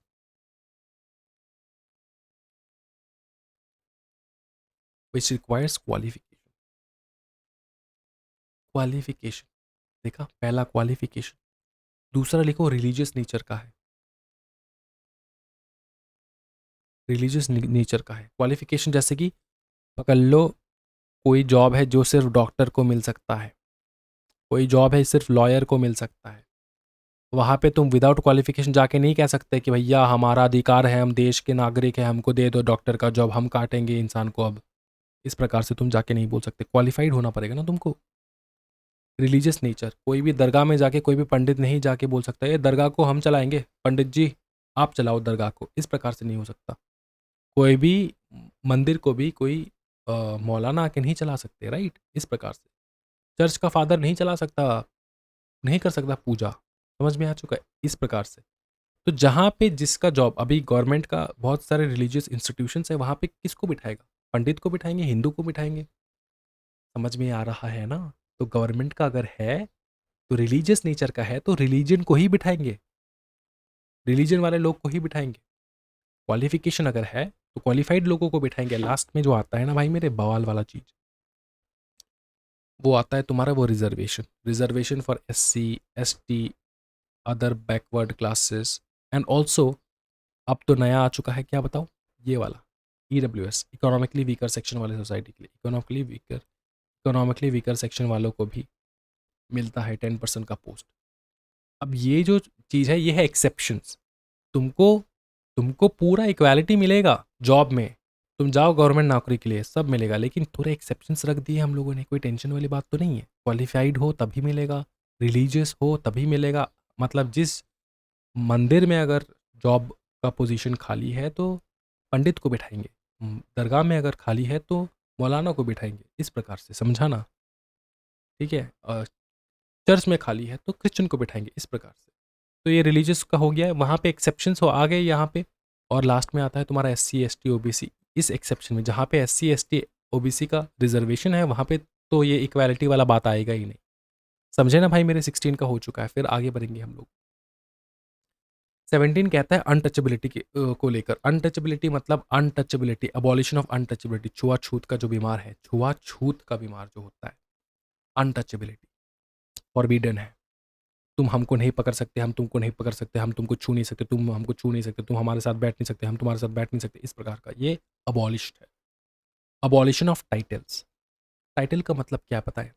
A: which requires qualification. Qualification देखा, पहला क्वालिफिकेशन। दूसरा लिखो रिलीजियस नेचर का है, रिलीजियस नेचर का है क्वालिफिकेशन। जैसे कि पकड़ लो, कोई जॉब है जो सिर्फ डॉक्टर को मिल सकता है, कोई जॉब है सिर्फ लॉयर को मिल सकता है। वहाँ पे तुम विदाउट क्वालिफिकेशन जाके नहीं कह सकते कि भैया हमारा अधिकार है, हम देश के नागरिक हैं, हमको दे दो डॉक्टर का जॉब, हम काटेंगे इंसान को अब। इस प्रकार से तुम जाके नहीं बोल सकते, क्वालिफाइड होना पड़ेगा ना तुमको। रिलीजियस नेचर, कोई भी दरगाह में जाके कोई भी पंडित नहीं जाके बोल सकता ये दरगाह को हम चलाएंगे, पंडित जी आप चलाओ दरगाह को, इस प्रकार से नहीं हो सकता। कोई भी मंदिर को भी कोई मौलाना आके नहीं चला सकते, राइट। इस प्रकार से चर्च का फादर नहीं चला सकता, नहीं कर सकता पूजा। समझ में आ चुका है, इस प्रकार से। तो जहाँ पे जिसका जॉब, अभी गवर्नमेंट का बहुत सारे रिलीजियस इंस्टीट्यूशंस है, वहाँ पे किसको बिठाएगा? पंडित को बिठाएंगे, हिंदू को बिठाएंगे। समझ में आ रहा है ना? तो गवर्नमेंट का अगर है तो रिलीजियस नेचर का है तो रिलीजन को ही बिठाएंगे, रिलीजन वाले लोग को ही बिठाएंगे। क्वालिफिकेशन अगर है तो क्वालिफाइड लोगों को बिठाएंगे। लास्ट में जो आता है ना भाई मेरे बवाल वाला चीज, वो आता है तुम्हारा वो reservation, reservation for SC ST other backward classes and also अब तो नया आ चुका है, क्या बताओ, ये वाला EWS, इकोनॉमिकली वीकर सेक्शन वाले सोसाइटी के लिए, इकोनॉमिकली वीकर सेक्शन वालों को भी मिलता है 10% का पोस्ट। अब ये जो चीज़ है ये है एक्सेप्शंस। तुमको तुमको पूरा इक्वालिटी मिलेगा जॉब में, तुम जाओ गवर्नमेंट नौकरी के लिए सब मिलेगा, लेकिन थोड़े एक्सेप्शंस रख दिए हम लोगों ने। कोई टेंशन वाली बात तो नहीं है, क्वालिफाइड हो तभी मिलेगा, रिलीजियस हो तभी मिलेगा। मतलब जिस मंदिर में अगर जॉब का पोजीशन खाली है तो पंडित को बिठाएंगे, दरगाह में अगर खाली है तो मौलाना को बिठाएंगे, इस प्रकार से समझाना, ठीक है। चर्च में खाली है तो क्रिश्चियन को बिठाएंगे, इस प्रकार से। तो ये रिलीजियस का हो गया है, वहाँ पे एक्सेप्शंस हो आ गए यहाँ पे। और लास्ट में आता है तुम्हारा SC ST OBC। इस एक्सेप्शन में जहाँ पे SC ST OBC का रिजर्वेशन है वहाँ पे तो ये इक्वालिटी वाला बात आएगा ही नहीं। समझे ना भाई मेरे? 16 का हो चुका है, फिर आगे बढ़ेंगे हम लोग। 17 कहता है अनटचेबिलिटी को लेकर। अनटचेबिलिटी मतलब अनटचेबिलिटी, अबॉलिशन ऑफ अनटचेबिलिटी, छुआछूत का जो बीमार है, छुआछूत का बीमार जो होता है, अनटचेबिलिटी फॉरबिडन है। तुम हमको नहीं पकड़ सकते, हम तुमको नहीं पकड़ सकते, हम तुमको छू नहीं सकते, तुम हमको छू नहीं सकते, तुम हमारे साथ बैठ नहीं सकते, हम तुम्हारे साथ बैठ नहीं सकते, इस प्रकार का ये अबॉलिश्ड है। Abolition of titles. टाइटल का मतलब क्या पता है?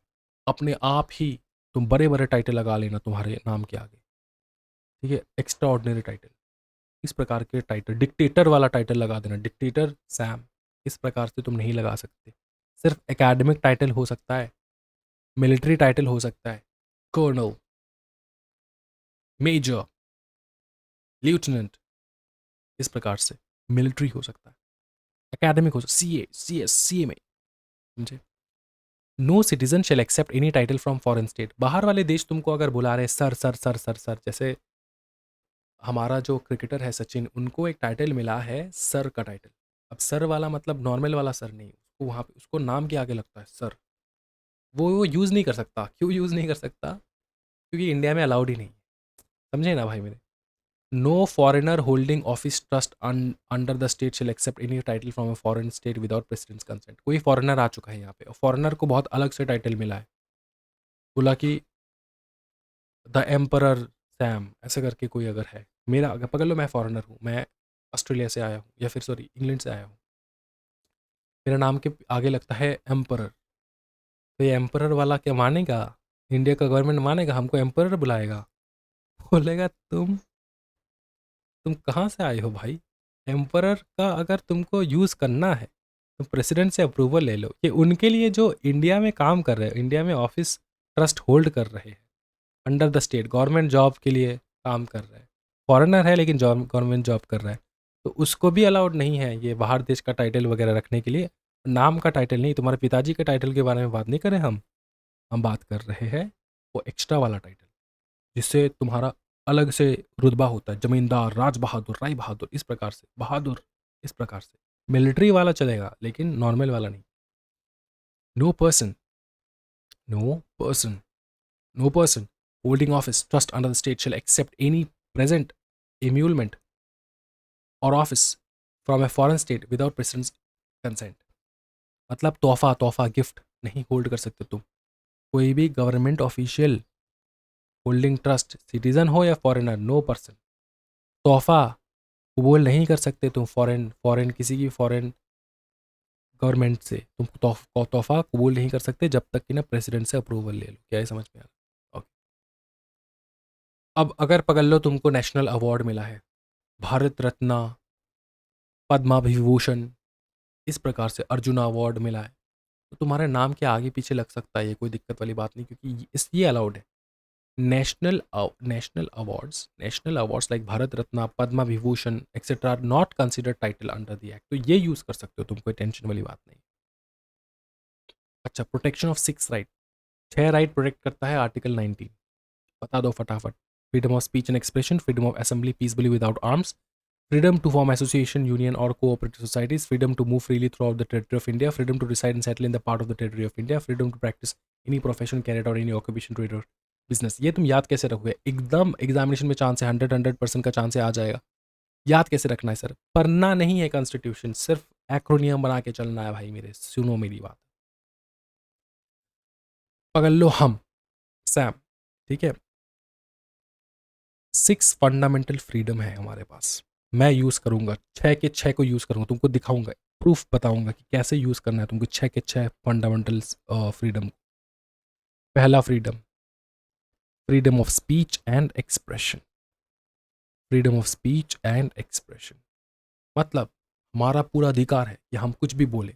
A: अपने आप ही तुम बड़े बड़े टाइटल लगा लेना तुम्हारे नाम के आगे, ठीक है, एक्स्ट्रा ऑर्डिनरी टाइटल, इस प्रकार के टाइटल, डिक्टेटर वाला टाइटल लगा देना, डिक्टेटर सैम, इस प्रकार से तुम नहीं लगा सकते। सिर्फ एकेडमिक टाइटल हो सकता है, मिलिट्री टाइटल हो सकता है, कर्नल, मेजर, लेफ्टिनेंट, इस प्रकार से मिलिट्री हो सकता है, एकेडमिक हो सकता है, CS CMA, समझे। No citizen shall accept any title from foreign state. बाहर वाले देश तुमको अगर बुला रहे sir sir sir sir sir, जैसे हमारा जो क्रिकेटर है सचिन, उनको एक टाइटल मिला है सर का टाइटल। अब सर वाला मतलब नॉर्मल वाला सर नहीं, उसको वहाँ पे उसको नाम के आगे लगता है सर। वो यूज़ नहीं कर सकता। क्यों यूज़ नहीं कर सकता? क्योंकि इंडिया में अलाउड ही नहीं है। समझे ना भाई मेरे? No foreigner holding office trust under the state shall accept any title from a foreign state without president's consent. कोई फॉरेनर आ चुका है यहाँ पे और फॉरेनर को बहुत अलग से टाइटल मिला है, बोला कि द एम्परर सैम, ऐसे करके कोई अगर है, मेरा अगर पकड़ लो मैं फॉरेनर हूँ, मैं ऑस्ट्रेलिया से आया हूँ या फिर सॉरी इंग्लैंड से आया हूँ, मेरा नाम के आगे लगता है एम्परर, तो ये एम्परर वाला क्या मानेगा? इंडिया का गवर्नमेंट मानेगा हमको एम्परर बुलाएगा? बोलेगा तुम कहाँ से आए हो भाई? एम्परर का अगर तुमको यूज़ करना है तो प्रेसिडेंट से अप्रूवल ले लो। ये उनके लिए जो इंडिया में काम कर रहे हैं, इंडिया में ऑफिस ट्रस्ट होल्ड कर रहे हैं, under the state government job के लिए काम कर रहे हैं, फॉरेनर है लेकिन गवर्नमेंट जॉब कर रहा है, तो उसको भी अलाउड नहीं है ये बाहर देश का टाइटल वगैरह रखने के लिए। नाम का टाइटल नहीं, तुम्हारे पिताजी के टाइटल के बारे में बात नहीं कर रहे हम बात कर रहे हैं वो एक्स्ट्रा वाला टाइटल, जिससे तुम्हारा अलग से रुतबा होता है, जमींदार, राज बहादुर, राय बहादुर, इस प्रकार से बहादुर, इस प्रकार से। मिलिट्री वाला चलेगा लेकिन नॉर्मल वाला नहीं। No person, no person no person holding office trust under the state shall accept any present emolument or office from a foreign state without president's consent. मतलब तोहफा गिफ्ट नहीं होल्ड कर सकते तुम। कोई भी government official holding trust citizen हो या फॉरेनर, नो पर्सन तोहफा कबूल नहीं कर सकते तुम। फॉरेन फॉरेन किसी की फॉरेन गवर्नमेंट से तुम तोहफा कबूल नहीं कर सकते जब तक कि ना प्रेसिडेंट से अप्रूवल ले लो। क्या ये समझ में आ रहा? ओके। अब अगर पकड़ लो तुमको नेशनल अवार्ड मिला है, भारत रत्न, पद्मा विभूषण, इस प्रकार से अर्जुन अवार्ड मिला है, तो तुम्हारे नाम के आगे पीछे लग सकता है, ये कोई दिक्कत वाली बात नहीं, क्योंकि ये अलाउड है। National awards like Bharat Ratna, Padma Vibhushan etcetera are not considered title under the act, तो ये यूज कर सकते हो तुम, कोई टेंशन वाली बात नहीं। अच्छा, protection of 6 right, 6 right protect करता है आर्टिकल 19, बता दो फटाफट। Freedom of speech and expression, freedom of assembly peacefully without arms, freedom to form association, union or cooperative societies, freedom to move freely throughout the territory of India, freedom to reside and settle in the part of the territory of India, freedom to practice any profession, carry out or any occupation, trade or business। ये तुम याद कैसे रखोगे? एकदम एग्जामिनेशन में चांस है, 100% का चांस है आ जाएगा। याद कैसे रखना है सर? पढ़ना नहीं है कॉन्स्टिट्यूशन, सिर्फ एक्रोनियम बना के चलना है भाई मेरे, सुनो मेरी बात। पकड़ लो हम सैम, ठीक है, 6 फंडामेंटल फ्रीडम है हमारे पास। मैं यूज़ करूँगा 6 के 6 को यूज़ करूँगा, तुमको दिखाऊंगा, प्रूफ बताऊंगा कि कैसे यूज़ करना है तुमको 6 के 6 फंडामेंटल फ्रीडम। पहला freedom, freedom of speech and expression. Freedom of speech and expression मतलब हमारा पूरा अधिकार है कि हम कुछ भी बोले।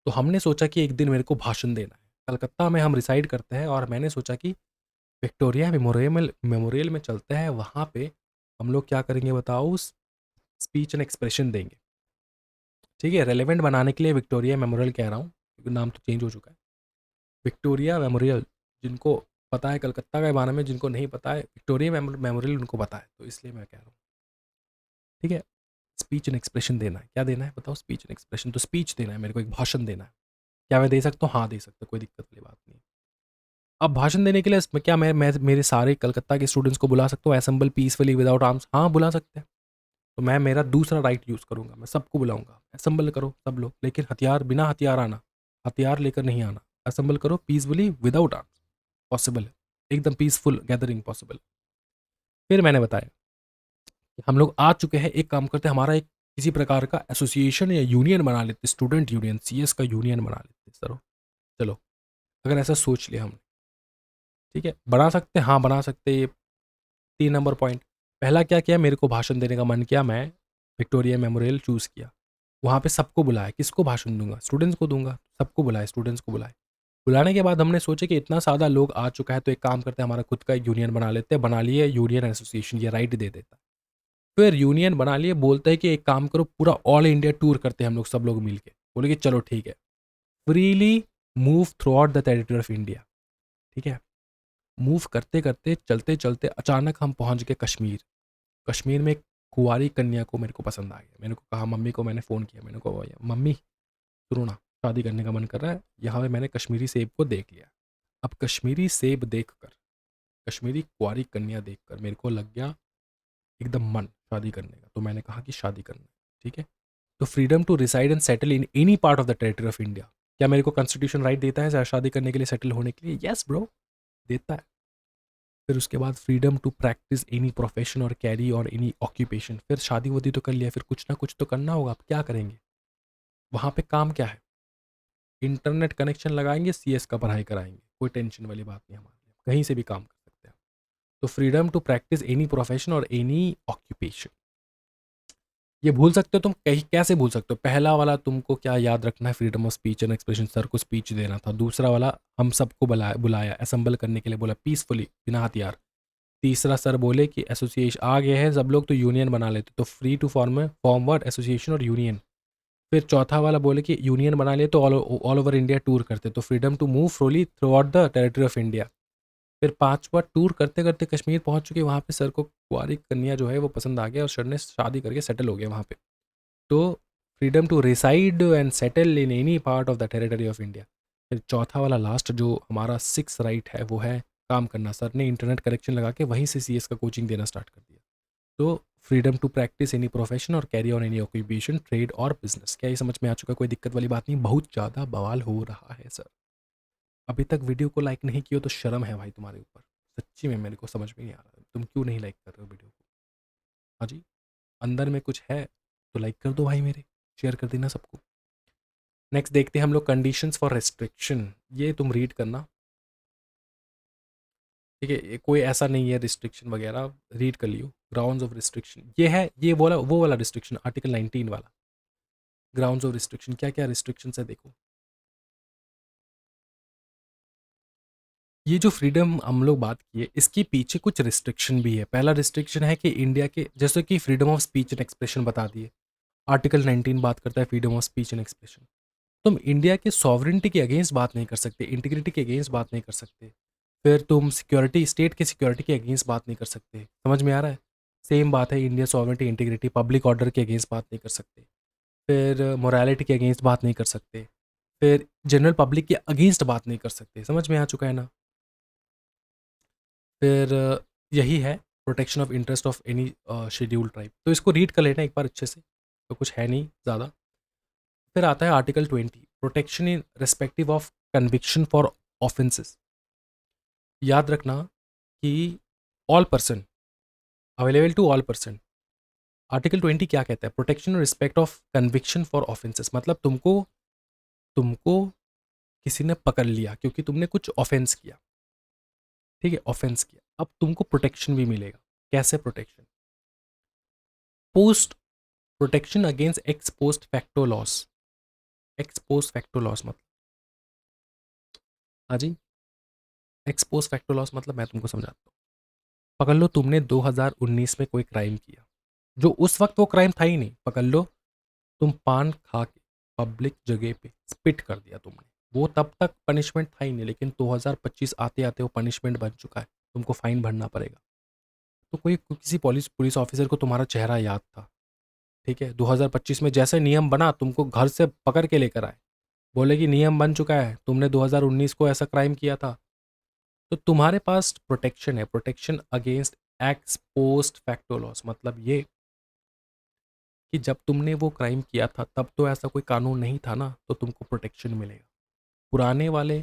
A: तो हमने सोचा कि एक दिन मेरे को भाषण देना है। कलकत्ता में हम रिसाइड करते हैं और मैंने सोचा कि विक्टोरिया मेमोरियल में चलते हैं, वहाँ पे हम लोग क्या करेंगे बताओ, स्पीच एंड एक्सप्रेशन देंगे। ठीक है, रेलेवेंट बनाने के लिए विक्टोरिया मेमोरियल कह रहा हूँ क्योंकि नाम तो चेंज हो चुका है। विक्टोरिया मेमोरियल, जिनको पता है कलकत्ता के बारे में, जिनको नहीं पता है विक्टोरिया मेमोरियल उनको पता है, तो इसलिए मैं कह रहा हूँ। ठीक है, स्पीच एंड एक्सप्रेशन देना है। क्या देना है बताओ? Speech and expression. तो स्पीच देना है मेरे को, एक भाषण देना है। क्या मैं दे सकता हूँ? हाँ दे सकता हूँ, कोई दिक्कत वाली बात नहीं। अब भाषण देने के लिए क्या मैं मेरे सारे कलकत्ता के स्टूडेंट्स को बुला सकता हूँ, असेंबल पीसफुली विदाउट आर्म्स? हाँ बुला सकते हैं। तो मैं मेरा दूसरा राइट यूज़ करूँगा, मैं सबको बुलाऊंगा, असेंबल करो सब लोग, लेकिन हथियार, बिना हथियार आना, हथियार लेकर नहीं आना। असेंबल करो पीसफुली विदाउट आर्म्स, पॉसिबल है, एकदम पीसफुल गैदरिंग पॉसिबल। फिर मैंने बताया कि हम लोग आ चुके हैं, एक काम करते हैं, हमारा एक किसी प्रकार का एसोसिएशन या यूनियन बना लेते, स्टूडेंट यूनियन, सीएस का यूनियन बना लेते सर। चलो, अगर ऐसा सोच लिया हमने, ठीक है, बना सकते हैं, हाँ बना सकते। ये 3 नंबर पॉइंट। पहला क्या किया, मेरे को भाषण देने का मन किया, मैं विक्टोरिया मेमोरियल चूज़ किया, वहाँ पे सबको बुलाया। किसको भाषण दूंगा? स्टूडेंट्स को दूंगा। सबको बुलाए, स्टूडेंट्स को बुलाए। बुलाने के बाद हमने सोचा कि इतना सादा लोग आ चुका है, तो एक काम करते हैं, हमारा खुद का यूनियन बना लेते हैं। बना लिए यूनियन एसोसिएशन, ये राइट दे देता है। फिर यूनियन बना लिए, बोलते हैं कि एक काम करो, पूरा ऑल इंडिया टूर करते हैं हम लोग, सब लोग मिल के। बोले कि चलो ठीक है, freely move through out the territory of India. ठीक है, मूव करते करते चलते चलते अचानक हम पहुंच गए कश्मीर। कश्मीर में एक कुंवारी कन्या को मेरे को पसंद आ गया। मैंने को कहा, मम्मी को मैंने फ़ोन किया, मैंने कहा मम्मी सुनो ना, शादी करने का मन कर रहा है। यहाँ पे मैंने कश्मीरी सेब को देख लिया। अब कश्मीरी सेब देखकर, कश्मीरी कुंवारी कन्या देखकर मेरे को लग गया एकदम मन शादी करने का। तो मैंने कहा कि शादी करना है। ठीक है, तो freedom to reside and settle in any part of the territory of India, क्या मेरे को कॉन्स्टिट्यूशन राइट देता है शादी करने के लिए, सेटल होने के लिए? यस ब्रो, देता है। फिर उसके बाद freedom to practise any profession और कैरी और एनी ऑक्यूपेशन। फिर शादी वादी तो कर लिया, फिर कुछ ना कुछ तो करना होगा। अब क्या करेंगे? वहाँ पे काम क्या है? इंटरनेट कनेक्शन लगाएंगे, सीएस का पढ़ाई कराएंगे, कोई टेंशन वाली बात नहीं हमारे लिए, कहीं से भी काम कर सकते हैं। तो freedom to practise any profession or any occupation, ये भूल सकते हो तुम, कहीं कैसे भूल सकते हो? पहला वाला तुमको क्या याद रखना है, freedom of speech and expression, sir को स्पीच देना था। दूसरा वाला, हम सबको बुलाया असेंबल करने के लिए, बोला पीसफुली बिना हथियार। तीसरा सर बोले कि एसोसिएशन आ गए हैं सब लोग, तो यूनियन बना लेते, तो free to form word association और यूनियन। फिर चौथा वाला बोले कि यूनियन बना लिए तो ऑल ओवर इंडिया टूर करते, तो freedom to move freely throughout the territory of India. फिर पांचवा, टूर करते करते कश्मीर पहुंच चुके, वहाँ पे सर को कुंवारी कन्या जो है वो पसंद आ गया और सर ने शादी करके सेटल हो गया वहाँ पे। तो freedom to reside and settle in any part of the territory of India. फिर चौथा वाला लास्ट जो हमारा 6 राइट है वो है काम करना। सर ने इंटरनेट कनेक्शन लगा के वहीं से सीएस का कोचिंग देना स्टार्ट कर दिया। तो freedom to practise any profession और carry on any occupation, trade और बिजनेस। क्या ये समझ में आ चुका? कोई दिक्कत वाली बात नहीं, बहुत ज़्यादा बवाल हो रहा है सर। अभी तक वीडियो को लाइक नहीं किया तो शर्म है भाई तुम्हारे ऊपर। सच्ची में मेरे को समझ में नहीं आ रहा तुम क्यों नहीं लाइक कर रहे हो वीडियो को। हाँ जी, अंदर में कुछ है तो लाइक कर दो भाई, मेरे शेयर कर देना सबको। नेक्स्ट देखते हैं हम लोग कंडीशंस फॉर रेस्ट्रिक्शन। ये तुम रीड करना, ठीक है? कोई ऐसा नहीं है रिस्ट्रिक्शन वगैरह, रीड कर लियो। ग्राउंड्स ऑफ रिस्ट्रिक्शन ये है, ये बोला वो वाला रिस्ट्रिक्शन, आर्टिकल 19 वाला। ग्राउंड्स ऑफ रिस्ट्रिक्शन क्या क्या रिस्ट्रिक्शंस है देखो। ये जो फ्रीडम हम लोग बात किए, इसके पीछे कुछ रिस्ट्रिक्शन भी है। पहला रिस्ट्रिक्शन है कि इंडिया के, जैसे कि freedom of speech and expression बता दिए, आर्टिकल 19 बात करता है freedom of speech and expression. तुम इंडिया के सॉवरेंटी के अगेंस्ट बात नहीं कर सकते, इंटीग्रिटी के अगेंस्ट बात नहीं कर सकते। फिर तुम सिक्योरिटी, स्टेट की सिक्योरिटी के अगेंस्ट बात नहीं कर सकते। समझ में आ रहा है? सेम बात है, India sovereignty, integrity, public order के अगेंस्ट बात नहीं कर सकते। फिर मोरालिटी के अगेंस्ट बात नहीं कर सकते। फिर जनरल पब्लिक के अगेंस्ट बात नहीं कर सकते। समझ में आ चुका है ना? फिर यही है protection of interest of any scheduled tribe. तो इसको रीड कर लेना एक बार अच्छे से, तो कुछ है नहीं ज़्यादा। फिर आता है article 20, protection in respective of conviction for offences. याद रखना कि all person, available to all person. Article 20 क्या कहता है? Protection in respect of conviction for offences, मतलब तुमको तुमको किसी ने पकड़ लिया क्योंकि तुमने कुछ ऑफेंस किया, ठीक है? ऑफेंस किया, अब तुमको प्रोटेक्शन भी मिलेगा। कैसे protection? Post protection against x post facto loss. X post facto loss मतलब, हाँ जी, एक्स पोस्ट फैक्टो लॉस मतलब मैं तुमको समझाता हूँ। पकड़ लो तुमने 2019 में कोई क्राइम किया, जो उस वक्त वो क्राइम था ही नहीं। पकड़ लो तुम पान खा के पब्लिक जगह पे स्पिट कर दिया तुमने, वो तब तक पनिशमेंट था ही नहीं, लेकिन 2025 आते आते वो पनिशमेंट बन चुका है, तुमको फाइन भरना पड़ेगा। तो कोई किसी पुलिस पुलिस ऑफिसर को तुम्हारा चेहरा याद था, ठीक है? 2025 में जैसे नियम बना, तुमको घर से पकड़ के लेकर आए, बोले कि नियम बन चुका है, तुमने 2019 को ऐसा क्राइम किया था, तो तुम्हारे पास प्रोटेक्शन है, protection against x post facto loss. मतलब ये कि जब तुमने वो क्राइम किया था तब तो ऐसा कोई कानून नहीं था ना, तो तुमको प्रोटेक्शन मिलेगा। पुराने वाले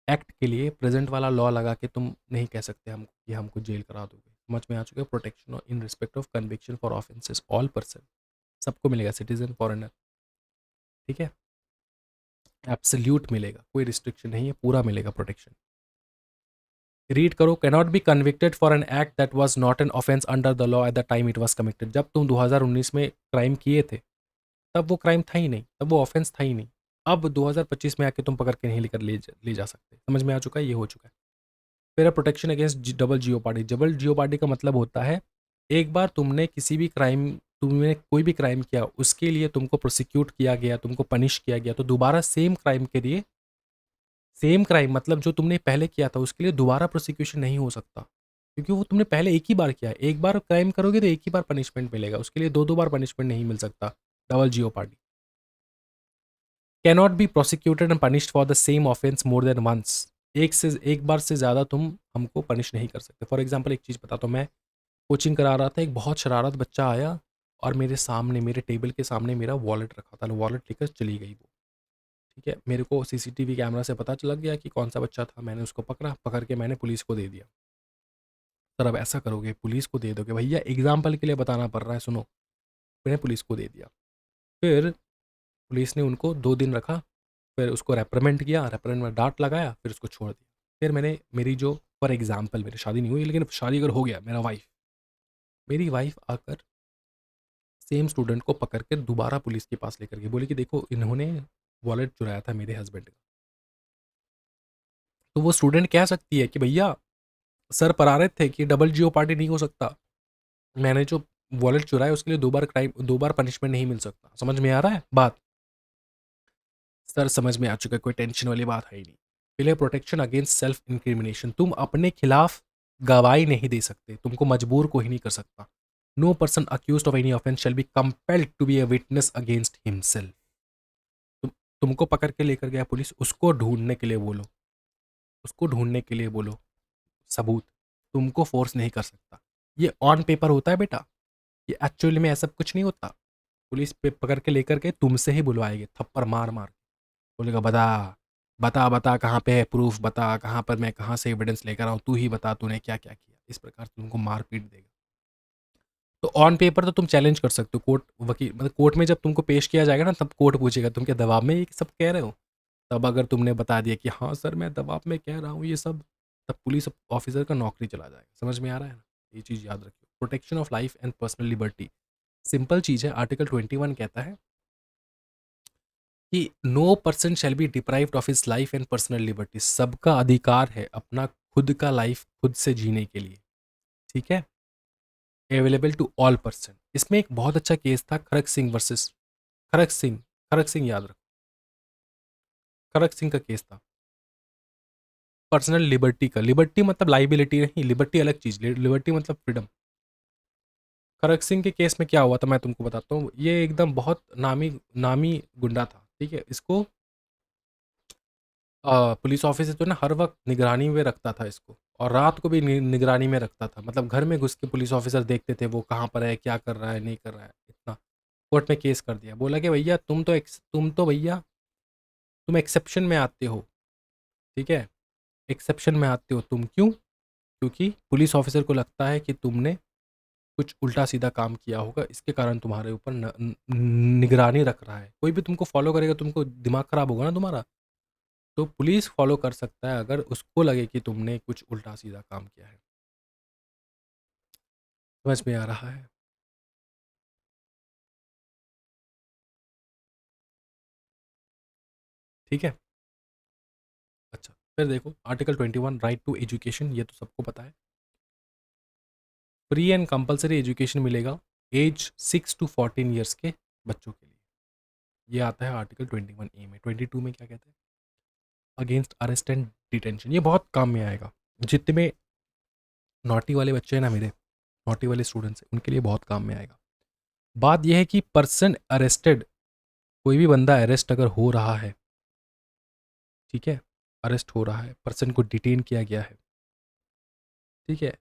A: एक्ट के लिए प्रेजेंट वाला लॉ लगा के तुम नहीं कह सकते हमको कि हमको जेल करा दोगे। समझ में आ चुका है? Protection in respect of conviction for offences, all person, सबको मिलेगा, सिटीजन फॉरेनर, ठीक है? एब्सोल्यूट मिलेगा, कोई रिस्ट्रिक्शन नहीं है, पूरा मिलेगा प्रोटेक्शन। रीड करो, cannot be convicted for an act that was not an offence under the law at the time it was committed. जब तुम 2019 में क्राइम किए थे तब वो क्राइम था ही नहीं, तब वो ऑफेंस था ही नहीं। अब 2025 में आके तुम पकड़ के नहीं लेकर ले जा सकते। समझ में आ चुका है? ये हो चुका है। फिर protection against double jeopardy. Double jeopardy का मतलब होता है, एक बार तुमने किसी भी क्राइम, तुमने कोई भी क्राइम किया, उसके लिए तुमको प्रोसिक्यूट किया गया, तुमको पनिश किया गया, तो दोबारा सेम क्राइम के लिए, सेम क्राइम मतलब जो तुमने पहले किया था उसके लिए दोबारा प्रोसिक्यूशन नहीं हो सकता, क्योंकि वो तुमने पहले एक ही बार किया है। एक बार क्राइम करोगे तो एक ही बार पनिशमेंट मिलेगा, उसके लिए दो दो बार पनिशमेंट नहीं मिल सकता। Double jeopardy. Cannot be prosecuted and punished for the same offence more than once. एक बार से ज़्यादा तुम हमको पनिश नहीं कर सकते। फॉर एग्जाम्पल एक चीज़ बताता हूँ, मैं कोचिंग करा रहा था, एक बहुत शरारत बच्चा आया और मेरे सामने, मेरे टेबल के सामने मेरा वॉलेट रखा था, वॉलेट लेकर चली गई वो, ठीक है? मेरे को सीसीटीवी कैमरा से पता चल गया कि कौन सा बच्चा था, मैंने उसको पकड़ा, पकड़ के मैंने पुलिस को दे दिया। सर अब ऐसा करोगे, पुलिस को दे दोगे? भैया एग्जाम्पल के लिए बताना पड़ रहा है, सुनो। मैंने पुलिस को दे दिया। फिर पुलिस ने उनको 2 दिन रखा, फिर उसको रेप्रिमेंट किया, रेप्रिमेंट में डांट लगाया, फिर उसको छोड़ दिया। फिर मैंने मेरी जो, फॉर एग्जाम्पल मेरी शादी नहीं हुई, लेकिन शादी अगर हो गया, मेरी वाइफ आकर सेम स्टूडेंट को पकड़ कर दोबारा पुलिस के पास लेकर गई, बोली कि देखो इन्होंने वॉलेट चुराया था मेरे हस्बैंड का। तो वो स्टूडेंट कह सकती है कि भैया सर परारित थे कि डबल जियो पार्टी नहीं हो सकता, मैंने जो वॉलेट चुराया उसके लिए 2 बार क्राइम, 2 बार पनिशमेंट नहीं मिल सकता। समझ में आ रहा है बात? सर समझ में आ चुका है, कोई टेंशन वाली बात है ही नहीं। पहले प्रोटेक्शन अगेंस्ट सेल्फ इंक्रिमिनेशन। तुम अपने खिलाफ गवाही नहीं दे सकते, तुमको मजबूर कोई नहीं कर सकता। No person accused of any offence shall be compelled to be a witness against himself. तुमको पकड़ के लेकर गया पुलिस, उसको ढूंढने के लिए बोलो, उसको ढूंढने के लिए बोलो, सबूत तुमको फोर्स नहीं कर सकता। ये ऑन पेपर होता है बेटा, ये एक्चुअली में ऐसा कुछ नहीं होता। पुलिस पे पकड़ के लेकर के तुमसे ही बुलवाएंगे, थप्पड़ मार मार के। बोलेगा बता, बता बता कहाँ पे है प्रूफ, बता कहाँ पर, मैं कहाँ से एविडेंस लेकर आऊँ, तू ही बता तूने क्या क्या किया। इस प्रकार से तुमको मार पीट देगा। तो ऑन पेपर तो तुम चैलेंज कर सकते हो, कोर्ट वकील मतलब कोर्ट में जब तुमको पेश किया जाएगा ना, तब कोर्ट पूछेगा तुम क्या दबाव में ये सब कह रहे हो। तब अगर तुमने बता दिया कि हाँ सर मैं दबाव में कह रहा हूँ ये सब, तब पुलिस ऑफिसर का नौकरी चला जाएगा। समझ में आ रहा है ना? ये चीज़ याद रखियो। Protection of life and personal liberty, simple चीज़ है। आर्टिकल 21 कहता है कि no person shall be deprived of his life and personal liberty. सबका अधिकार है अपना खुद का लाइफ खुद से जीने के लिए, ठीक है, अवेलेबल टू ऑल पर्सन। इसमें एक बहुत अच्छा केस था, खड़क सिंह वर्सेस खड़क सिंह। खड़क सिंह याद रखो, खड़क सिंह का केस था पर्सनल लिबर्टी का। लिबर्टी मतलब लाइबिलिटी नहीं, लिबर्टी अलग चीज, लिबर्टी मतलब फ्रीडम। खड़क सिंह के केस में क्या हुआ था मैं तुमको बताता हूँ। ये एकदम बहुत नामी नामी गुंडा था, ठीक है। इसको पुलिस ऑफिसर तो ना हर वक्त निगरानी में रखता था इसको, और रात को भी निगरानी में रखता था। मतलब घर में घुस के पुलिस ऑफिसर देखते थे वो कहाँ पर है, क्या कर रहा है, नहीं कर रहा है। इतना कोर्ट में केस कर दिया, बोला कि भैया तुम तो भैया तुम एक्सेप्शन में आते हो, ठीक है, एक्सेप्शन में आते हो तुम। क्यों? क्योंकि पुलिस ऑफिसर को लगता है कि तुमने कुछ उल्टा सीधा काम किया होगा, इसके कारण तुम्हारे ऊपर निगरानी रख रहा है। कोई भी तुमको फॉलो करेगा, तुमको दिमाग खराब होगा ना तुम्हारा। तो पुलिस फॉलो कर सकता है अगर उसको लगे कि तुमने कुछ उल्टा सीधा काम किया है। समझ में आ रहा है? ठीक है। अच्छा, फिर देखो आर्टिकल 21 राइट टू एजुकेशन, ये तो सबको पता है। फ्री एंड कंपलसरी एजुकेशन मिलेगा एज 6 to 14 ईयर्स के बच्चों के लिए। ये आता है आर्टिकल 21A में। 22 में क्या कहते हैं? Against arrest and detention. ये बहुत काम में आएगा। जितने नॉटी वाले बच्चे हैं ना मेरे, नॉटी वाले स्टूडेंट्स हैं, उनके लिए बहुत काम में आएगा। बात यह है कि पर्सन अरेस्टेड, कोई भी बंदा अरेस्ट अगर हो रहा है, ठीक है, अरेस्ट हो रहा है, पर्सन को डिटेन किया गया है, ठीक है,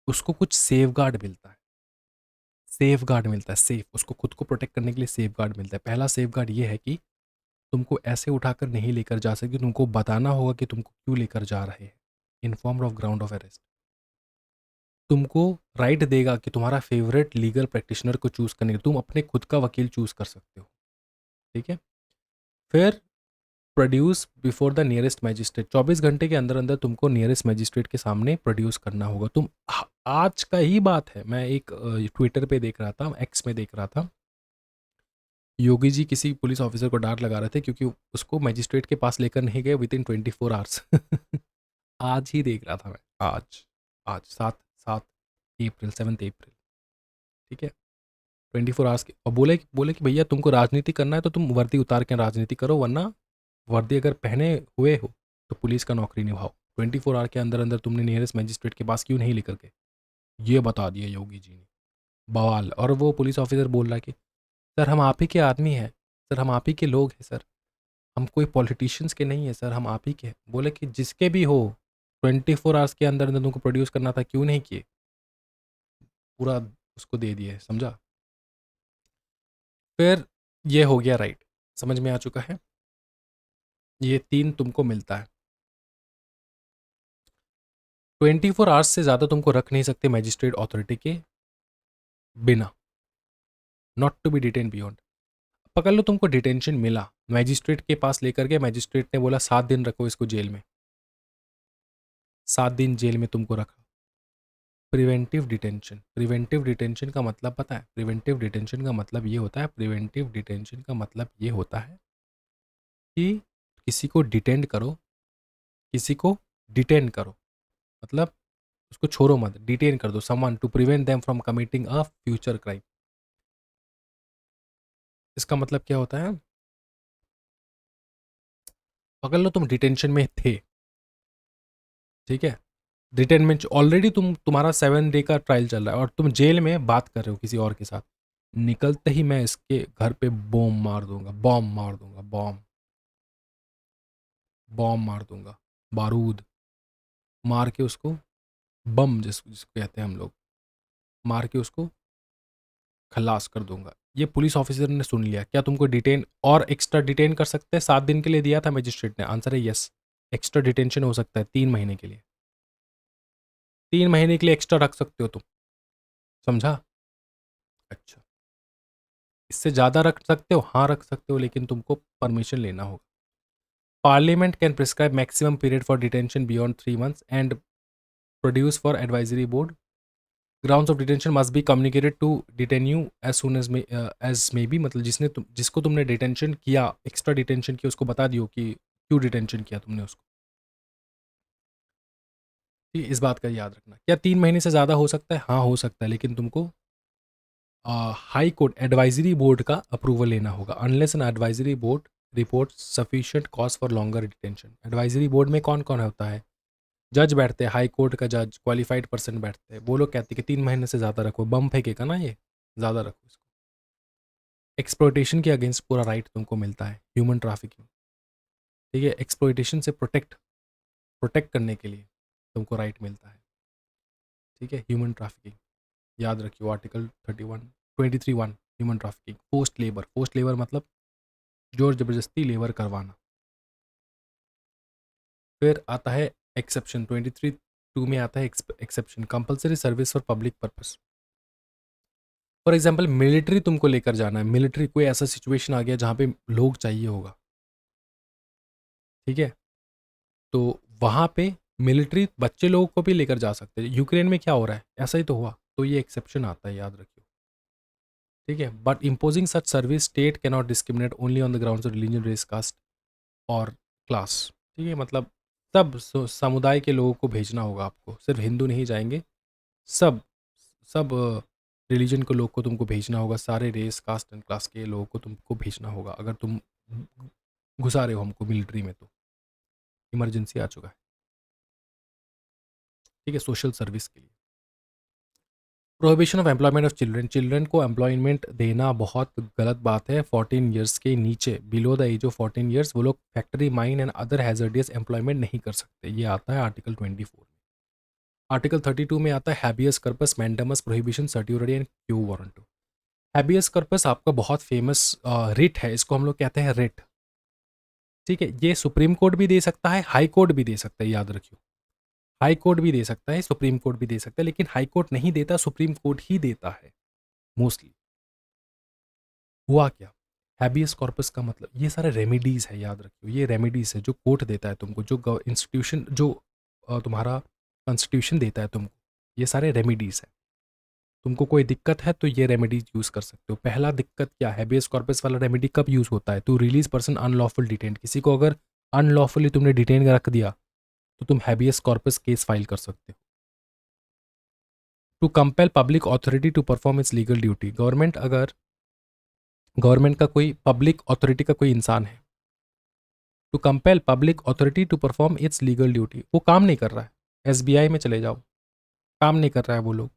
A: उसको कुछ सेफ गार्ड मिलता है। सेफ गार्ड मिलता है, सेफ, उसको खुद को प्रोटेक्ट करने के लिए सेफ गार्ड मिलता है। पहला सेफ गार्ड ये है कि तुमको ऐसे उठाकर नहीं लेकर जा सकते, तुमको बताना होगा कि तुमको क्यों लेकर जा रहे हैं। Informed of ground of arrest. तुमको राइट देगा कि तुम्हारा फेवरेट लीगल प्रैक्टिशनर को चूज करने का, तुम अपने खुद का वकील चूज कर सकते हो, ठीक है। फिर produce before the nearest magistrate, 24 घंटे के अंदर अंदर तुमको नियरेस्ट मैजिस्ट्रेट के सामने प्रोड्यूस करना होगा। तुम आज का ही बात है, मैं एक ट्विटर पे देख रहा था, एक्स में देख रहा था, योगी जी किसी पुलिस ऑफिसर को डांट लगा रहे थे क्योंकि उसको मैजिस्ट्रेट के पास लेकर नहीं गए विद इन 24 आवर्स। आज ही देख रहा था मैं, आज, आज 7 अप्रैल, 7 अप्रैल, ठीक है। 24 आवर्स के, और बोले कि भैया तुमको राजनीति करना है तो तुम वर्दी उतार के राजनीति करो, वरना वर्दी अगर पहने हुए हो तो पुलिस का नौकरी निभाओ। 24 आवर के अंदर अंदर तुमने नियरेस्ट मैजिस्ट्रेट के पास क्यों नहीं लेकर के, ये बता दिया योगी जी ने। बवाल। और वो पुलिस ऑफिसर बोल रहा है कि सर हम आप ही के आदमी हैं, सर हम आप ही के लोग हैं सर, हम कोई पॉलिटिशियंस के नहीं है सर, हम आप ही के हैं। बोले कि जिसके भी हो, 24 आवर्स के अंदर अंदर तुमको प्रोड्यूस करना था, क्यों नहीं किए? पूरा उसको दे दिए, समझा। फिर ये हो गया राइट, समझ में आ चुका है। ये 3 तुमको मिलता है। 24 आवर्स से ज़्यादा तुमको रख नहीं सकते मैजिस्ट्रेट अथॉरिटी के बिना, not to be detain beyond. पकड़ लो तुमको डिटेंशन मिला, मैजिस्ट्रेट के पास लेकर के, मैजिस्ट्रेट ने बोला 7 दिन रखो इसको जेल में, 7 दिन जेल में तुमको रखा। प्रिवेंटिव डिटेंशन, प्रिवेंटिव डिटेंशन का मतलब पता है? प्रिवेंटिव डिटेंशन का मतलब ये होता है, प्रिवेंटिव डिटेंशन का मतलब ये होता है कि किसी को डिटेंड करो, किसी को डिटेन करो, मतलब उसको छोड़ो मत, डिटेन कर दो someone to prevent them from committing a future crime. इसका मतलब क्या होता है? पकड़ लो तुम डिटेंशन में थे, ठीक है, डिटेन में ऑलरेडी तुम्हारा 7 डे का ट्रायल चल रहा है और तुम जेल में बात कर रहे हो किसी और के साथ। निकलते ही मैं इसके घर पे बॉम्ब मार दूंगा, बॉम्ब मार दूंगा, बॉम्ब, बॉम्ब मार दूंगा, बारूद मार के उसको बम जिसको कहते हैं हम लोग, मार के उसको खलास कर दूंगा। ये पुलिस ऑफिसर ने सुन लिया। क्या तुमको डिटेन और एक्स्ट्रा डिटेन कर सकते हैं? 7 दिन के लिए दिया था मजिस्ट्रेट ने। आंसर है यस, एक्स्ट्रा डिटेंशन हो सकता है 3 महीने के लिए। 3 महीने के लिए एक्स्ट्रा रख सकते हो तुम, समझा? अच्छा, इससे ज़्यादा रख सकते हो? हाँ रख सकते हो, लेकिन तुमको परमिशन लेना होगा। Parliament can prescribe maximum period for detention beyond 3 months and produce for advisory board. Grounds of detention must be communicated to detain you as soon as may be. मतलब जिसको तुमने डिटेंशन किया, एक्स्ट्रा डिटेंशन किया, उसको बता दियो कि क्यों डिटेंशन किया तुमने उसको। ठीक है, इस बात का याद रखना। क्या 3 महीने से ज़्यादा हो सकता है? हाँ हो सकता है, लेकिन तुमको हाई कोर्ट एडवाइजरी बोर्ड का अप्रूवल लेना होगा। Unless an advisory board report sufficient cause for longer detention. Advisory board में कौन कौन होता है? जज बैठते हैं, हाई कोर्ट का जज, क्वालिफाइड पर्सन बैठते हैं। वो लोग कहते हैं कि 3 महीने से ज़्यादा रखो, बम फेंकेगा ना ये, ज़्यादा रखो इसको। एक्सप्लॉयटेशन के अगेंस्ट पूरा राइट तुमको मिलता है। ह्यूमन ट्रैफिकिंग, ठीक है, एक्सप्लॉयटेशन से प्रोटेक्ट करने के लिए तुमको राइट मिलता है। ठीक है, ह्यूमन ट्रैफिकिंग याद रखियो, article 23(1) human trafficking. Forced labour मतलब जोर जबरदस्ती लेबर करवाना। फिर आता है एक्सेप्शन, 23(2) में आता है exception, compulsory service for public purpose. For example military तुमको लेकर जाना है, मिलिट्री कोई ऐसा सिचुएशन आ गया जहाँ पे लोग चाहिए होगा, ठीक है, तो वहाँ पे मिलिट्री बच्चे लोगों को भी लेकर जा सकते हैं। यूक्रेन में क्या हो रहा है, ऐसा ही तो हुआ, तो ये एक्सेप्शन आता है, याद रखियो। ठीक है, but imposing such service state can not discriminate only on the grounds of religion, race, caste और क्लास। ठीक है, मतलब सब समुदाय के लोगों को भेजना होगा आपको, सिर्फ हिंदू नहीं जाएंगे, सब सब रिलीजन के लोग को तुमको भेजना होगा, सारे रेस, कास्ट एंड क्लास के लोगों को तुमको भेजना होगा। अगर तुम घुसा रहे हो हमको मिलिट्री में, तो इमरजेंसी आ चुका है। ठीक है, सोशल सर्विस के लिए। Prohibition of employment of children, children को एम्प्लॉयमेंट देना बहुत गलत बात है। 14 ईयर्स के नीचे, below the age of 14 years, वो लोग factory, mine and other hazardous employment नहीं कर सकते। ये आता है आर्टिकल 24 में। आर्टिकल 32 में आता है habeas corpus, mandamus, prohibition, certiorari and quo warranto habeas आपका बहुत फेमस रिट है, इसको हम लोग कहते हैं रिट। ठीक है, ये सुप्रीम कोर्ट भी दे सकता है, हाई कोर्ट भी दे सकता है, याद रखियो। हाई कोर्ट भी दे सकता है, सुप्रीम कोर्ट भी दे सकता है, लेकिन हाई कोर्ट नहीं देता, सुप्रीम कोर्ट ही देता है मोस्टली। हुआ क्या, हैबियस कॉर्पस का मतलब ये सारे रेमेडीज है, याद रखियो, ये रेमेडीज है जो कोर्ट देता है तुमको, जो इंस्टीट्यूशन, जो तुम्हारा कॉन्स्टिट्यूशन देता है तुमको, ये सारे रेमेडीज है। तुमको कोई दिक्कत है तो ये रेमेडीज यूज कर सकते हो। पहला दिक्कत क्या है, हैबियस कॉर्पस वाला रेमेडी कब यूज होता है? To release person unlawful detain, किसी को अगर अनलॉफुली तुमने डिटेन रख दिया तो तुम हैबियस कॉर्पस केस फाइल कर सकते हो। To compel public authority to perform its legal duty, government का कोई, पब्लिक अथॉरिटी का कोई इंसान है, to compel public authority to perform its legal duty, वो काम नहीं कर रहा है, एसबीआई में चले जाओ, काम नहीं कर रहा है वो लोग,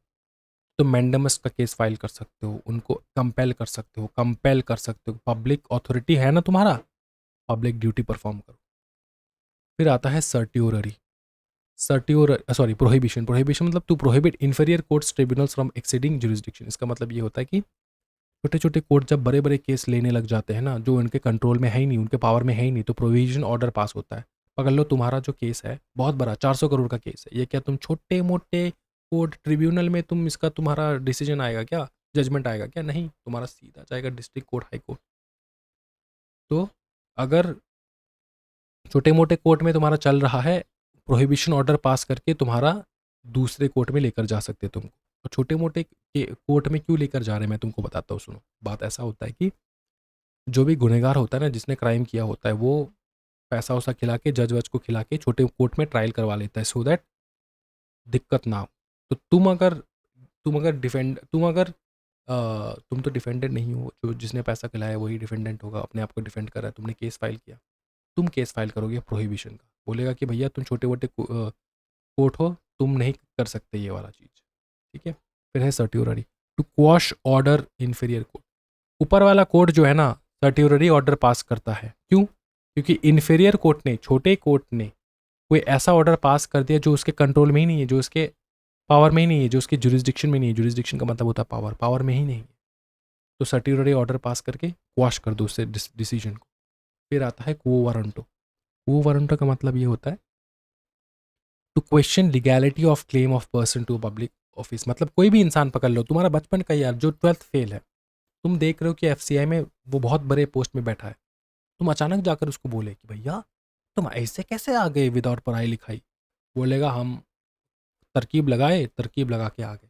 A: तो मैंडेमस का केस फाइल कर सकते हो, उनको कंपेल कर सकते हो, कंपेल कर सकते हो। पब्लिक अथॉरिटी है ना तुम्हारा, पब्लिक ड्यूटी परफॉर्म करो। फिर आता है सर्ट्यूररी, प्रोहिबिशन। प्रोहिबिशन मतलब to prohibit inferior courts tribunals from exceeding jurisdiction. इसका मतलब ये होता है कि छोटे छोटे कोर्ट जब बड़े बड़े केस लेने लग जाते हैं ना, जो उनके कंट्रोल में है ही नहीं, उनके पावर में है ही नहीं, तो प्रोविजन ऑर्डर पास होता है। पकड़ लो तुम्हारा जो केस है बहुत बड़ा, 400 करोड़ का केस है, ये क्या तुम छोटे मोटे कोर्ट ट्रिब्यूनल में तुम इसका तुम्हारा डिसीजन आएगा क्या, जजमेंट आएगा क्या? नहीं, तुम्हारा सीधा जाएगा डिस्ट्रिक्ट कोर्ट, हाई कोर्ट। तो अगर छोटे मोटे कोर्ट में तुम्हारा चल रहा है, प्रोहिबिशन ऑर्डर पास करके तुम्हारा दूसरे कोर्ट में लेकर जा सकते तुमको। और छोटे मोटे कोर्ट में क्यों लेकर जा रहे हैं मैं तुमको बताता हूँ, सुनो। बात ऐसा होता है कि जो भी गुनहगार होता है ना, जिसने क्राइम किया होता है, वो पैसा वैसा खिला के, जज वज को खिला के छोटे कोर्ट में ट्रायल करवा लेता है, सो दैट दिक्कत ना हो। तो तुम तो डिफेंडेंट नहीं हो, जो जिसने पैसा खिलाया वही डिफेंडेंट होगा, अपने आप को डिफेंड कर रहा है, तुमने केस फाइल किया, तुम केस फाइल करोगे प्रोहिबिशन का, बोलेगा कि भैया तुम छोटे मोटे कोर्ट हो, तुम नहीं कर सकते ये वाला चीज़। ठीक है, फिर है certiorari, to quash order inferior court. ऊपर वाला कोर्ट जो है ना, सर्ट्यूररी ऑर्डर पास करता है, क्यों? क्योंकि इन्फीरियर कोर्ट ने, छोटे कोर्ट ने कोई ऐसा ऑर्डर पास कर दिया जो उसके कंट्रोल में ही नहीं है, जो उसके पावर में ही नहीं है, जो उसके जुरिस्डिक्शन में नहीं है। जुरिस्डिक्शन का मतलब होता है पावर, पावर में ही नहीं है। तो सर्टिटरी ऑर्डर पास करके क्वाश कर दो उससे डिसीजन को। फिर आता है क्वो वारंटो। क्वो वारंटो का मतलब ये होता है to question legality of claim of person to public office. मतलब कोई भी इंसान पकड़ लो, तुम्हारा बचपन का यार जो 12th फेल है, तुम देख रहे हो कि एफसीआई में वो बहुत बड़े पोस्ट में बैठा है, तुम अचानक जाकर उसको बोले कि भैया तुम ऐसे कैसे आ गए विदाउट पढ़ाई लिखाई, बोलेगा हम तरकीब लगाए, तरकीब लगा के आ गए।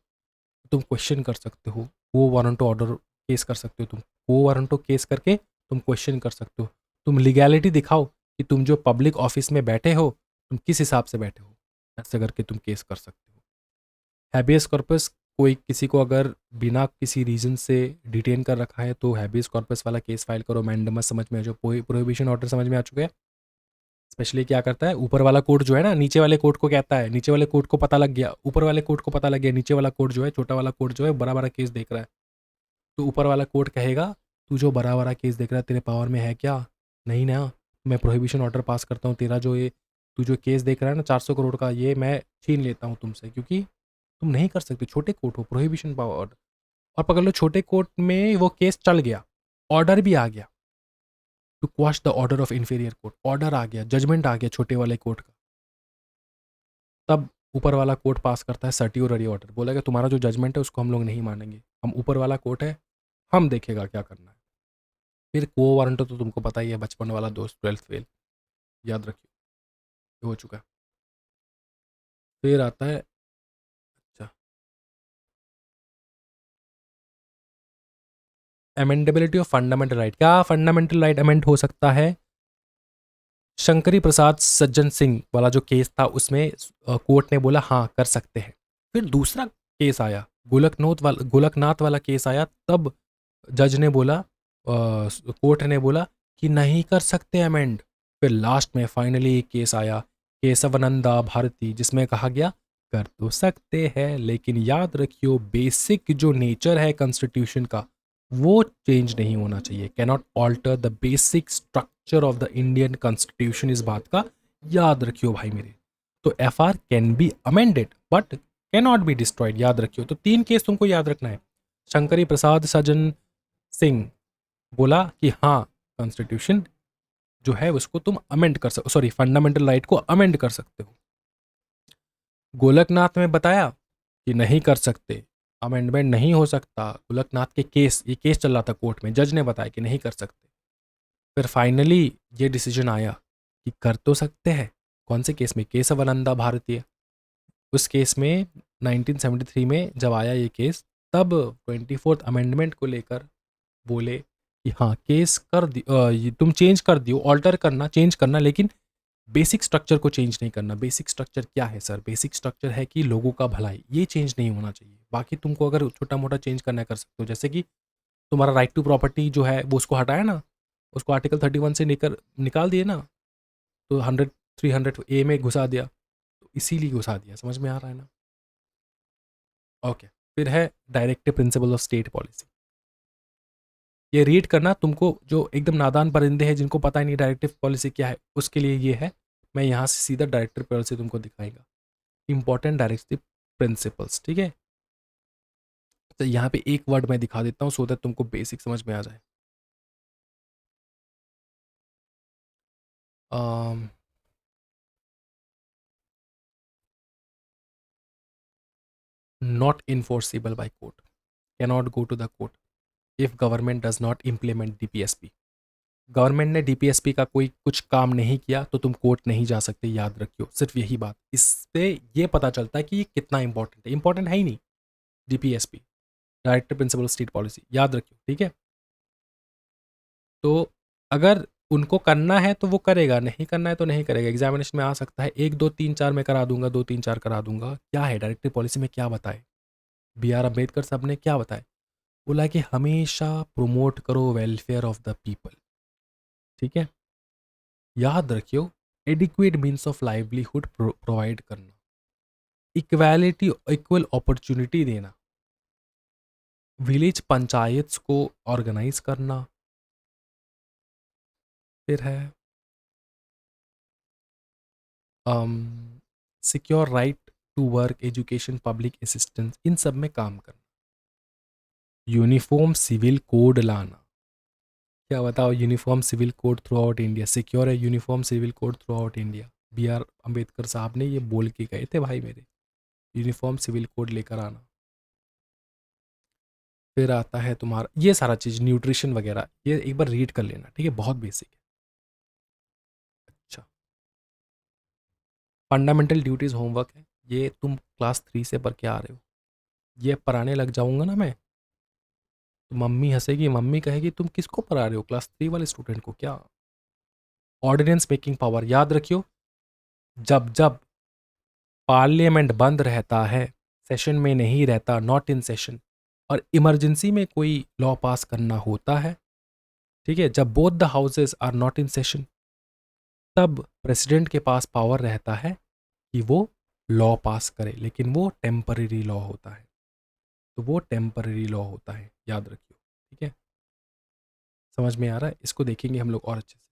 A: तुम क्वेश्चन कर सकते हो, वो वारंटो ऑर्डर केस कर सकते हो, तुम वो वारंटो केस करके तुम क्वेश्चन कर सकते हो। तुम लीगैलिटी दिखाओ कि तुम जो पब्लिक ऑफिस में बैठे हो तुम किस हिसाब से बैठे हो, ऐसे करके तुम केस कर सकते हो। हैबियस कॉर्पस, कोई किसी को अगर बिना किसी रीजन से डिटेन कर रखा है तो हैबियस कॉर्पस वाला केस फाइल करो। मैंडेमस समझ में, जो प्रोहिबिशन ऑर्डर समझ में आ चुके हैं। स्पेशली क्या करता है, ऊपर वाला कोर्ट जो है ना, नीचे वाले कोर्ट को कहता है, नीचे वाले कोर्ट को पता लग गया, ऊपर वाले कोर्ट को पता लग गया, नीचे वाला कोर्ट जो है, छोटा वाला कोर्ट जो है बड़ा बड़ा केस देख रहा है, तो ऊपर वाला कोर्ट कहेगा तू जो बड़ा बड़ा केस देख रहा है तेरे पावर में है क्या, नहीं ना, मैं प्रोहिबिशन ऑर्डर पास करता हूँ, तेरा जो ये तू जो केस देख रहा है ना 400 करोड़ का, ये मैं छीन लेता हूँ तुमसे, क्योंकि तुम नहीं कर सकते, छोटे कोर्ट हो, प्रोहिबिशन पावर ऑर्डर। और पकड़ लो छोटे कोर्ट में वो केस चल गया, ऑर्डर भी आ गया to quash the order of inferior court, order आ गया, जजमेंट आ गया छोटे वाले कोर्ट का, तब ऊपर वाला कोर्ट पास करता है सर्टियोररी ऑर्डर, बोलेगा तुम्हारा जो जजमेंट है उसको हम लोग नहीं मानेंगे, हम ऊपर वाला कोर्ट है, हम देखेगा क्या करना है। फिर को वारंट तो तुमको पता ही है, बचपन वाला दोस्त, 12th फेल, याद रखिए, ये हो चुका है। फिर आता है, अच्छा, अमेंडेबिलिटी ऑफ फंडामेंटल राइट। क्या फंडामेंटल राइट अमेंड हो सकता है? शंकरी प्रसाद सज्जन सिंह वाला जो केस था उसमें कोर्ट ने बोला हाँ कर सकते हैं। फिर दूसरा केस आया, गोलकनाथ वाला केस आया, तब जज ने बोला, कोर्ट ने बोला कि नहीं कर सकते अमेंड। फिर लास्ट में फाइनली एक केस आया, केशवानंदा भारती, जिसमें कहा गया कर तो सकते हैं, लेकिन याद रखियो बेसिक जो नेचर है कॉन्स्टिट्यूशन का वो चेंज नहीं होना चाहिए। Cannot alter the basic structure of the Indian constitution, इस बात का याद रखियो भाई मेरे। तो F R can be amended but can not be destroyed, याद रखियो। तो 3 केस तुमको याद रखना है। शंकरी प्रसाद सज्जन सिंह बोला कि हाँ कॉन्स्टिट्यूशन जो है उसको तुम अमेंड कर सकते, सॉरी फंडामेंटल राइट को अमेंड कर सकते हो। गोलकनाथ में बताया कि नहीं कर सकते, अमेंडमेंट नहीं हो सकता। गोलकनाथ के केस, ये केस चल रहा था कोर्ट में, जज ने बताया कि नहीं कर सकते। फिर फाइनली ये डिसीजन आया कि कर तो सकते हैं। कौन से केस में? केशवानंदा भारतीय। उस केस में 1973 में जब आया ये केस, तब 24th अमेंडमेंट को लेकर बोले कि हाँ केस कर तुम चेंज कर दियो, ऑल्टर करना, चेंज करना, लेकिन बेसिक स्ट्रक्चर को चेंज नहीं करना। बेसिक स्ट्रक्चर क्या है सर? बेसिक स्ट्रक्चर है कि लोगों का भलाई, ये चेंज नहीं होना चाहिए। बाकी तुमको अगर छोटा मोटा चेंज करना है कर सकते हो, जैसे कि तुम्हारा राइट टू प्रॉपर्टी जो है वो उसको हटाया ना, उसको आर्टिकल 31 से निकाल दिए ना, तो 300 ए में घुसा दिया, तो इसीलिए घुसा दिया। समझ में आ रहा है ना? ओके। फिर है directive principle of state policy. ये रीड करना, तुमको जो एकदम नादान परिंदे हैं जिनको पता ही नहीं डायरेक्टिव पॉलिसी क्या है, उसके लिए ये है। मैं यहाँ से सीधा डायरेक्टिव पॉलिसी तुमको दिखाएगा, इंपॉर्टेंट डायरेक्टिव प्रिंसिपल्स, ठीक है। तो यहाँ पे एक वर्ड मैं दिखा देता हूँ सो दैट तुमको बेसिक समझ में आ जाए। Not enforceable by court, cannot go to the court if government does not implement DPSP. Government ने डीपीएसपी का कोई कुछ काम नहीं किया तो तुम कोर्ट नहीं जा सकते, याद रखियो, सिर्फ यही बात। इससे ये पता चलता है कि ये कितना इंपॉर्टेंट है। इंपॉर्टेंट है ही नहीं DPSP, directive principle state policy, याद रखियो, ठीक है। तो अगर उनको करना है तो वो करेगा, नहीं करना है तो नहीं करेगा। एग्जामिनेशन में आ सकता है 1 2 3 4 में करा दूंगा, 2 3 4 करा दूंगा। क्या है डायरेक्टिव पॉलिसी में, क्या बताए? बी आर अम्बेडकर साहब ने क्या बताया? बोला कि हमेशा प्रमोट करो वेलफेयर ऑफ द पीपल, ठीक है। याद रखियो, adequate means of livelihood provide करना, इक्वालिटी, इक्वल अपॉर्चुनिटी देना, विलेज पंचायत्स को ऑर्गेनाइज करना। फिर है secure right to work, education, public assistance, इन सब में काम करना। यूनिफॉर्म सिविल कोड लाना। क्या बताओ, uniform civil code throughout India, secure है uniform civil code throughout India. B R Ambedkar साहब ने ये बोल के गए थे भाई मेरे, यूनिफॉर्म सिविल कोड लेकर आना। फिर आता है तुम्हारा ये सारा चीज़, न्यूट्रिशन वगैरह, ये एक बार रीड कर लेना, ठीक है, बहुत बेसिक है। अच्छा, फंडामेंटल ड्यूटीज़ होमवर्क है, ये तुम क्लास 3 से पढ़ के आ रहे हो। ये पढ़ाने लग जाऊंगा ना मैं, तो मम्मी हंसेगी, मम्मी कहेगी तुम किसको पढ़ा रहे हो, क्लास 3 वाले स्टूडेंट को क्या। ऑर्डिनेंस मेकिंग पावर याद रखियो, जब जब पार्लियामेंट बंद रहता है, सेशन में नहीं रहता, नॉट इन सेशन, और इमरजेंसी में कोई लॉ पास करना होता है, ठीक है, जब both the houses are not in session, तब प्रेसिडेंट के पास पावर रहता है कि वो लॉ पास करे, लेकिन वो टेम्पररी लॉ होता है, तो वो टेम्पररी लॉ होता है, याद रखियो, ठीक है। समझ में आ रहा है, इसको देखेंगे हम लोग और अच्छे से।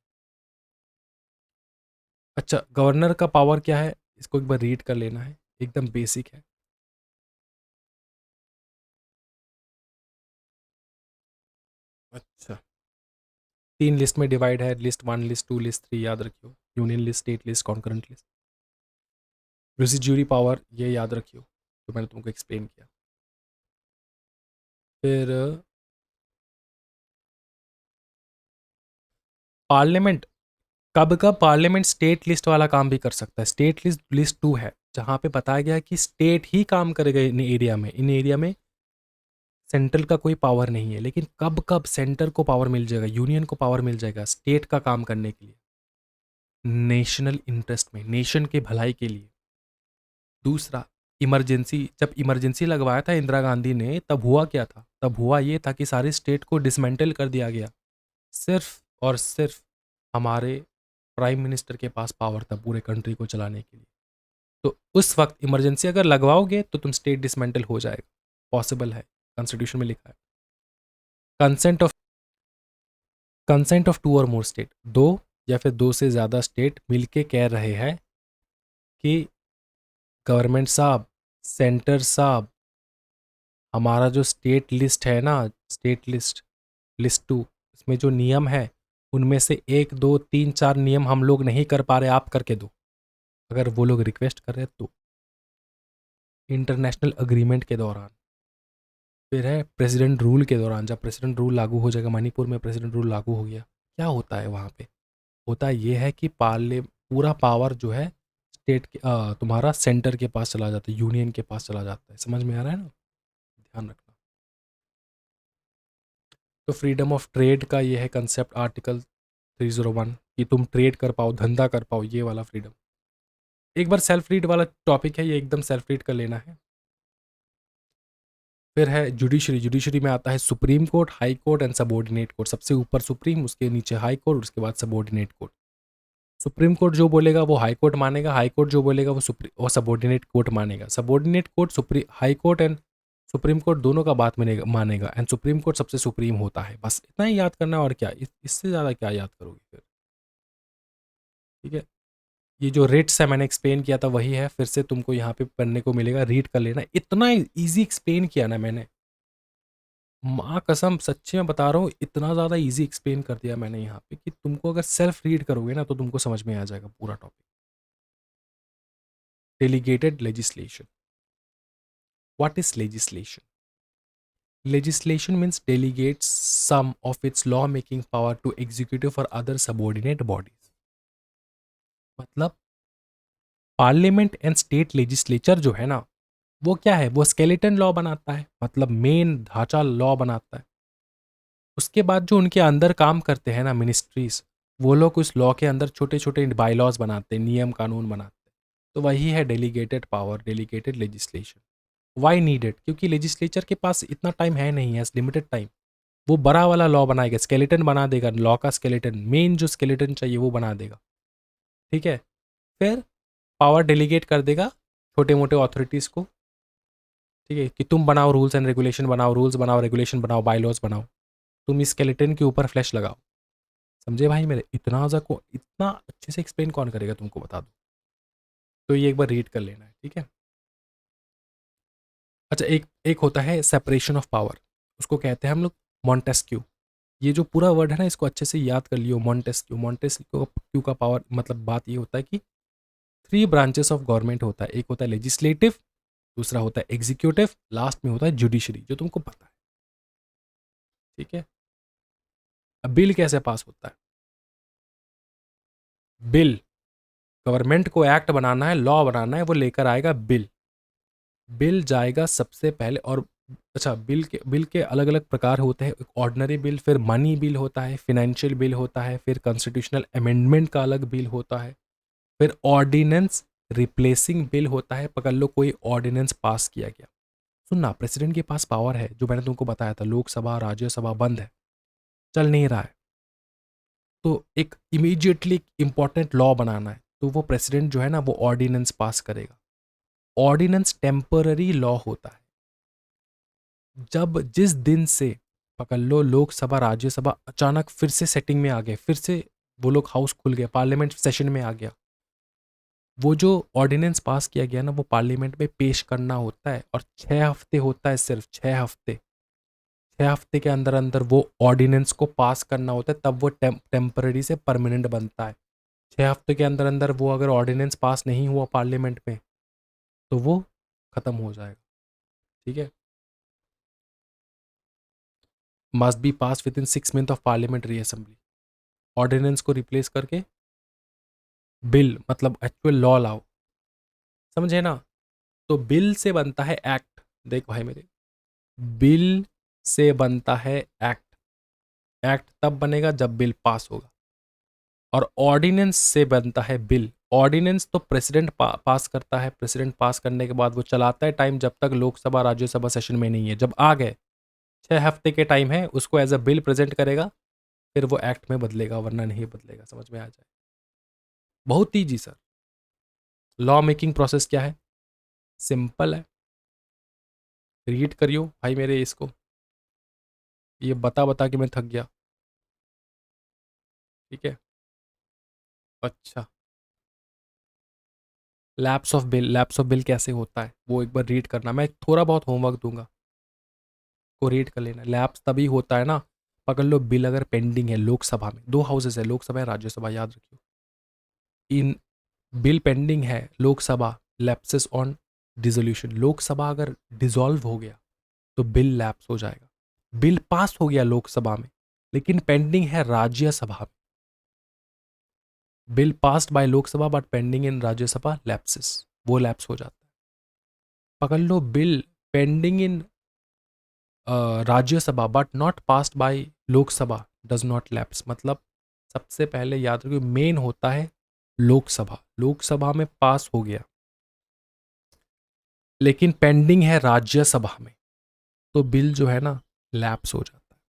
A: अच्छा, गवर्नर का पावर क्या है, इसको एक बार रीड कर लेना है, एकदम बेसिक है। अच्छा, 3 लिस्ट में डिवाइड है, लिस्ट 1, लिस्ट 2, लिस्ट 3, याद रखियो, union list, state list, concurrent list. Residuary power ये याद रखियो, तो मैंने तुमको एक्सप्लेन किया। फिर पार्लियामेंट, कब कब पार्लियामेंट स्टेट लिस्ट वाला काम भी कर सकता है। स्टेट लिस्ट लिस्ट 2 है, जहाँ पे बताया गया है कि स्टेट ही काम करेगा इन एरिया में, इन एरिया में सेंट्रल का कोई पावर नहीं है, लेकिन कब कब सेंटर को पावर मिल जाएगा, यूनियन को पावर मिल जाएगा स्टेट का काम करने के लिए, नेशनल इंटरेस्ट में, नेशन के भलाई के लिए। दूसरा, इमरजेंसी, जब इमरजेंसी लगवाया था इंदिरा गांधी ने, तब हुआ क्या था, तब हुआ ये था कि सारे स्टेट को डिसमेंटल कर दिया गया, सिर्फ और सिर्फ हमारे प्राइम मिनिस्टर के पास पावर था पूरे कंट्री को चलाने के लिए। तो उस वक्त इमरजेंसी अगर लगवाओगे तो तुम स्टेट डिसमेंटल हो जाएगा, पॉसिबल है, कॉन्स्टिट्यूशन में लिखा है। Consent of, consent of two or more state, दो या फिर दो से ज़्यादा स्टेट मिलके कह रहे हैं कि गवर्नमेंट साहब, सेंटर साहब, हमारा जो स्टेट लिस्ट है ना, स्टेट लिस्ट, लिस्ट 2, इसमें जो नियम है उनमें से 1 2 3 4 नियम हम लोग नहीं कर पा रहे, आप करके दो। अगर वो लोग रिक्वेस्ट कर रहे हैं तो इंटरनेशनल अग्रीमेंट के दौरान। फिर है प्रेसिडेंट रूल के दौरान, जब प्रेसिडेंट रूल लागू हो जाएगा, मणिपुर में प्रेसिडेंट रूल लागू हो गया, क्या होता है वहाँ पे, होता है ये है कि पार्ले पूरा पावर जो है स्टेट के तुम्हारा सेंटर के पास चला जाता है, यूनियन के पास चला जाता है। समझ में आ रहा है ना, ध्यान रखना। तो फ्रीडम ऑफ ट्रेड का ये है कंसेप्ट, आर्टिकल 301, कि तुम ट्रेड कर पाओ, धंधा कर पाओ, ये वाला फ्रीडम। एक बार सेल्फ रीड वाला टॉपिक है, ये एकदम सेल्फ रीड कर लेना है। फिर है जुडिशरी, जुडिशरी में आता है supreme court, high court and subordinate court. सबसे ऊपर सुप्रीम, उसके नीचे हाई कोर्ट, उसके बाद सबॉर्डिनेट कोर्ट। सुप्रीम कोर्ट जो बोलेगा वो हाई कोर्ट मानेगा, हाई कोर्ट जो बोलेगा वो सुप्रीम और सबॉर्डिनेट कोर्ट मानेगा। Subordinate court supreme, high court and supreme court दोनों का बात मानेगा एंड सुप्रीम कोर्ट सबसे सुप्रीम होता है। बस इतना ही याद करना है, और क्या, इससे ज़्यादा क्या याद करोगे फिर, ठीक है। ये जो रेट्स है मैंने एक्सप्लेन किया था वही है, फिर से तुमको यहाँ पे पढ़ने को मिलेगा, रीड कर लेना। इतना ईजी एक्सप्लेन किया ना मैंने, माँ कसम सच्ची में बता रहा हूँ, इतना ज़्यादा इजी एक्सप्लेन कर दिया मैंने यहाँ पे कि तुमको अगर सेल्फ रीड करोगे ना तो तुमको समझ में आ जाएगा पूरा topic. Delegated legislation, what is legislation? Legislation means delegates some of its law making power to executive or other subordinate bodies। मतलब पार्लियामेंट एंड स्टेट लेजिस्लेचर जो है ना, वो क्या है, वो स्केलेटन लॉ बनाता है, मतलब मेन ढांचा लॉ बनाता है। उसके बाद जो उनके अंदर काम करते हैं ना मिनिस्ट्रीज, वो लोग उस लॉ के अंदर छोटे छोटे बाईलॉज बनाते हैं, नियम कानून बनाते हैं। तो वही है delegated power, delegated legislation. Why needed? क्योंकि लेजिस्लेचर के पास इतना टाइम है नहीं, है लिमिटेड टाइम। वो बड़ा वाला लॉ बनाएगा, स्केलेटन बना देगा, लॉ का स्केलेटन, मेन जो स्केलेटन चाहिए वो बना देगा, ठीक है। फिर पावर डेलीगेट कर देगा छोटे मोटे अथॉरिटीज़ को, ठीक है, कि तुम बनाओ रूल्स एंड रेगुलेशन, बनाओ रूल्स, बनाओ रेगुलेशन, बनाओ बाईलॉज बनाओ, तुम इस स्केलेटन के ऊपर फ्लैश लगाओ। समझे भाई मेरे, इतना ज़्यादा को इतना अच्छे से एक्सप्लेन कौन करेगा तुमको, बता दो। तो ये एक बार रीड कर लेना है, ठीक है। अच्छा, एक एक होता है सेपरेशन ऑफ पावर, उसको कहते हैं हम लोग मॉन्टेस्क्यू। ये जो पूरा वर्ड है ना, इसको अच्छे से याद कर लियो, मॉन्टेस्क्यू। मॉन्टेस्क्यू का पावर मतलब बात ये होता है कि 3 ब्रांचेस ऑफ गवर्नमेंट होता है। एक होता है लेजिस्लेटिव, दूसरा होता है एग्जीक्यूटिव, लास्ट में होता है जुडिशरी, जो तुमको पता है। ठीक है। अब बिल कैसे पास होता है? बिल, गवर्नमेंट को एक्ट बनाना है, लॉ बनाना है, वो लेकर आएगा बिल। बिल जाएगा सबसे पहले। और अच्छा, बिल के अलग अलग प्रकार होते हैं। एक ऑर्डिनरी बिल, फिर मनी बिल होता है, फाइनेंशियल बिल होता है, फिर कॉन्स्टिट्यूशनल अमेंडमेंट का अलग बिल होता है, फिर ऑर्डिनेंस रिप्लेसिंग बिल होता है। पकड़ लो कोई ऑर्डिनेंस पास किया गया। सुनना, प्रेसिडेंट के पास पावर है, जो मैंने तुमको बताया था, लोकसभा राज्यसभा बंद है, चल नहीं रहा है, तो एक इमीडिएटली इंपॉर्टेंट लॉ बनाना है, तो वो प्रेसिडेंट जो है ना, वो ऑर्डिनेंस पास करेगा। ऑर्डिनेंस टेम्पररी लॉ होता है। जब जिस दिन से, पकड़ लो, लोकसभा राज्यसभा अचानक फिर से सेटिंग में आ गए, फिर से वो लोग हाउस खुल गया, पार्लियामेंट सेशन में आ गया, वो जो ऑर्डिनेंस पास किया गया ना, वो पार्लियामेंट में पेश करना होता है, और 6 हफ्ते होता है, सिर्फ 6 हफ्ते। 6 हफ्ते के अंदर अंदर वो ऑर्डिनेंस को पास करना होता है, तब वो टेम्पररी से परमानेंट बनता है। 6 हफ्ते के अंदर अंदर वो अगर ऑर्डिनेंस पास नहीं हुआ पार्लियामेंट में, तो वो खत्म हो जाएगा। ठीक है। Must be pass within 6 month of parliamentary assembly. Ordinance को रिप्लेस करके बिल, मतलब एक्चुअल लॉ लाओ। समझे ना? तो बिल से बनता है एक्ट। देख भाई मेरे, बिल से बनता है एक्ट। एक्ट तब बनेगा जब बिल पास होगा। और ऑर्डिनेंस से बनता है बिल। ऑर्डिनेंस तो प्रेसिडेंट पास करता है, प्रेसिडेंट पास करने के बाद वो चलाता है टाइम, जब तक लोकसभा राज्यसभा सेशन में नहीं है। जब आ गए, 6 हफ्ते के टाइम है, उसको एज अ बिल प्रेजेंट करेगा, फिर वो एक्ट में बदलेगा, वरना नहीं बदलेगा। समझ में आ जाए? बहुत easy sir. Law making process क्या है? सिंपल है। रीड करियो भाई मेरे इसको, ये बता बता के मैं थक गया। ठीक है। अच्छा, लैप्स ऑफ बिल कैसे होता है वो एक बार रीड करना, मैं थोड़ा बहुत होमवर्क दूंगा, को रीड कर लेना। लैप्स तभी होता है ना, पकड़ लो, बिल अगर पेंडिंग है लोकसभा में, 2 हाउसेस है, लोकसभा या राज्यसभा, याद रखियो। इन बिल पेंडिंग है Lok Sabha, lapses on dissolution. Lok Sabha अगर डिसॉल्व हो गया तो बिल लैप्स हो जाएगा। बिल पास हो गया लोकसभा में, लेकिन पेंडिंग है राज्यसभा में। Bill passed by Lok Sabha but pending in Rajya Sabha, lapses, वो लैप्स हो जाता है। पकड़ लो, bill pending in Rajya Sabha but not passed by Lok Sabha, does not lapse. मतलब सबसे पहले याद रखिए, मेन होता है लोकसभा। लोकसभा में पास हो गया, लेकिन पेंडिंग है राज्यसभा में, तो बिल जो है ना, लैप्स हो जाता है।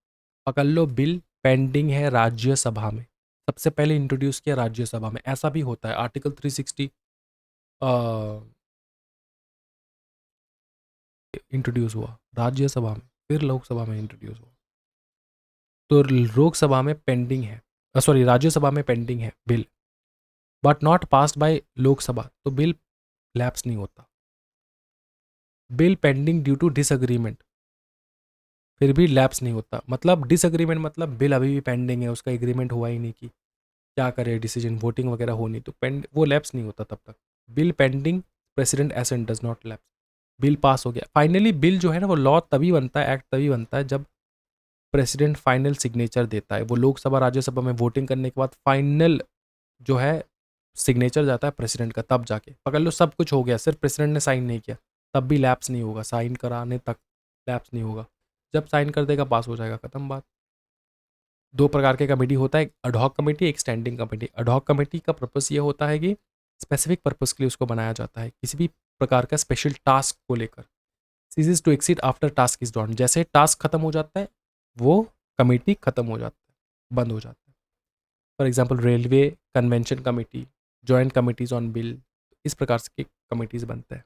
A: पकड़ लो, बिल पेंडिंग है राज्यसभा में, सबसे पहले इंट्रोड्यूस किया राज्यसभा में। ऐसा भी होता है, आर्टिकल 360 इंट्रोड्यूस हुआ राज्यसभा में, फिर लोकसभा में इंट्रोड्यूस हुआ। तो लोकसभा में पेंडिंग है, सॉरी, राज्यसभा में पेंडिंग है bill, but not passed by Lok Sabha, तो बिल लैप्स नहीं होता। Bill pending due to disagreement, फिर भी लैप्स नहीं होता। मतलब डिसएग्रीमेंट मतलब बिल अभी भी पेंडिंग है, उसका एग्रीमेंट हुआ ही नहीं कि क्या करे, डिसीजन वोटिंग वगैरह हो नहीं, तो वो लैप्स नहीं होता तब तक। Bill pending, president assent does not lapse. Bill pass हो गया फाइनली। बिल जो है ना, वो लॉ तभी बनता है, एक्ट तभी बनता है, जब प्रेसिडेंट फाइनल सिग्नेचर देता है। वो लोकसभा राज्यसभा में वोटिंग करने के बाद फाइनल जो है सिग्नेचर जाता है प्रेसिडेंट का, तब जाके। पकड़ लो सब कुछ हो गया, सिर्फ प्रेसिडेंट ने साइन नहीं किया, तब भी लैप्स नहीं होगा, साइन कराने तक लैप्स नहीं होगा। जब साइन कर देगा, पास हो जाएगा, खत्म बात। 2 प्रकार के कमेटी होता है, एक अडहॉक कमेटी, एक स्टैंडिंग कमेटी। अडहॉक कमेटी का पर्पस ये होता है कि स्पेसिफिक पर्पस के लिए उसको बनाया जाता है, किसी भी प्रकार का स्पेशल टास्क को लेकर। Ceases to exceed after task is done, जैसे टास्क खत्म हो जाता है, वो कमेटी खत्म हो जाता है, बंद हो जाता है। For example railway convention committee, joint committees on bill, इस प्रकार के कमिटीज बनते हैं।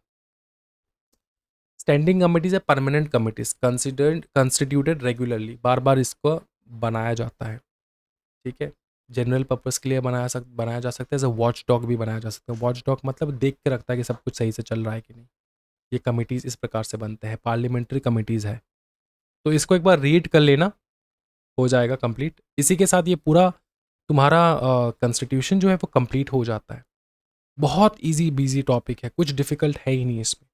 A: स्टैंडिंग कमिटीज है permanent committees, considered constituted regularly, बार बार इसको बनाया जाता है। ठीक है। जनरल पर्पस के लिए बनाया जा सकता है, एज अ वॉच डॉग भी बनाया जा सकता है। वॉच डॉग मतलब देख के रखता है कि सब कुछ सही से चल रहा है कि नहीं। ये कमिटीज़ इस प्रकार से बनते हैं, पार्लियामेंट्री कमिटीज़ है। तो इसको एक बार रीड कर लेना, हो जाएगा कंप्लीट। इसी के साथ ये पूरा तुम्हारा कॉन्स्टिट्यूशन जो है वो कंप्लीट हो जाता है। बहुत ईज़ी बीज़ी टॉपिक है, कुछ डिफ़िकल्ट है ही नहीं इसमें।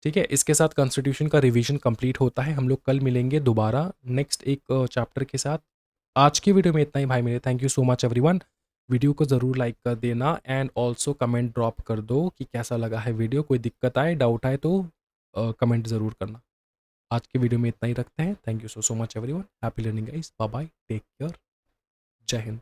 A: ठीक है, इसके साथ कॉन्स्टिट्यूशन का रिवीजन कंप्लीट होता है। हम लोग कल मिलेंगे दोबारा नेक्स्ट एक चैप्टर के साथ। आज की वीडियो में इतना ही भाई मेरे। Thank you so much everyone. Video को ज़रूर लाइक कर देना एंड ऑल्सो कमेंट ड्रॉप कर दो कि कैसा लगा है वीडियो। कोई दिक्कत आए, डाउट आए तो कमेंट ज़रूर करना। आज की वीडियो में इतना ही रखते हैं। Thank you so much everyone. Happy learning guys. Bye bye, take care, जय हिंद।